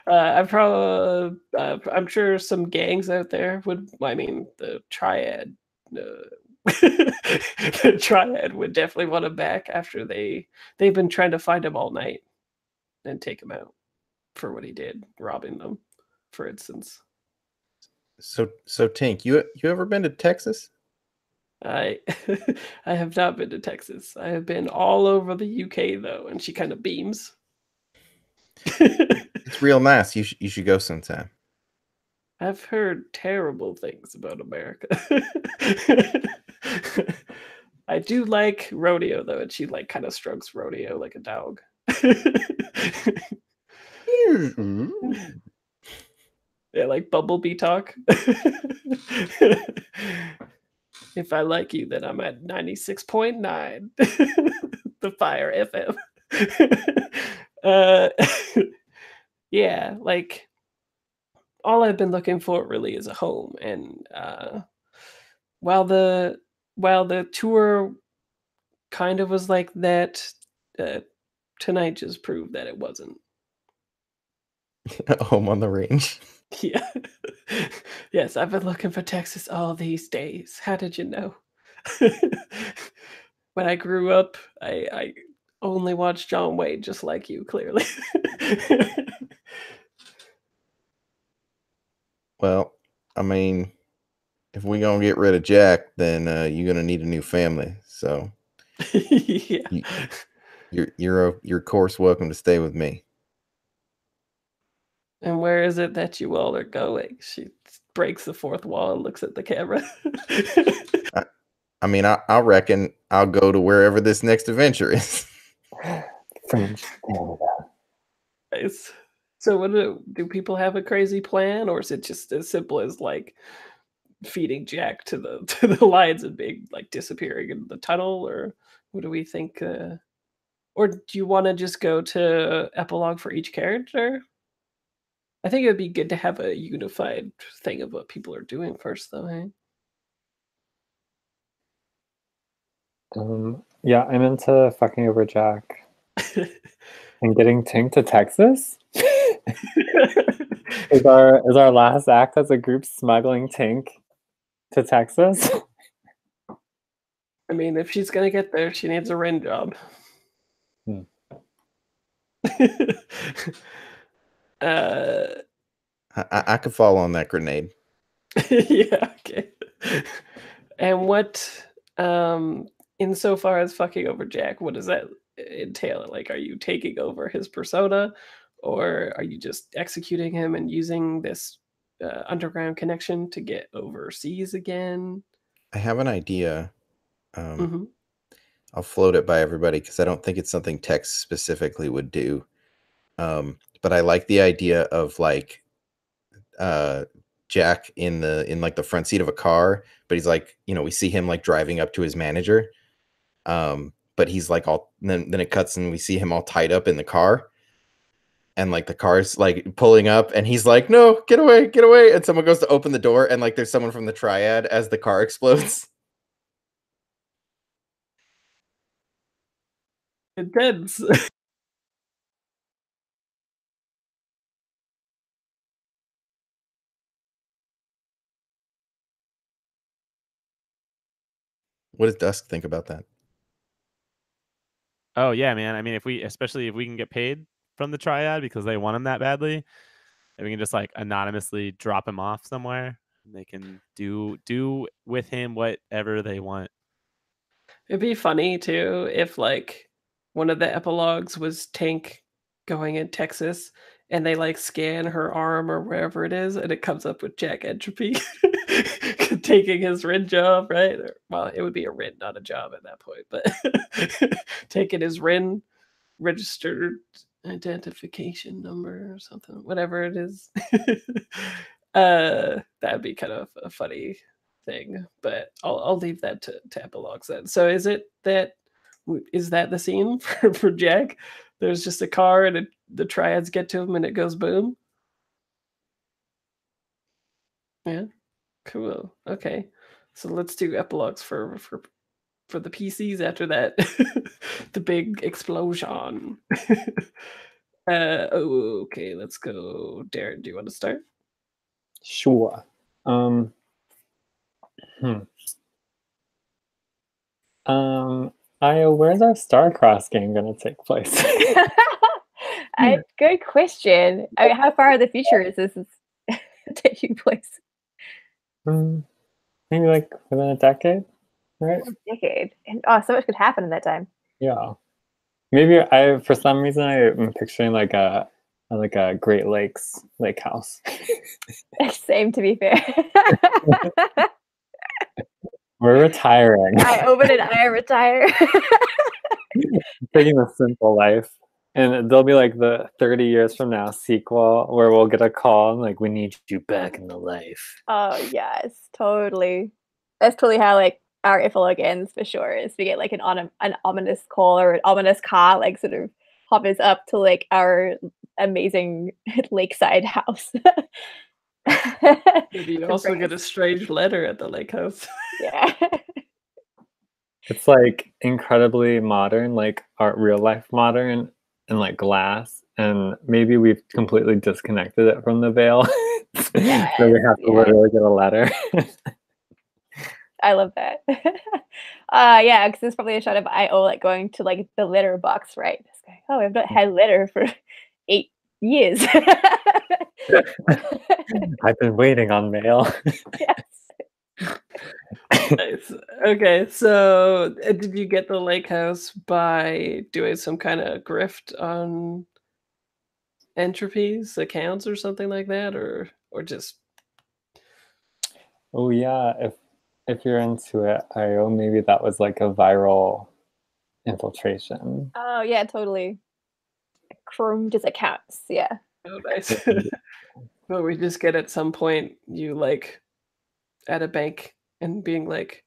Speaker 1: I'm sure some gangs out there would. I mean, the triad. The triad would definitely want him back after they've been trying to find him all night and take him out for what he did, robbing them, for instance.
Speaker 2: So Tink, you ever been to Texas?
Speaker 1: I I have not been to Texas. I have been all over the UK though, and she kind of beams.
Speaker 2: It's real nice. You should go sometime.
Speaker 1: I've heard terrible things about America. I do like rodeo though, and she like kind of strokes rodeo like a dog. Yeah, like bumblebee talk. If I like you, then I'm at 96.9. The Fire FM. Yeah, like all I've been looking for really is a home. And while the tour kind of was like that, tonight just proved that it wasn't.
Speaker 2: Home on the range.
Speaker 1: Yeah. Yes, I've been looking for Texas all these days. How did you know? When I grew up, I only watched John Wayne, just like you, clearly.
Speaker 2: Well, I mean, if we're gonna get rid of Jack, then you're gonna need a new family. So
Speaker 1: Yeah.
Speaker 2: you're of course welcome to stay with me.
Speaker 1: And where is it that you all are going? She breaks the fourth wall and looks at the camera.
Speaker 2: I mean, I reckon I'll go to wherever this next adventure is.
Speaker 5: French Canada.
Speaker 1: Nice. So what do people have a crazy plan, or is it just as simple as like feeding Jack to the lions and being like disappearing in the tunnel, or what do we think? Or do you want to just go to epilogue for each character? I think it would be good to have a unified thing of what people are doing first, though. Hey?
Speaker 5: Yeah, I'm into fucking over Jack and getting Tink to Texas. Is our last act as a group smuggling Tink to Texas?
Speaker 1: I mean, if she's gonna get there, she needs a Ren job.
Speaker 2: I could fall on that grenade.
Speaker 1: Yeah, okay. And what, insofar as fucking over Jack, what does that entail? Like, are you taking over his persona, or are you just executing him and using this underground connection to get overseas again?
Speaker 2: I have an idea.
Speaker 1: Mhm.
Speaker 2: I'll float it by everybody because I don't think it's something Tex specifically would do. But I like the idea of like Jack in like the front seat of a car, but he's like, we see him like driving up to his manager. but he's like all. Then it cuts and we see him all tied up in the car, and like the car's like pulling up, and he's like, "No, get away, get away!" And someone goes to open the door, and like there's someone from the triad as the car explodes.
Speaker 1: Intense.
Speaker 2: What does Dusk think about that?
Speaker 3: Oh yeah, man. I mean, especially if we can get paid from the triad because they want him that badly, and we can just like anonymously drop him off somewhere, and they can do with him whatever they want.
Speaker 1: It'd be funny too if like one of the epilogues was Tank going in Texas and they like scan her arm or wherever it is and it comes up with Jack Entropy taking his Rin job, right? Well, it would be a Rin, not a job at that point, but taking his Rin registered identification number or something, whatever it is. That'd be kind of a funny thing, but I'll leave that to epilogues then. So is that the scene for Jack? There's just a car and the triads get to him and it goes boom. Yeah, cool. Okay, so let's do epilogues for the PCs after that. The big explosion. Okay, let's go. Darren, do you want to start?
Speaker 5: Sure. Io, where's our Starcross game gonna take place?
Speaker 4: Good question. I mean, how far in the future is this taking place?
Speaker 5: Maybe like within a decade, right?
Speaker 4: A decade. And so much could happen in that time.
Speaker 5: Yeah. Maybe for some reason I'm picturing like a Great Lakes lake house.
Speaker 4: Same, to be fair.
Speaker 5: We're retiring.
Speaker 4: I open and I retire.
Speaker 5: Taking a simple life. And there'll be like the 30 years from now sequel where we'll get a call and like, we need you back in the life.
Speaker 4: Oh yes, totally. That's totally how like our epilogue ends for sure. Is we get like an ominous call or an ominous car like sort of hovers up to like our amazing lakeside house.
Speaker 1: Maybe you also get a strange letter at the lake house.
Speaker 4: Yeah.
Speaker 5: It's like incredibly modern, like art, real life modern, and like glass. And maybe we've completely disconnected it from the veil. So we have to literally get a letter.
Speaker 4: I love that. Yeah, because it's probably a shot of IO like going to like the litter box, right? Just going, oh, I've not had litter for 8 years.
Speaker 5: I've been waiting on mail.
Speaker 4: Yes.
Speaker 1: Nice. Okay, so did you get the lake house by doing some kind of grift on Entropy's accounts or something like that, or just?
Speaker 5: Oh yeah, if you're into it, IO, maybe that was like a viral infiltration.
Speaker 4: Oh yeah, totally. Chromed his accounts, yeah.
Speaker 1: Oh, nice. But we just get at some point you like at a bank and being like,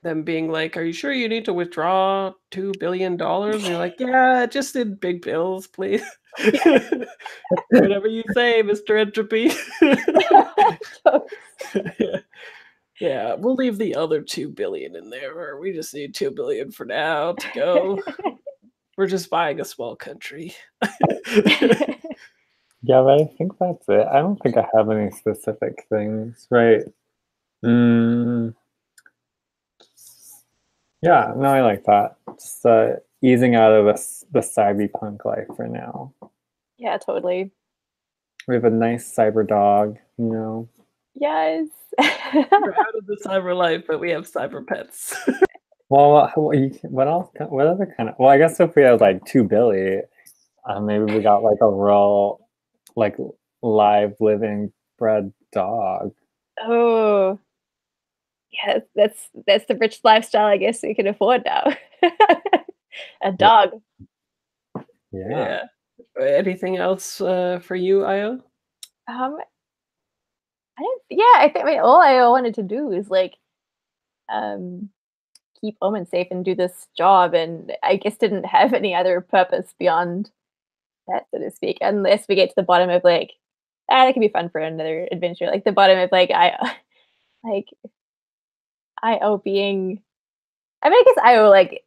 Speaker 1: are you sure you need to withdraw $2 billion? And you're like, yeah, just in big bills, please. Whatever you say, Mr. Entropy. Yeah, we'll leave the other 2 billion in there, or we just need 2 billion for now to go. We're just buying a small country.
Speaker 5: Yeah, but I think that's it. I don't think I have any specific things, right? Yeah, no, I like that. Just easing out of the cyberpunk life for now.
Speaker 4: Yeah, totally.
Speaker 5: We have a nice cyber dog, you know.
Speaker 4: Yes.
Speaker 1: We're out of the cyber life, but we have cyber pets.
Speaker 5: Well, what else? What other kind of? Well, I guess if we had like 2 billion, maybe we got like a real, like live living bred dog.
Speaker 4: Oh, yeah, that's the rich lifestyle I guess we can afford now. A dog.
Speaker 5: Yeah.
Speaker 1: Anything else for you, Io?
Speaker 4: I think all I wanted to do is like keep Omen safe and do this job, and I guess didn't have any other purpose beyond that, so to speak. Unless we get to the bottom of like, that could be fun for another adventure. Like the bottom of like like IO being, I mean, I guess IO like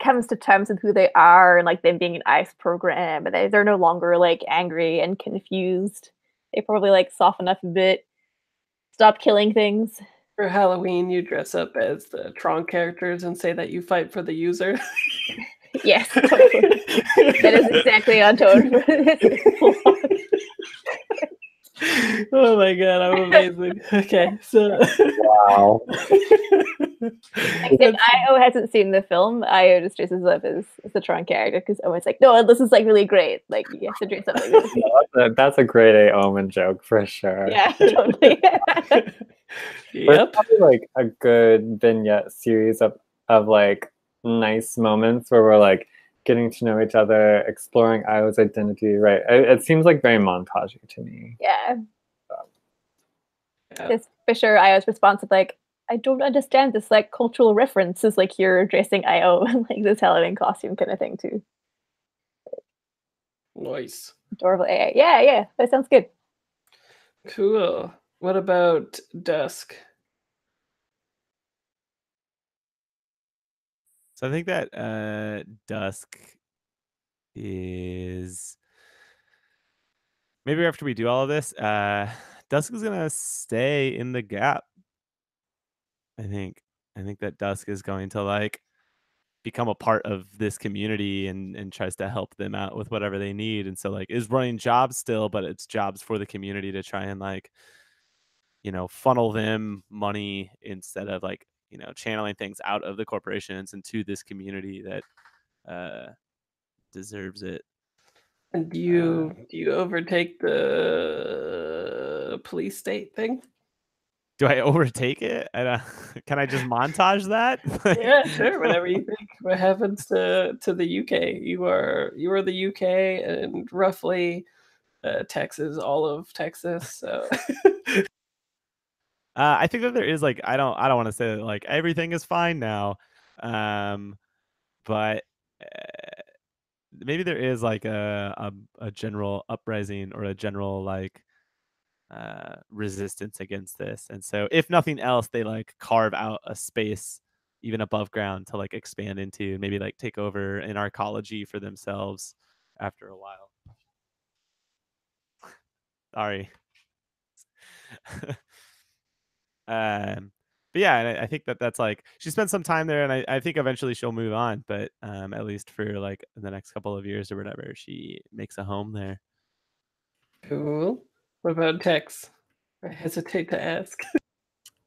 Speaker 4: comes to terms with who they are and like them being an ICE program, but they're no longer like angry and confused. They probably like soften up a bit, stop killing things.
Speaker 1: For Halloween, you dress up as the Tron characters and say that you fight for the user.
Speaker 4: Yes, totally. That is exactly on tone for this.
Speaker 1: Oh my god, I'm amazing. Okay, so
Speaker 5: Wow.
Speaker 4: Except IO hasn't seen the film. IO just dresses up as the Tron character because Owen's like, no, this is like really great. Like you have to dress up like this.
Speaker 5: That's a grade A Omen joke for sure.
Speaker 4: Yeah, totally.
Speaker 5: But
Speaker 1: yep.
Speaker 5: it's probably like a good vignette series of like nice moments where we're like getting to know each other, exploring Io's identity, right? It seems like very montagey to me.
Speaker 4: Yeah.
Speaker 1: Yeah.
Speaker 4: Because for sure IO's response is like, I don't understand this like cultural reference is like you're dressing IO in like this Halloween costume kind of thing too.
Speaker 1: Nice.
Speaker 4: Adorable AA. Yeah, that sounds good.
Speaker 1: Cool. What about Dusk?
Speaker 3: So I think that Dusk is maybe after we do all of this, Dusk is gonna stay in the gap. I think that Dusk is going to like become a part of this community and tries to help them out with whatever they need. And so like is running jobs still, but it's jobs for the community to try and like, funnel them money instead of like, channeling things out of the corporations into this community that deserves it.
Speaker 1: And do you overtake the police state thing?
Speaker 3: Do I overtake it? Can I just montage that?
Speaker 1: Yeah, sure. Whatever you think. What happens to the UK? You are the UK and roughly Texas, all of Texas. So
Speaker 3: I think that there is like I don't want to say that like everything is fine now, but maybe there is like a general uprising or a general like resistance against this. And so if nothing else, they like carve out a space even above ground to like expand into and maybe like take over an arcology for themselves after a while. Sorry. But yeah, and I think that's like she spent some time there, and I think eventually she'll move on. But at least for like the next couple of years or whatever, she makes a home there.
Speaker 1: cool. What about Tex? I hesitate to ask.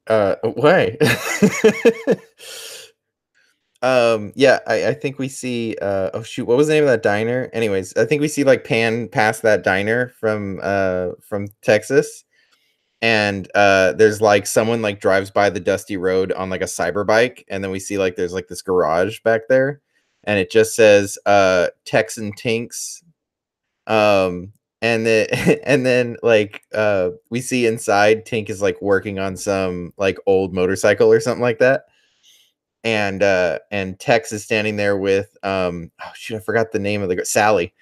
Speaker 2: Why? Yeah, I think we see oh shoot, what was the name of that diner? Anyways, I think we see like pan past that diner from Texas. And there's like someone like drives by the dusty road on like a cyber bike, and then we see like there's like this garage back there, and it just says Texan Tinks. And then and then like we see inside Tink is like working on some like old motorcycle or something like that. And Tex is standing there with oh shoot, I forgot the name of the girl, Sally.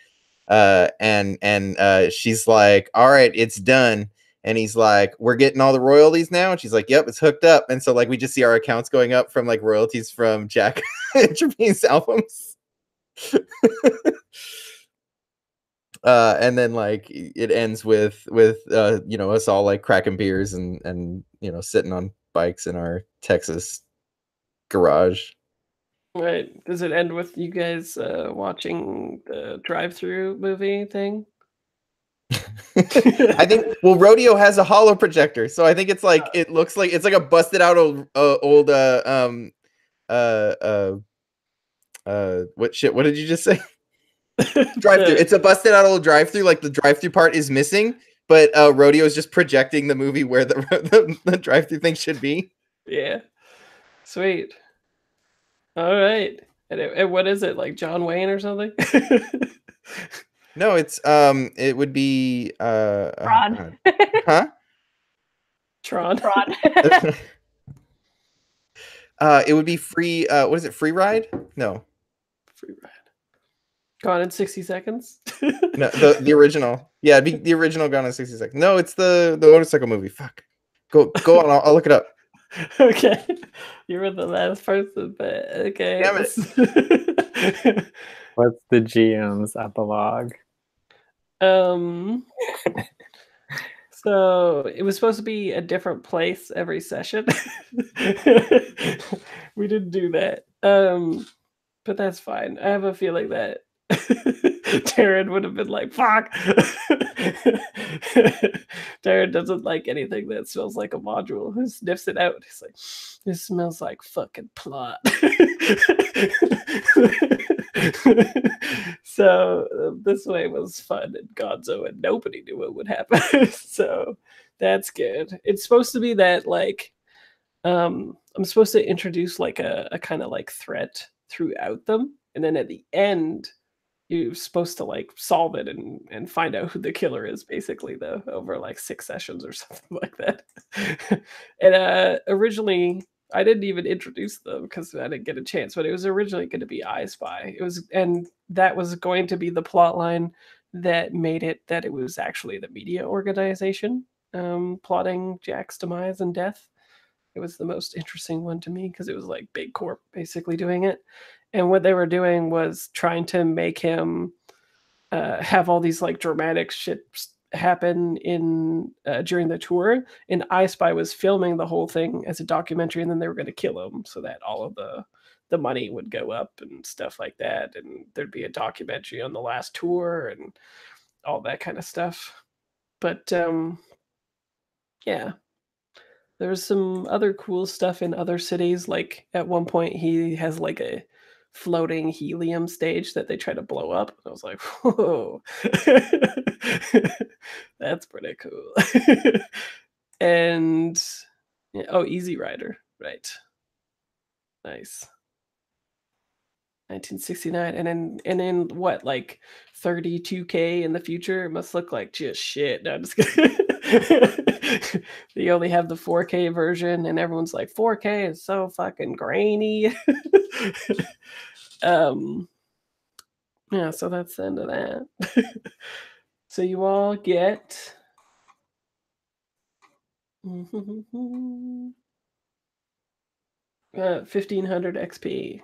Speaker 2: And she's like, all right, it's done. And he's like, we're getting all the royalties now. And she's like, yep, it's hooked up. And so like we just see our accounts going up from like royalties from Jack Trevino's albums. And then like it ends with us all like cracking beers and sitting on bikes in our Texas garage.
Speaker 1: Right. Does it end with you guys watching the drive-through movie thing?
Speaker 2: I think Rodeo has a hollow projector, so I think it's like it looks like it's like a busted out old what did you just say? Drive-through. It's a busted out old drive-through, like the drive-through part is missing, but Rodeo is just projecting the movie where the drive-through thing should be.
Speaker 1: Yeah. Sweet. All right. And what is it, like John Wayne or something?
Speaker 2: No, it's it would be
Speaker 4: Tron.
Speaker 2: Huh?
Speaker 1: Tron.
Speaker 2: It would be free. What is it? Free ride? No,
Speaker 1: Free ride. Gone in 60 seconds.
Speaker 2: no. The original. Yeah, it'd be the original Gone in 60 Seconds. No, it's the motorcycle movie. Fuck. Go on. I'll look it up.
Speaker 1: Okay, you were the last person, but okay.
Speaker 2: Damn
Speaker 1: it.
Speaker 5: What's the GM's epilogue?
Speaker 1: So it was supposed to be a different place every session. We didn't do that. But that's fine. I have a feeling that Darren would have been like, fuck. Darren doesn't like anything that smells like a module. He sniffs it out. He's like, this smells like fucking plot. So this way was fun and Gonzo, and nobody knew what would happen. So that's good. It's supposed to be that like I'm supposed to introduce like a kind of like threat throughout them, and then at the end you're supposed to like solve it and find out who the killer is, basically, though, over like 6 sessions or something like that. And originally I didn't even introduce them because I didn't get a chance, but it was originally going to be I Spy. And that was going to be the plot line that made it that it was actually the media organization plotting Jack's demise and death. It was the most interesting one to me because it was like Big Corp basically doing it. And what they were doing was trying to make him have all these like dramatic shit happen in during the tour. And I Spy was filming the whole thing as a documentary, and then they were going to kill him so that all of the money would go up and stuff like that. And there'd be a documentary on the last tour and all that kind of stuff. But yeah. There's some other cool stuff in other cities. Like at one point, he has like a floating helium stage that they try to blow up. I was like, whoa, that's pretty cool. And yeah, oh, Easy Rider, right? Nice. 1969, and then what, like 32K in the future? It must look like just shit. No, I'm just kidding. They only have the 4K version, and everyone's like, 4K is so fucking grainy. Yeah, so that's the end of that. So you all get 1500 XP.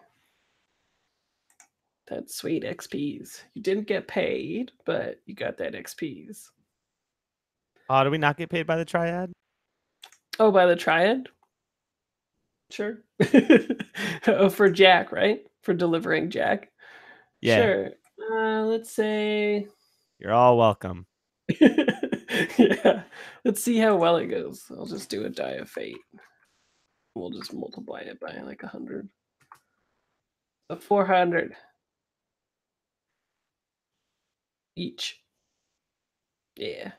Speaker 1: That's sweet XPs. You didn't get paid, but you got that XPs.
Speaker 3: Oh, do we not get paid by the Triad?
Speaker 1: Oh, by the Triad? Sure. Oh, for Jack, right? For delivering Jack?
Speaker 3: Yeah.
Speaker 1: Sure. Let's say...
Speaker 3: You're all welcome.
Speaker 1: Yeah. Let's see how well it goes. I'll just do a die of fate. We'll just multiply it by like 100. So 400. Each. Yeah.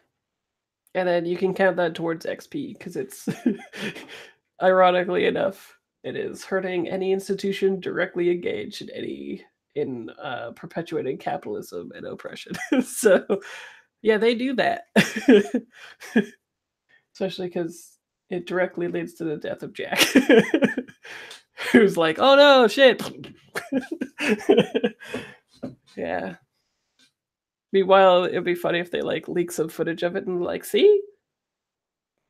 Speaker 1: And then you can count that towards XP because it's, ironically enough, it is hurting any institution directly engaged in perpetuating capitalism and oppression. So, yeah, they do that. Especially because it directly leads to the death of Jack. Who's like, oh no, shit. Yeah. Meanwhile, it'd be funny if they like leak some footage of it and like, see?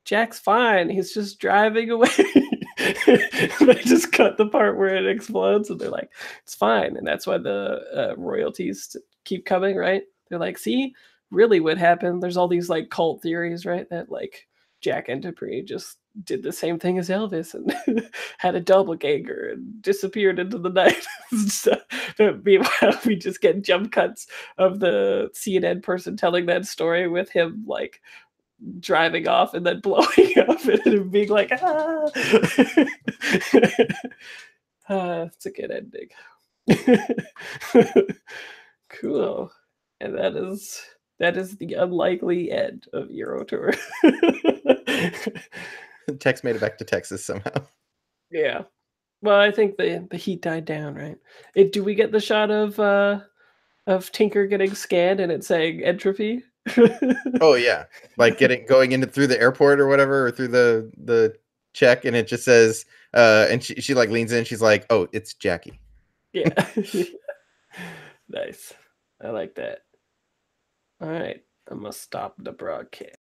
Speaker 1: Jack's fine. He's just driving away. They just cut the part where it explodes, and they're like, it's fine. And that's why the royalties keep coming, right? They're like, see, really what happened? There's all these like cult theories, right? That like Jack and Dupree just did the same thing as Elvis and had a doppelganger and disappeared into the night. So, meanwhile, we just get jump cuts of the CNN person telling that story with him like driving off and then blowing up and being like, ah. It's a good ending. Cool. And that is the unlikely end of Eurotour.
Speaker 2: Tex made it back to Texas somehow.
Speaker 1: Yeah. Well, I think the heat died down, right? Do we get the shot of Tinker getting scanned and it saying entropy?
Speaker 2: Oh yeah, like going into through the airport or whatever, or through the check, and it just says, and she like leans in. She's like, "Oh, it's Jackie."
Speaker 1: Yeah. Nice. I like that. All right. I'm gonna stop the broadcast.